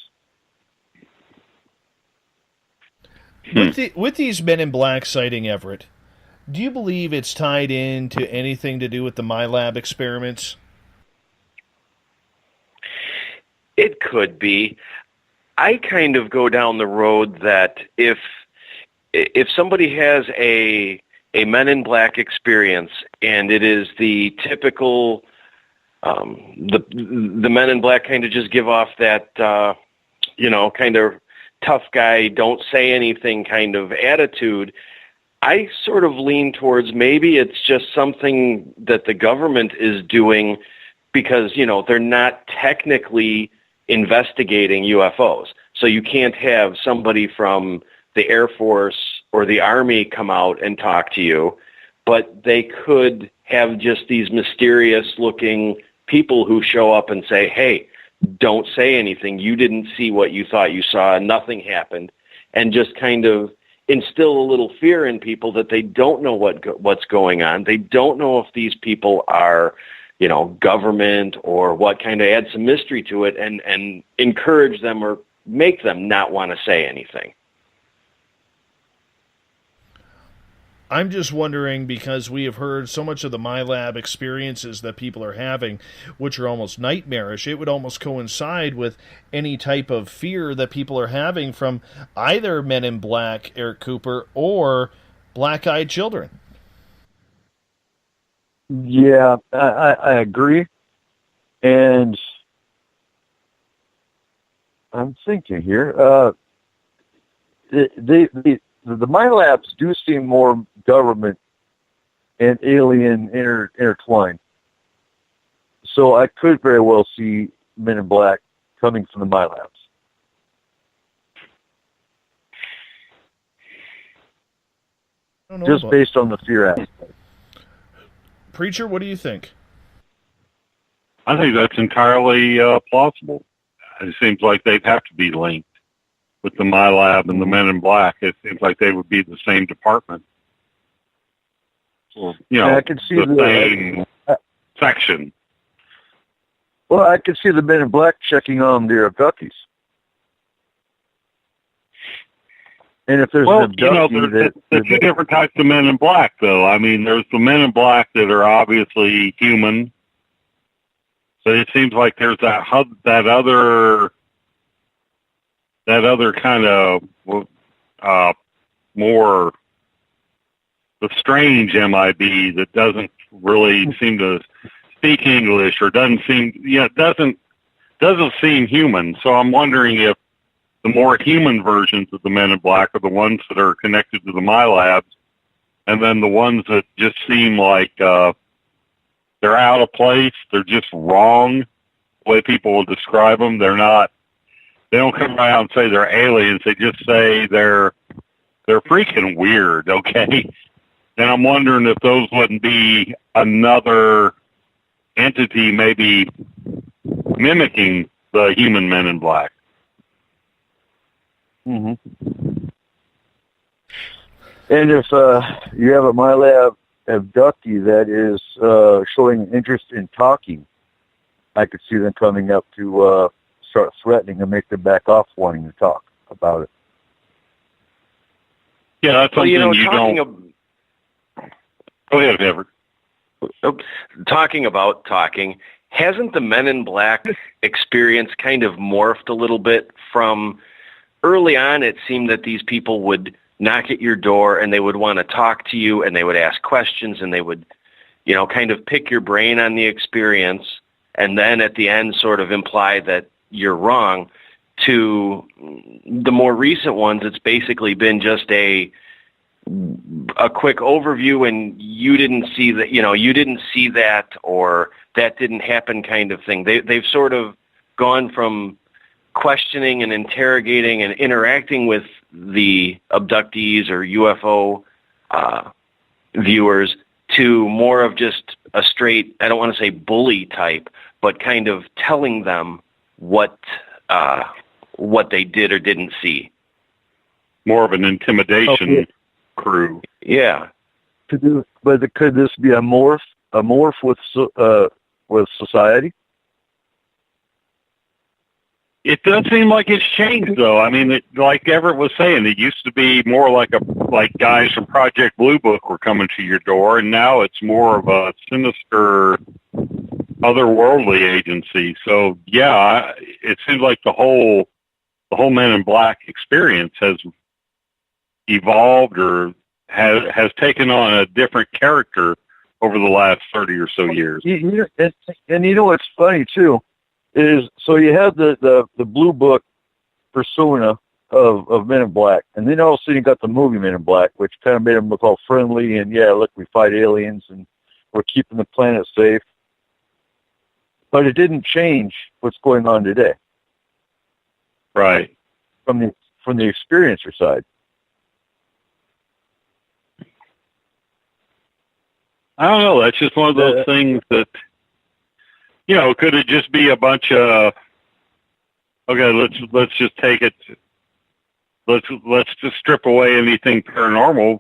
With these Men in Black sighting, Everett, do you believe it's tied into anything to do with the MyLab experiments? It could be. I kind of go down the road that if somebody has a Men in Black experience and it is the typical the Men in Black kind of just give off that kind of tough guy, don't say anything kind of attitude, I sort of lean towards maybe it's just something that the government is doing because, they're not technically investigating UFOs. So you can't have somebody from the Air Force or the Army come out and talk to you, but they could have just these mysterious-looking people who show up and say, hey, don't say anything. You didn't see what you thought you saw. Nothing happened. And just kind of instill a little fear in people that they don't know what's going on. They don't know if these people are, government or what, kind of add some mystery to it and encourage them or make them not want to say anything. I'm just wondering, because we have heard so much of the MyLab experiences that people are having, which are almost nightmarish, it would almost coincide with any type of fear that people are having from either Men in Black, Eric Cooper, or black-eyed children. Yeah, I agree. And I'm thinking here, the MyLabs do seem more government and alien intertwined. So I could very well see Men in Black coming from the MyLabs. Just based on the fear aspect. Preacher, what do you think? I think that's entirely plausible. It seems like they'd have to be linked with the MyLab and the Men in Black. It seems like they would be the same department. Or, I can see the same section. Well, I could see the Men in Black checking on their abductees. And if there's an abductee there's two different types of Men in Black, though. I mean, there's the Men in Black that are obviously human. So it seems like there's that other kind of more the strange MIB that doesn't really seem to speak English or doesn't seem human. So I'm wondering if the more human versions of the Men in Black are the ones that are connected to the MyLabs, and then the ones that just seem like they're out of place, they're just wrong, the way people will describe them. They don't come around and say they're aliens, they just say they're freaking weird, okay? And I'm wondering if those wouldn't be another entity maybe mimicking the human Men in Black. Mm-hmm. And if you have a MyLab abductee that is showing interest in talking, I could see them coming up to start threatening and make them back off wanting to talk about it. Yeah, that's something you don't... Go ahead, Everett. Talking about talking, hasn't the Men in Black experience kind of morphed a little bit from... Early on, it seemed that these people would knock at your door and they would want to talk to you and they would ask questions and they would, kind of pick your brain on the experience and then at the end sort of imply that you're wrong. To the more recent ones, it's basically been just a quick overview and you didn't see that, you didn't see that or that didn't happen kind of thing. They've sort of gone from questioning and interrogating and interacting with the abductees or UFO viewers to more of just a straight, I don't want to say bully type, but kind of telling them what they did or didn't see. More of an intimidation crew. Yeah. Could this be a morph with society? It does seem like it's changed, though. I mean, like Everett was saying, it used to be more like guys from Project Blue Book were coming to your door, and now it's more of a sinister, otherworldly agency. So, yeah, it seems like the whole Men in Black experience has evolved or has taken on a different character over the last 30 or so years. And you know what's funny, too? Is so you have the Blue Book persona of Men in Black, and then all of a sudden you got the movie Men in Black, which kind of made them look all friendly and look, we fight aliens and we're keeping the planet safe. But it didn't change what's going on today, right? From the experiencer side. I don't know. That's just one of those things that. Could it just be a bunch of, okay, let's just take it, let's just strip away anything paranormal.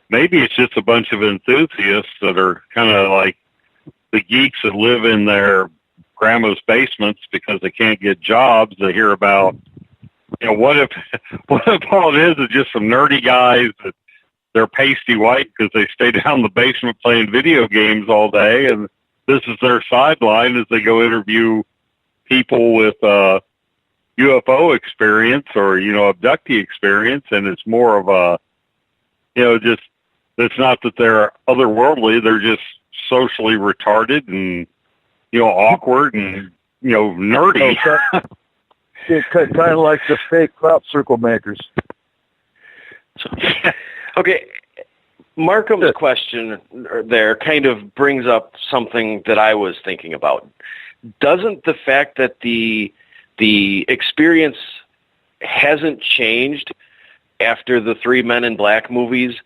Maybe it's just a bunch of enthusiasts that are kind of like the geeks that live in their grandma's basements because they can't get jobs. They hear about, what if all it is just some nerdy guys that they're pasty white because they stay down in the basement playing video games all day, and this is their sideline as they go interview people with UFO experience or, abductee experience. And it's more of a, just, it's not that they're otherworldly. They're just socially retarded and, awkward and, nerdy. Kind of like the fake crop circle makers. Okay. Markham's question there kind of brings up something that I was thinking about. Doesn't the fact that the experience hasn't changed after the 3 Men in Black movies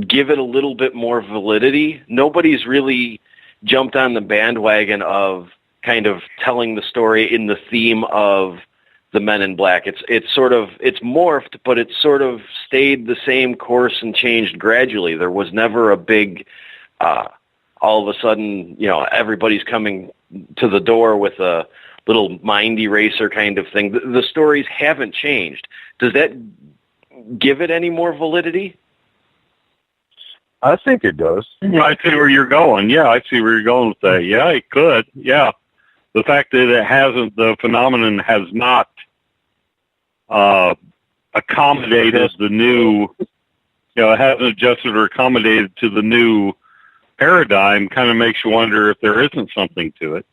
give it a little bit more validity? Nobody's really jumped on the bandwagon of kind of telling the story in the theme of the Men in Black. It's morphed, but it's sort of stayed the same course and changed gradually. There was never a big all of a sudden, everybody's coming to the door with a little mind eraser kind of thing. The stories haven't changed. Does that give it any more validity? I think it does. I see where you're going. Yeah, I see where you're going with that. Yeah, it could. Yeah. The fact that the phenomenon has not accommodated the new, it hasn't adjusted or accommodated to the new paradigm kind of makes you wonder if there isn't something to it.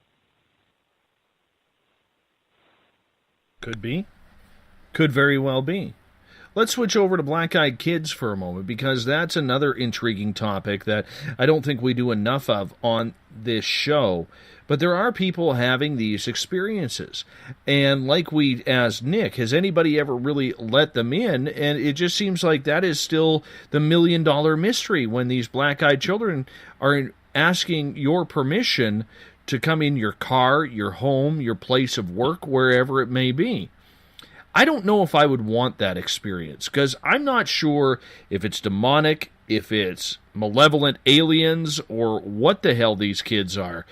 Could be. Could very well be. Let's switch over to black-eyed kids for a moment, because that's another intriguing topic that I don't think we do enough of on this show. But there are people having these experiences. And like we asked Nick, has anybody ever really let them in? And it just seems like that is still the million-dollar mystery when these black-eyed children are asking your permission to come in your car, your home, your place of work, wherever it may be. I don't know if I would want that experience, because I'm not sure if it's demonic, if it's malevolent aliens, or what the hell these kids are.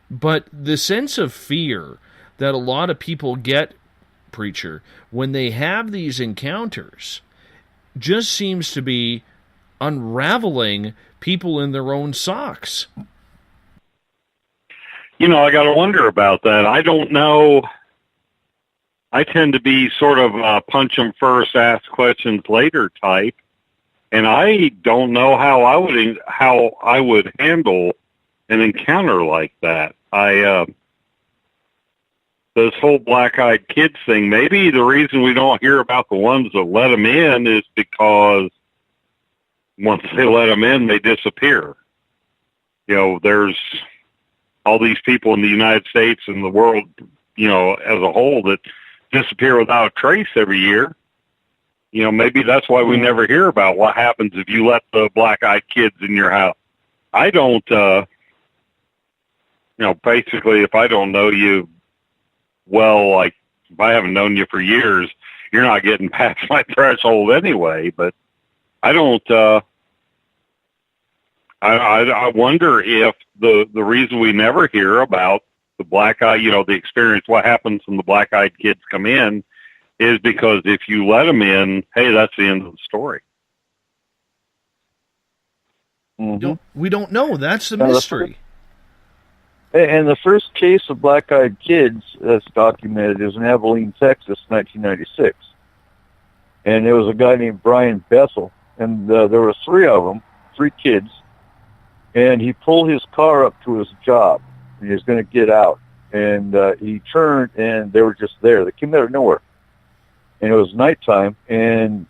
But the sense of fear that a lot of people get, Preacher, when they have these encounters, just seems to be unraveling people in their own socks. I got to wonder about that. I don't know. I tend to be sort of punch them first, ask questions later type, and I don't know how I would handle an encounter like that. This whole black-eyed kids thing, maybe the reason we don't hear about the ones that let them in is because once they let them in, they disappear. There's all these people in the United States and the world, as a whole that disappear without a trace every year. Maybe that's why we never hear about what happens if you let the black-eyed kids in your house. I don't, basically, if I don't know you well, like if I haven't known you for years, you're not getting past my threshold anyway. But I don't, I wonder if the reason we never hear about the black-eyed, the experience, what happens when the black-eyed kids come in, is because if you let them in, hey, that's the end of the story. Mm-hmm. We don't know. That's the mystery. And the first case of black-eyed kids that's documented is in Abilene, Texas, 1996. And there was a guy named Brian Bethel, and there were three kids, and he pulled his car up to his job. He was going to get out, and he turned, and they were just there. They came out of nowhere, and it was nighttime, and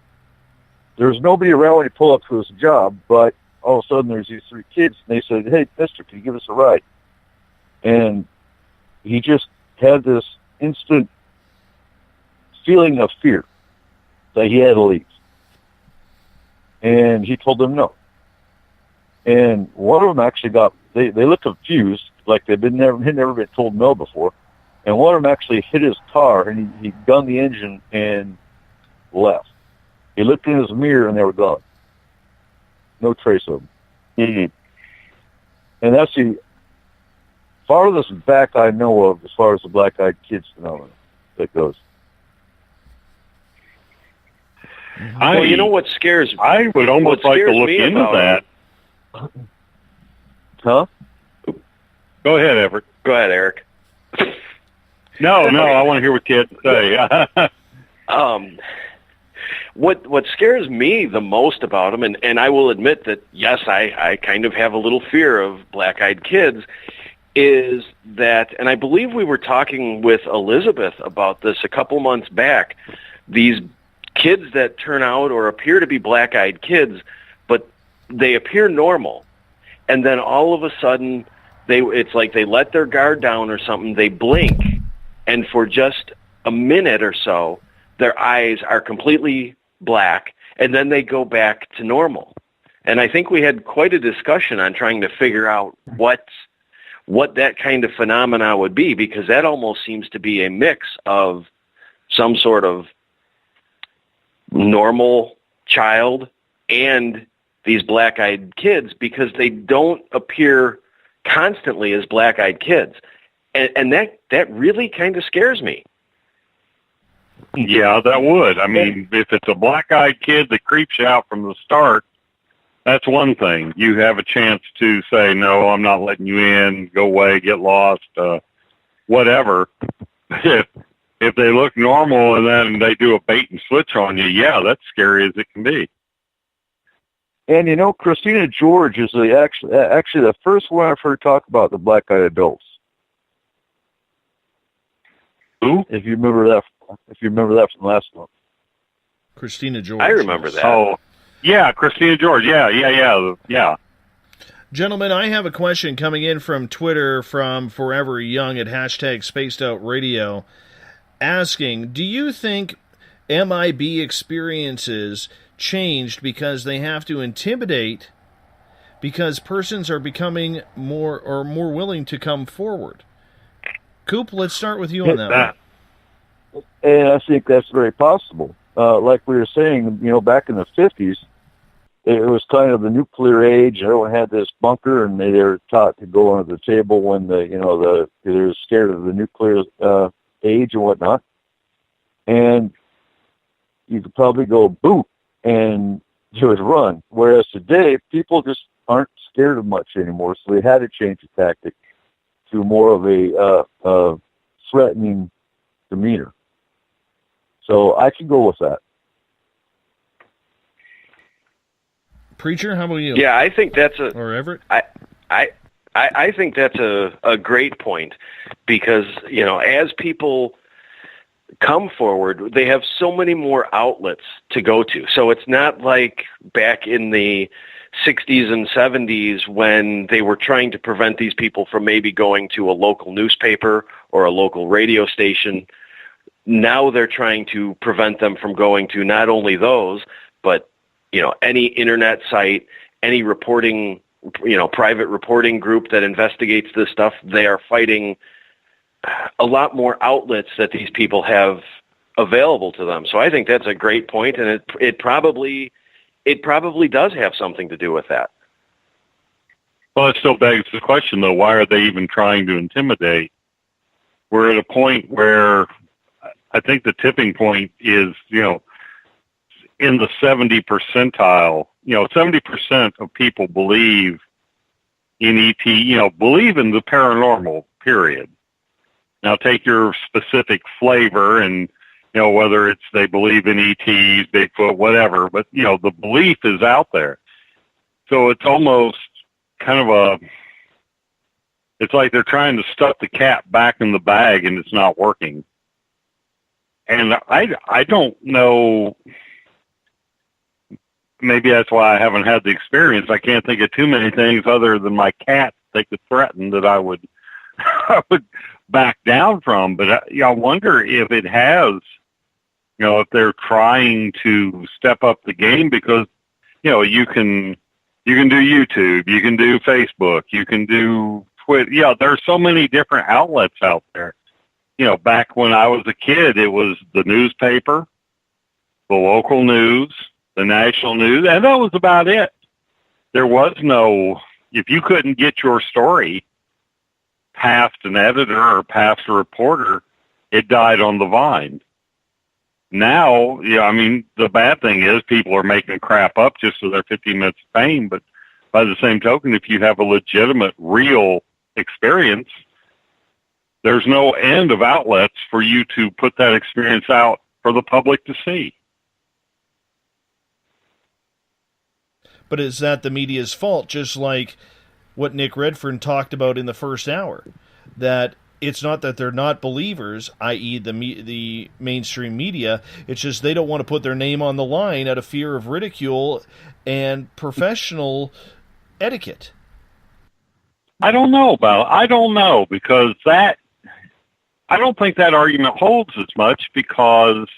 there was nobody around when he pulled up to his job, but all of a sudden there's these three kids, and they said, "Hey, mister, can you give us a ride?" And he just had this instant feeling of fear that he had to leave, and he told them no. And one of them actually they looked confused, like had never been told no before. And one of them actually hit his car, and he gunned the engine and left. He looked in his mirror, and they were gone. No trace of them. Mm-hmm. And that's the farthest back I know of as far as the black-eyed kids phenomenon that goes. Well, you know what scares me? I would almost like to look into that. Huh? Go ahead, Everett. Go ahead, Eric. No, I want to hear what you have to say. What scares me the most about them, and I will admit that, yes, I kind of have a little fear of black-eyed kids, is that, and I believe we were talking with Elizabeth about this a couple months back, these kids that turn out or appear to be black-eyed kids, but they appear normal, and then all of a sudden, it's like they let their guard down or something, they blink, and for just a minute or so, their eyes are completely black, and then they go back to normal. And I think we had quite a discussion on trying to figure out what that kind of phenomena would be, because that almost seems to be a mix of some sort of normal child and these black-eyed kids, because they don't appear constantly as black-eyed kids. And that really kind of scares me. Yeah, that would. I mean, if it's a black-eyed kid that creeps you out from the start, that's one thing. You have a chance to say, no, I'm not letting you in, go away, get lost, whatever. If they look normal and then they do a bait and switch on you, yeah, that's scary as it can be. And, you know, Christina George is actually the first one I've heard talk about the black-eyed adults. Who? If you remember that from last month. Christina George. I remember that. Oh, yeah, Christina George. Yeah. Gentlemen, I have a question coming in from Twitter from Forever Young at #SpacedOutRadio asking, do you think MIB experiences changed because they have to intimidate because persons are becoming more willing to come forward? Coop, let's start with you on that one. And I think that's very possible. Like we were saying, you know, back in the 50s, it was kind of the nuclear age. Everyone had this bunker, and they were taught to go under the table when they were scared of the nuclear age and whatnot. And you could probably go boot, and you would run. Whereas today, people just aren't scared of much anymore, so they had to change the tactic to more of a threatening demeanor. So I can go with that. Preacher, how about you? Yeah, I think that's or Everett. I think that's a great point, because, you know, as people come forward, they have so many more outlets to go to. So it's not like back in the 60s and 70s when they were trying to prevent these people from maybe going to a local newspaper or a local radio station. Now they're trying to prevent them from going to not only those, but, you know, any internet site, any reporting, you know, private reporting group that investigates this stuff. They are fighting a lot more outlets that these people have available to them. So I think that's a great point, and it probably does have something to do with that. Well, it still begs the question, though, why are they even trying to intimidate? We're at a point where I think the tipping point is, you know, in the 70 percentile. You know, 70% of people believe in ET, you know, believe in the paranormal, period. Now, take your specific flavor and, you know, whether it's they believe in ETs, Bigfoot, whatever, but, you know, the belief is out there. So it's almost kind of it's like they're trying to stuff the cat back in the bag and it's not working. And I don't know, maybe that's why I haven't had the experience. I can't think of too many things other than my cat they could threaten that I would back down from. But I wonder if it has, you know, if they're trying to step up the game, because, you know, you can do YouTube, you can do Facebook, you can do Twitter. Yeah, there's so many different outlets out there. You know, back when I was a kid, it was the newspaper, the local news, the national news, and that was about it. There was no, if you couldn't get your story past an editor or past a reporter, it died on the vine. Now, yeah, I mean, the bad thing is people are making crap up just so they're 15 minutes of fame, but by the same token, if you have a legitimate, real experience, there's no end of outlets for you to put that experience out for the public to see. But is that the media's fault? Just like what Nick Redfern talked about in the first hour, that it's not that they're not believers, i.e. the mainstream media, it's just they don't want to put their name on the line out of fear of ridicule and professional etiquette. I don't know, because I don't think that argument holds as much, because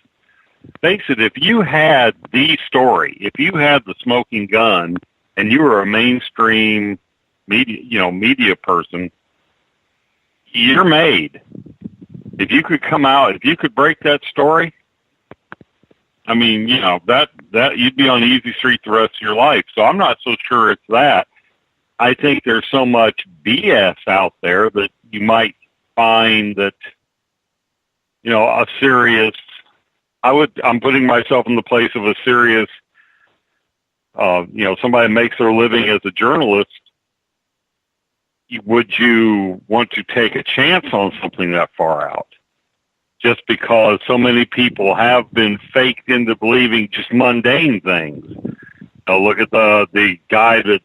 face it, if you had the story, if you had the smoking gun and you were a mainstream media person, you're made. If you could come out, if you could break that story, I mean, you know, that you'd be on easy street the rest of your life. So I'm not so sure it's that. I think there's so much BS out there that you might find that, a serious, I'm putting myself in the place of a serious, somebody makes their living as a journalist. Would you want to take a chance on something that far out? Just because so many people have been faked into believing just mundane things. Look at the guy that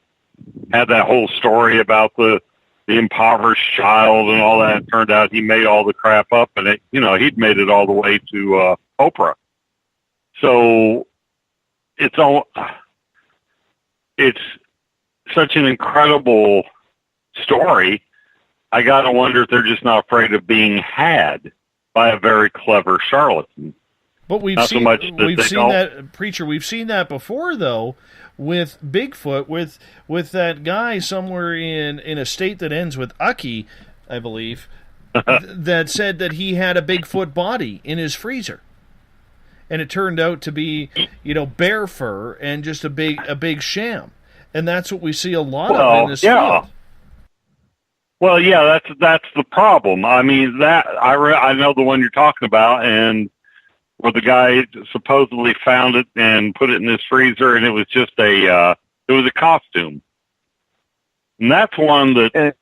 had that whole story about the impoverished child and all that. It turned out he made all the crap up, and he'd made it all the way to Oprah. So it's such an incredible story. I gotta wonder if they're just not afraid of being had by a very clever charlatan. But we've seen that, preacher. We've seen that before, though, with Bigfoot, with that guy somewhere in a state that ends with Ucky, I believe, that said that he had a Bigfoot body in his freezer, and it turned out to be, bear fur and just a big sham, and that's what we see a lot of in this field. Well, yeah, that's the problem. I mean, that I know the one you're talking about, and where the guy supposedly found it and put it in his freezer, and it was just a costume. And that's one that,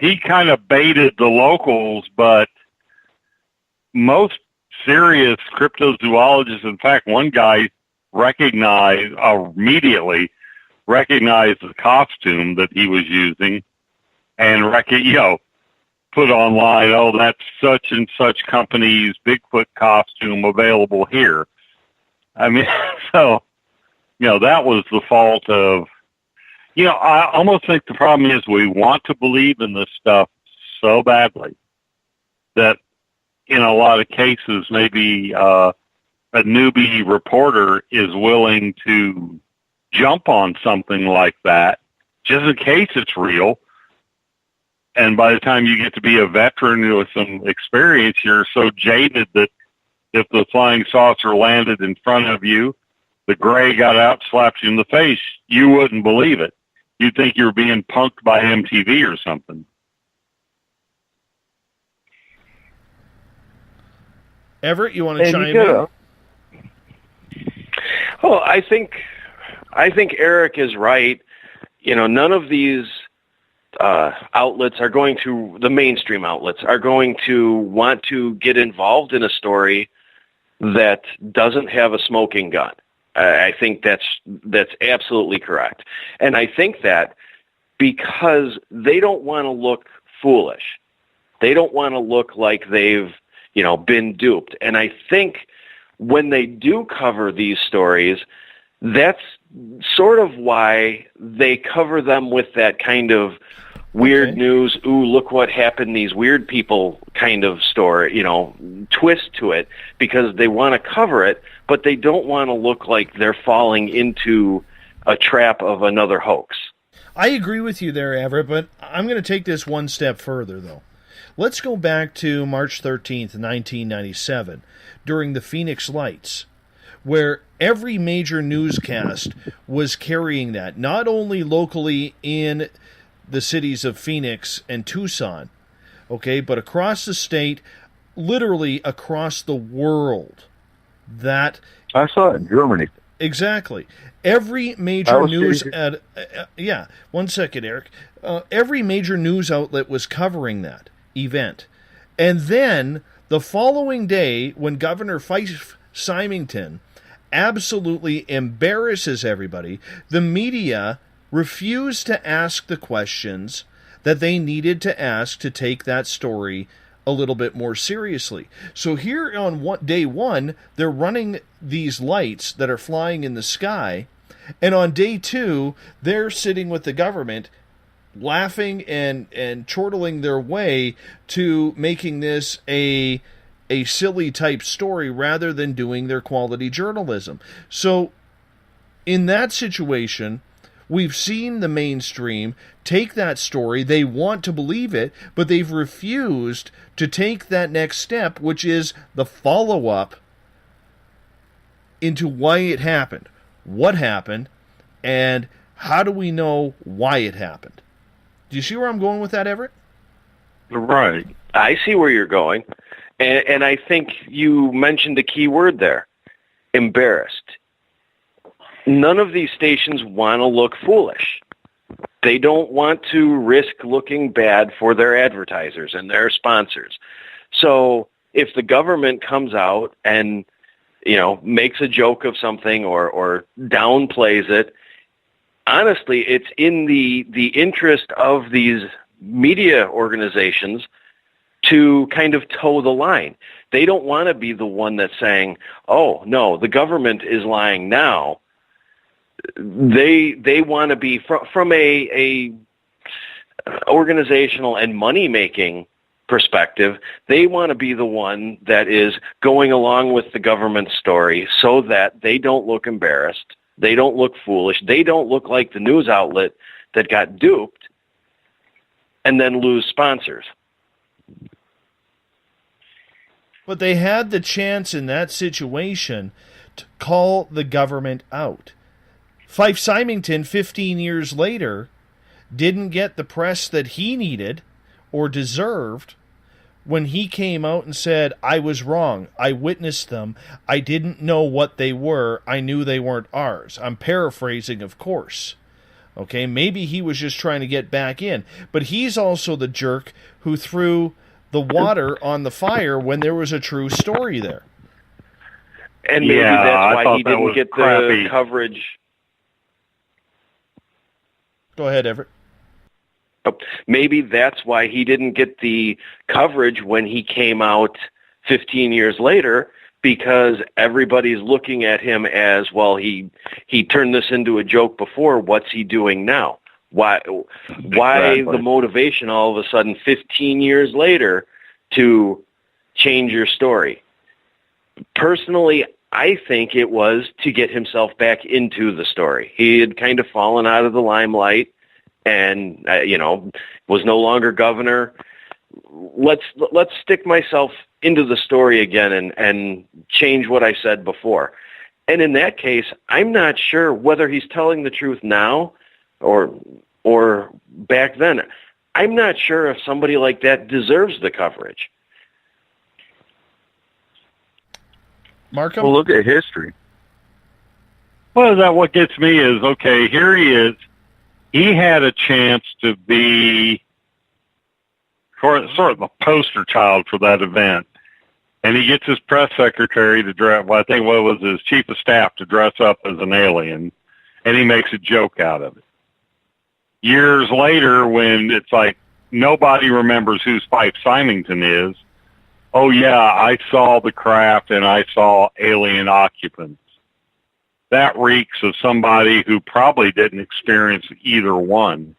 he kind of baited the locals, but most serious cryptozoologists, in fact, one guy immediately recognized the costume that he was using and put online, that's such and such company's Bigfoot costume available here. I mean, so, that was the fault of, I almost think the problem is we want to believe in this stuff so badly that in a lot of cases, maybe a newbie reporter is willing to jump on something like that just in case it's real. And by the time you get to be a veteran with some experience, you're so jaded that if the flying saucer landed in front of you, the gray got out, slapped you in the face, you wouldn't believe it. You'd think you were being punked by MTV or something. Everett, you want to chime in? Oh, I think Eric is right. None of these outlets are going to, the mainstream outlets are going to want to get involved in a story that doesn't have a smoking gun. I think that's absolutely correct. And I think that because they don't want to look foolish. They don't want to look like they've, been duped. And I think when they do cover these stories, that's sort of why they cover them with that kind of weird news, ooh, look what happened, these weird people kind of story, twist to it, because they want to cover it, but they don't want to look like they're falling into a trap of another hoax. I agree with you there, Everett, but I'm going to take this one step further, though. Let's go back to March 13th, 1997, during the Phoenix Lights, where every major newscast was carrying that, not only locally in the cities of Phoenix and Tucson, but across the state, literally across the world. That I saw it in Germany. Exactly. Every major news one second, Eric. Every major news outlet was covering that event. And then the following day, when Governor Fylth Symington absolutely embarrasses everybody, the media refused to ask the questions that they needed to ask to take that story a little bit more seriously. So here on day one, they're running these lights that are flying in the sky, and on day two, they're sitting with the government laughing and chortling their way to making this a silly type story rather than doing their quality journalism. So in that situation, we've seen the mainstream take that story. They want to believe it, but they've refused to take that next step, which is the follow-up into why it happened, what happened, and how do we know why it happened? Do you see where I'm going with that, Everett? Right. I see where you're going. And I think you mentioned a key word there, embarrassed. None of these stations want to look foolish. They don't want to risk looking bad for their advertisers and their sponsors. So if the government comes out and, makes a joke of something or downplays it, honestly, it's in the interest of these media organizations to kind of toe the line. They don't want to be the one that's saying, oh, no, the government is lying now. They want to be, from a organizational and money-making perspective, they want to be the one that is going along with the government story so that they don't look embarrassed, they don't look foolish, they don't look like the news outlet that got duped and then lose sponsors. But they had the chance in that situation to call the government out. Fife Symington, 15 years later, didn't get the press that he needed or deserved when he came out and said, I was wrong. I witnessed them. I didn't know what they were. I knew they weren't ours. I'm paraphrasing, of course. Okay, maybe he was just trying to get back in. But he's also the jerk who threw the water on the fire when there was a true story there. And maybe that's why he didn't get the coverage. Go ahead, Everett. Maybe that's why he didn't get the coverage when he came out 15 years later, because everybody's looking at him as, well, he turned this into a joke before. What's he doing now? Why the motivation all of a sudden 15 years later to change your story? Personally, I think it was to get himself back into the story. He had kind of fallen out of the limelight and, was no longer governor. Let's stick myself into the story again and change what I said before. And in that case, I'm not sure whether he's telling the truth now or back then. I'm not sure if somebody like that deserves the coverage. Markham? Well, look at history. Well, that what gets me is, okay, here he is. He had a chance to be sort of the poster child for that event. And he gets his press secretary to dress, well, I think what was his chief of staff to dress up as an alien, and he makes a joke out of it. Years later, when it's like nobody remembers who Fife Symington is, oh yeah, I saw the craft and I saw alien occupants. That reeks of somebody who probably didn't experience either one.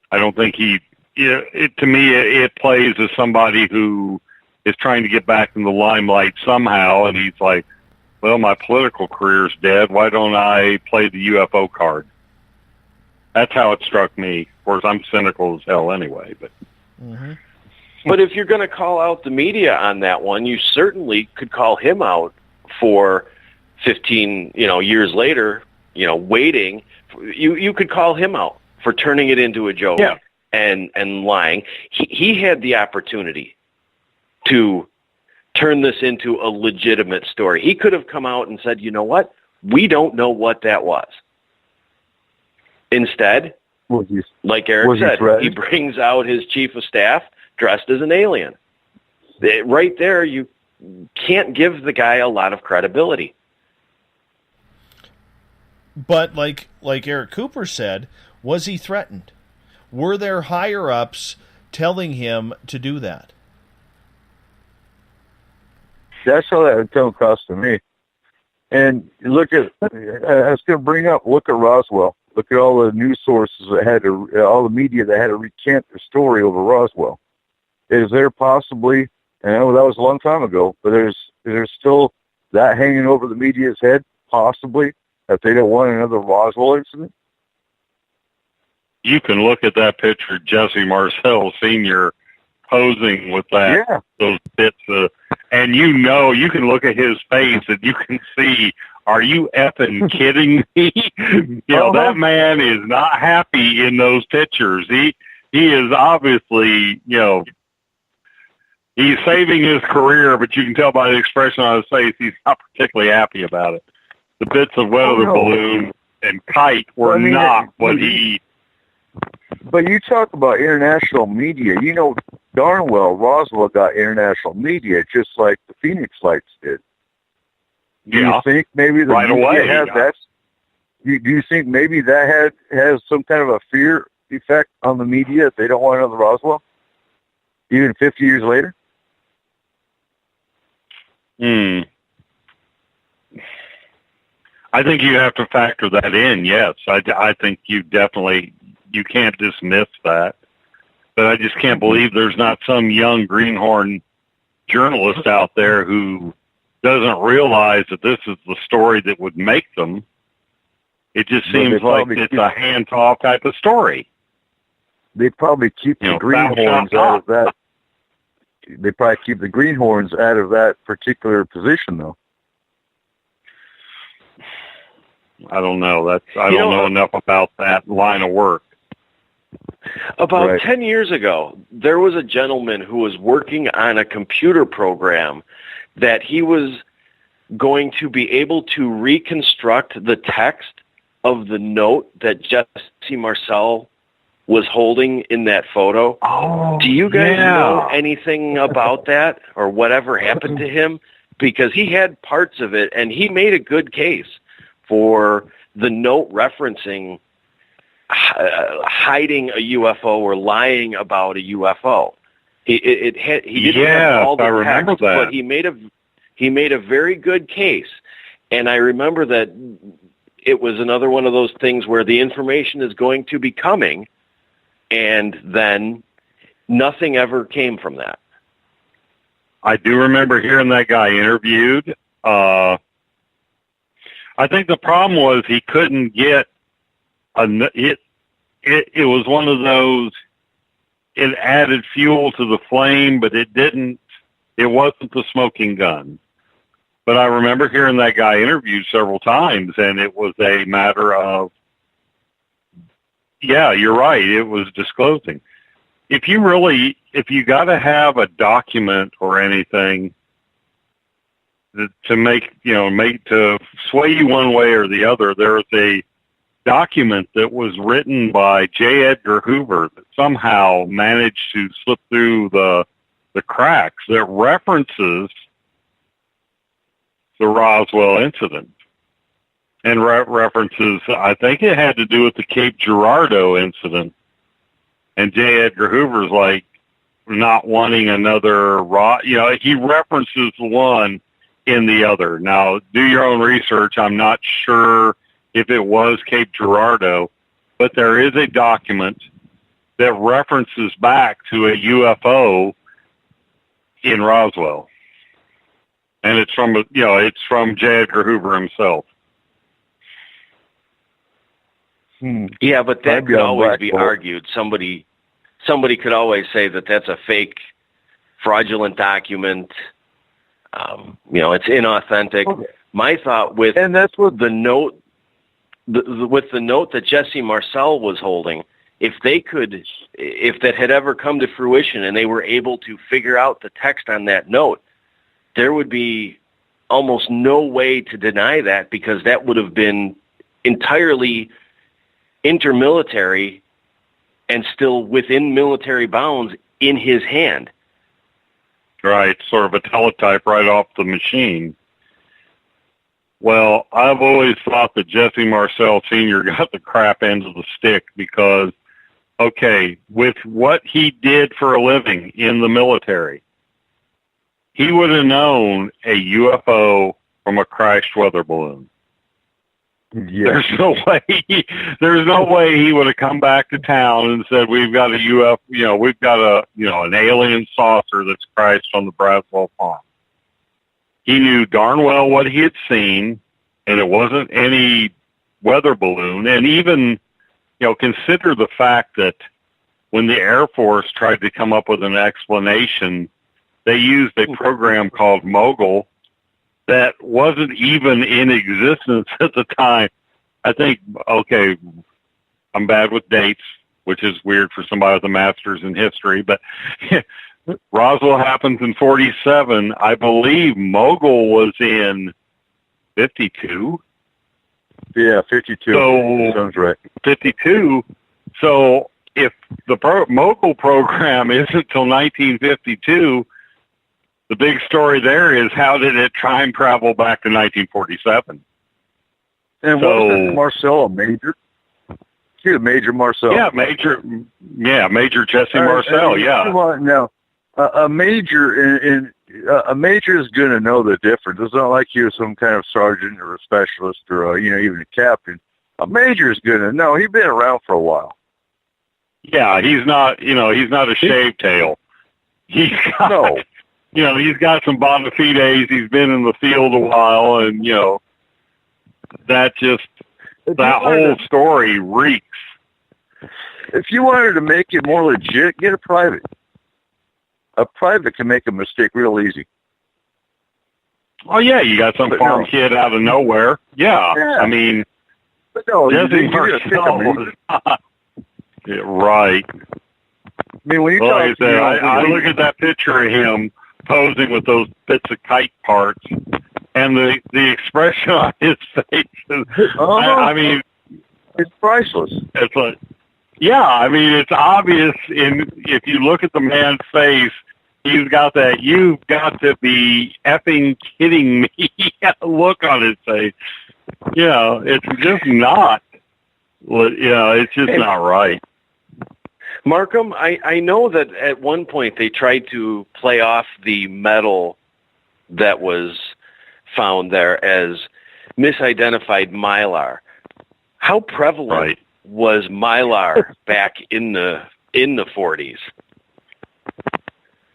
I don't think to me, it plays as somebody who is trying to get back in the limelight somehow, and he's like, well, my political career's dead. Why don't I play the UFO card? That's how it struck me. Of course, I'm cynical as hell anyway. But But if you're going to call out the media on that one, you certainly could call him out for 15 years later, waiting. You could call him out for turning it into a joke and lying. He had the opportunity to turn this into a legitimate story. He could have come out and said, you know what? We don't know what that was. Instead, like Eric said, he brings out his chief of staff dressed as an alien. Right there, you can't give the guy a lot of credibility. But like Eric Cooper said, was he threatened? Were there higher-ups telling him to do that? That's how that would come across to me. And look at, I was going to bring up, look at Roswell. Look at all the news sources that had to, all the media that had to recant their story over Roswell. Is there possibly, and I know that was a long time ago, but there's still that hanging over the media's head, possibly, that they don't want another Roswell incident? You can look at that picture of Jesse Marcel Sr. posing with those bits of, and you can look at his face and you can see Are you effing kidding me? That man is not happy in those pictures. He is obviously, he's saving his career, but you can tell by the expression on his face he's not particularly happy about it. The bits of weather balloon and kite were not what he... But you talk about international media. You know darn well Roswell got international media, just like the Phoenix Lights did. Do you think maybe the media has that? Do you think maybe that has some kind of a fear effect on the media if they don't want another Roswell, even 50 years later? I think you have to factor that in. Yes, I think you can't dismiss that. But I just can't believe there's not some young greenhorn journalist out there who doesn't realize that this is the story that would make them. It just seems like it's a hands-off type of story. They probably keep the greenhorns out of that. They probably keep the greenhorns out of that particular position, though. I don't know. I don't know enough about that line of work. About 10 years ago, there was a gentleman who was working on a computer program that he was going to be able to reconstruct the text of the note that Jesse Marcel was holding in that photo. Do you guys know anything about that or whatever happened to him? Because he had parts of it, and he made a good case for the note referencing hiding a UFO or lying about a UFO. He didn't have all the text, but he made a very good case. And I remember that it was another one of those things where the information is going to be coming, and then nothing ever came from that. I do remember hearing that guy interviewed. I think the problem was he couldn't get it was one of those, it added fuel to the flame, but it wasn't the smoking gun. But I remember hearing that guy interviewed several times, and it was a matter of, you're right, it was disclosing. If you got to have a document or anything to to sway you one way or the other, there's a document that was written by J. Edgar Hoover that somehow managed to slip through the cracks that references the Roswell incident and references, I think it had to do with the Cape Girardeau incident. And J. Edgar Hoover's like not wanting another he references one in the other. Now, do your own research. I'm not sure if it was Cape Girardeau, but there is a document that references back to a UFO in Roswell. And it's from J. Edgar Hoover himself. Yeah, but that could always be argued. Somebody could always say that that's a fake, fraudulent document. It's inauthentic. Okay. My thought with the note, with the note that Jesse Marcel was holding, if that had ever come to fruition and they were able to figure out the text on that note, there would be almost no way to deny that, because that would have been entirely intermilitary and still within military bounds in his hand. Right, sort of a teletype right off the machine. Well, I've always thought that Jesse Marcel Sr. got the crap end of the stick because, with what he did for a living in the military, he would have known a UFO from a crashed weather balloon. Yeah. There's no way he would have come back to town and said, we've got a UFO, we've got an alien saucer that's crashed on the Braswell Pond. He knew darn well what he had seen, and it wasn't any weather balloon. And even, consider the fact that when the Air Force tried to come up with an explanation, they used a program called Mogul that wasn't even in existence at the time. I think, okay, I'm bad with dates, which is weird for somebody with a master's in history, but Roswell happens in 47. I believe Mogul was in 52. Yeah, 52. So, sounds right. 52. So if the Mogul program isn't till 1952, the big story there is how did it time travel back to 1947? And what was it, Marcel, a major? He was Major Marcel. Yeah, Major Jesse Marcel. Yeah. Now, a major a major is going to know the difference. It's not like you're some kind of sergeant or a specialist or even a captain. A major is going to know. He's been around for a while. Yeah, he's not a shaved tail. He's got, he's got some bona fides. He's been in the field a while, and that whole story reeks. If you wanted to make it more legit, get a private. A private can make a mistake real easy. Oh yeah, you got some farm kid out of nowhere. Yeah. I mean, but no, Jesse Marcel was not. Yeah, right. I mean, when you like I said, I look at that picture of him posing with those bits of kite parts, and the expression on his face is, I mean, it's priceless. It's like, yeah, I mean, it's obvious if you look at the man's face, he's got that "you've got to be effing kidding me" look on his face. It's just not. It's just not right. Markham, I know that at one point they tried to play off the metal that was found there as misidentified mylar. How prevalent was mylar back in the 40s?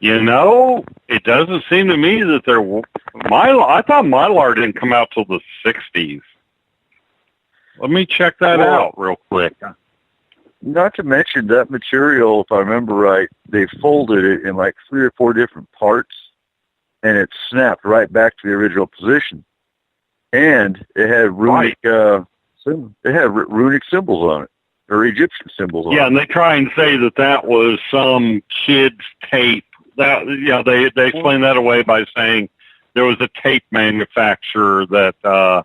It doesn't seem to me that mylar. I thought mylar didn't come out till the 60s. Let me check that out real quick. Not to mention that material, if I remember right, they folded it in like 3 or 4 different parts, and it snapped right back to the original position. And it had runic, runic symbols on it, or Egyptian symbols on it. Yeah, and they try and say that was some kid's tape. That they explain that away by saying there was a tape manufacturer that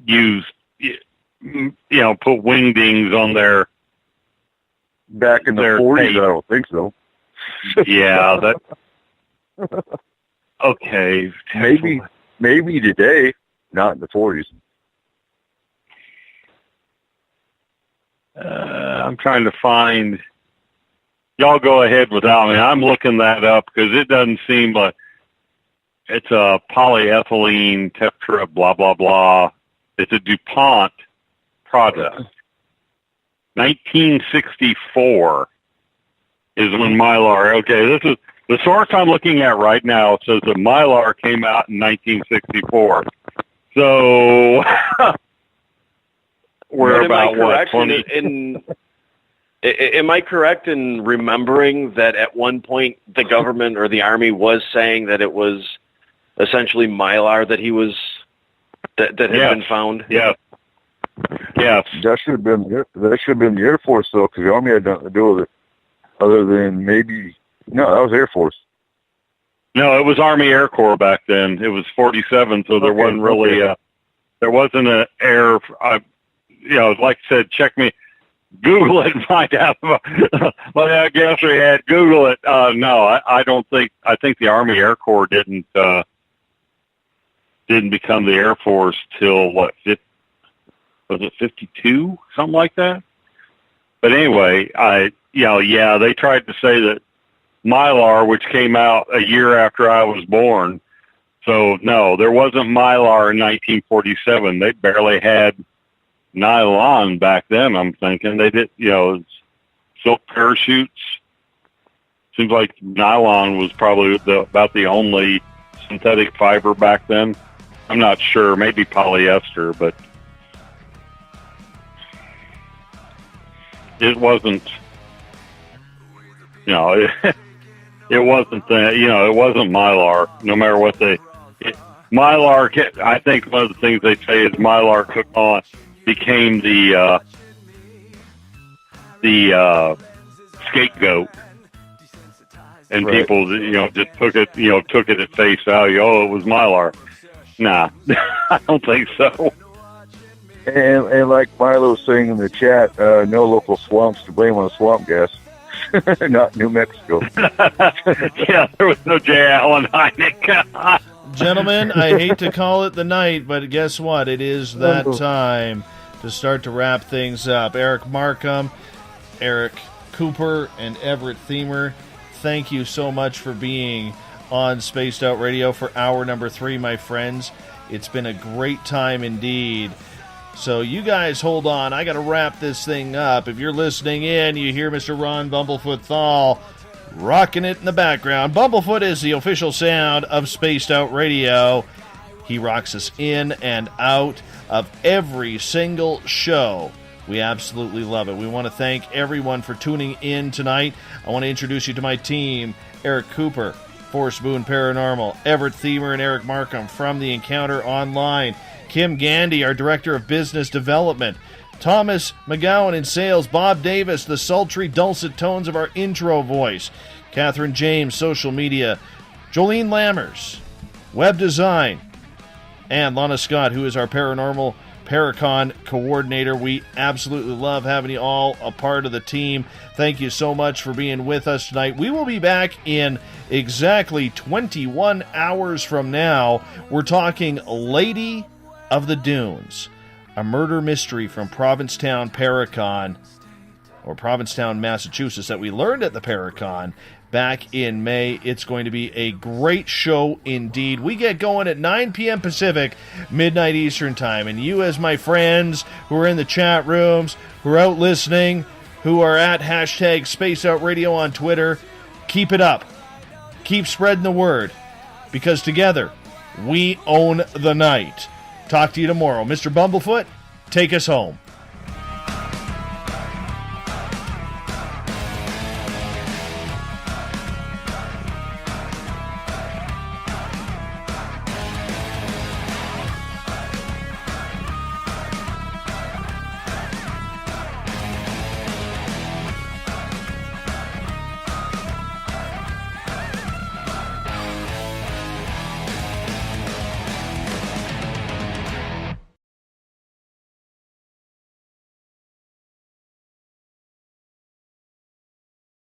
used, put wingdings on their back in the 40s. Tape. I don't think so. Yeah, that. Okay, maybe today, not in the 40s. I'm trying to find. Y'all go ahead without me. I'm looking that up because it doesn't seem like it's a polyethylene tetra blah blah blah. It's a DuPont product. 1964 is when mylar. Okay, this is the source I'm looking at right now. Says that mylar came out in 1964. So we're about what 20. Am I correct in remembering that at one point the government or the Army was saying that it was essentially mylar that had been found? Yeah. Yes. That should have been the Air Force though, because the Army had nothing to do with it, other than maybe that was Air Force. No, it was Army Air Corps back then. It was 47, so there wasn't really there wasn't an air. Like I said, check me. Google it and find out. But I guess we had Google it. No, I don't think. I think the Army Air Corps didn't become the Air Force till what? Was it 52? Something like that. But anyway, they tried to say that mylar, which came out a year after I was born. So no, there wasn't mylar in 1947. They barely had nylon back then. I'm thinking they did, silk parachutes. Seems like nylon was probably about the only synthetic fiber back then. I'm not sure, maybe polyester, but it wasn't. It wasn't that. It wasn't mylar. No matter what Mylar, I think one of the things they say is Mylar became the scapegoat, and Right. people, just took it at face value. Oh, it was Mylar. Nah, I don't think so. And like Milo was saying in the chat, no local swamps to blame on the swamp gas. Not New Mexico. Yeah, there was no J. Allen Hynek. Gentlemen, I hate to call it the night, but guess what? It is that time to start to wrap things up. Eric Markham, Eric Cooper, and Everett Thiemer, thank you so much for being on Spaced Out Radio for hour number 3, my friends. It's been a great time indeed. So you guys hold on. I got to wrap this thing up. If you're listening in, you hear Mr. Ron Bumblefoot THAL rocking it in the background. Bumblefoot is the official sound of Spaced Out Radio. He rocks us in and out of every single show. We absolutely love it. We want to thank everyone for tuning in tonight. I want to introduce you to my team, Eric Cooper, Forrest Boone Paranormal, Everett Thiemer, and Eric Markham from The Encounter Online. Kim Gandy, our Director of Business Development. Thomas McGowan in Sales. Bob Davis, the sultry, dulcet tones of our intro voice. Catherine James, Social Media. Jolene Lammers, Web Design. And Lana Scott, who is our Paranormal Paracon Coordinator. We absolutely love having you all a part of the team. Thank you so much for being with us tonight. We will be back in exactly 21 hours from now. We're talking Lady of the Dunes, a murder mystery from Provincetown, Paracon, or Provincetown, Massachusetts, that we learned at the Paracon back in May. It's going to be a great show indeed. We get going at 9 p.m. Pacific, midnight Eastern Time, and you, as my friends who are in the chat rooms, who are out listening, who are at hashtag Space Out Radio on Twitter, keep it up. Keep spreading the word, because together we own the night. Talk to you tomorrow. Mr. Bumblefoot, take us home.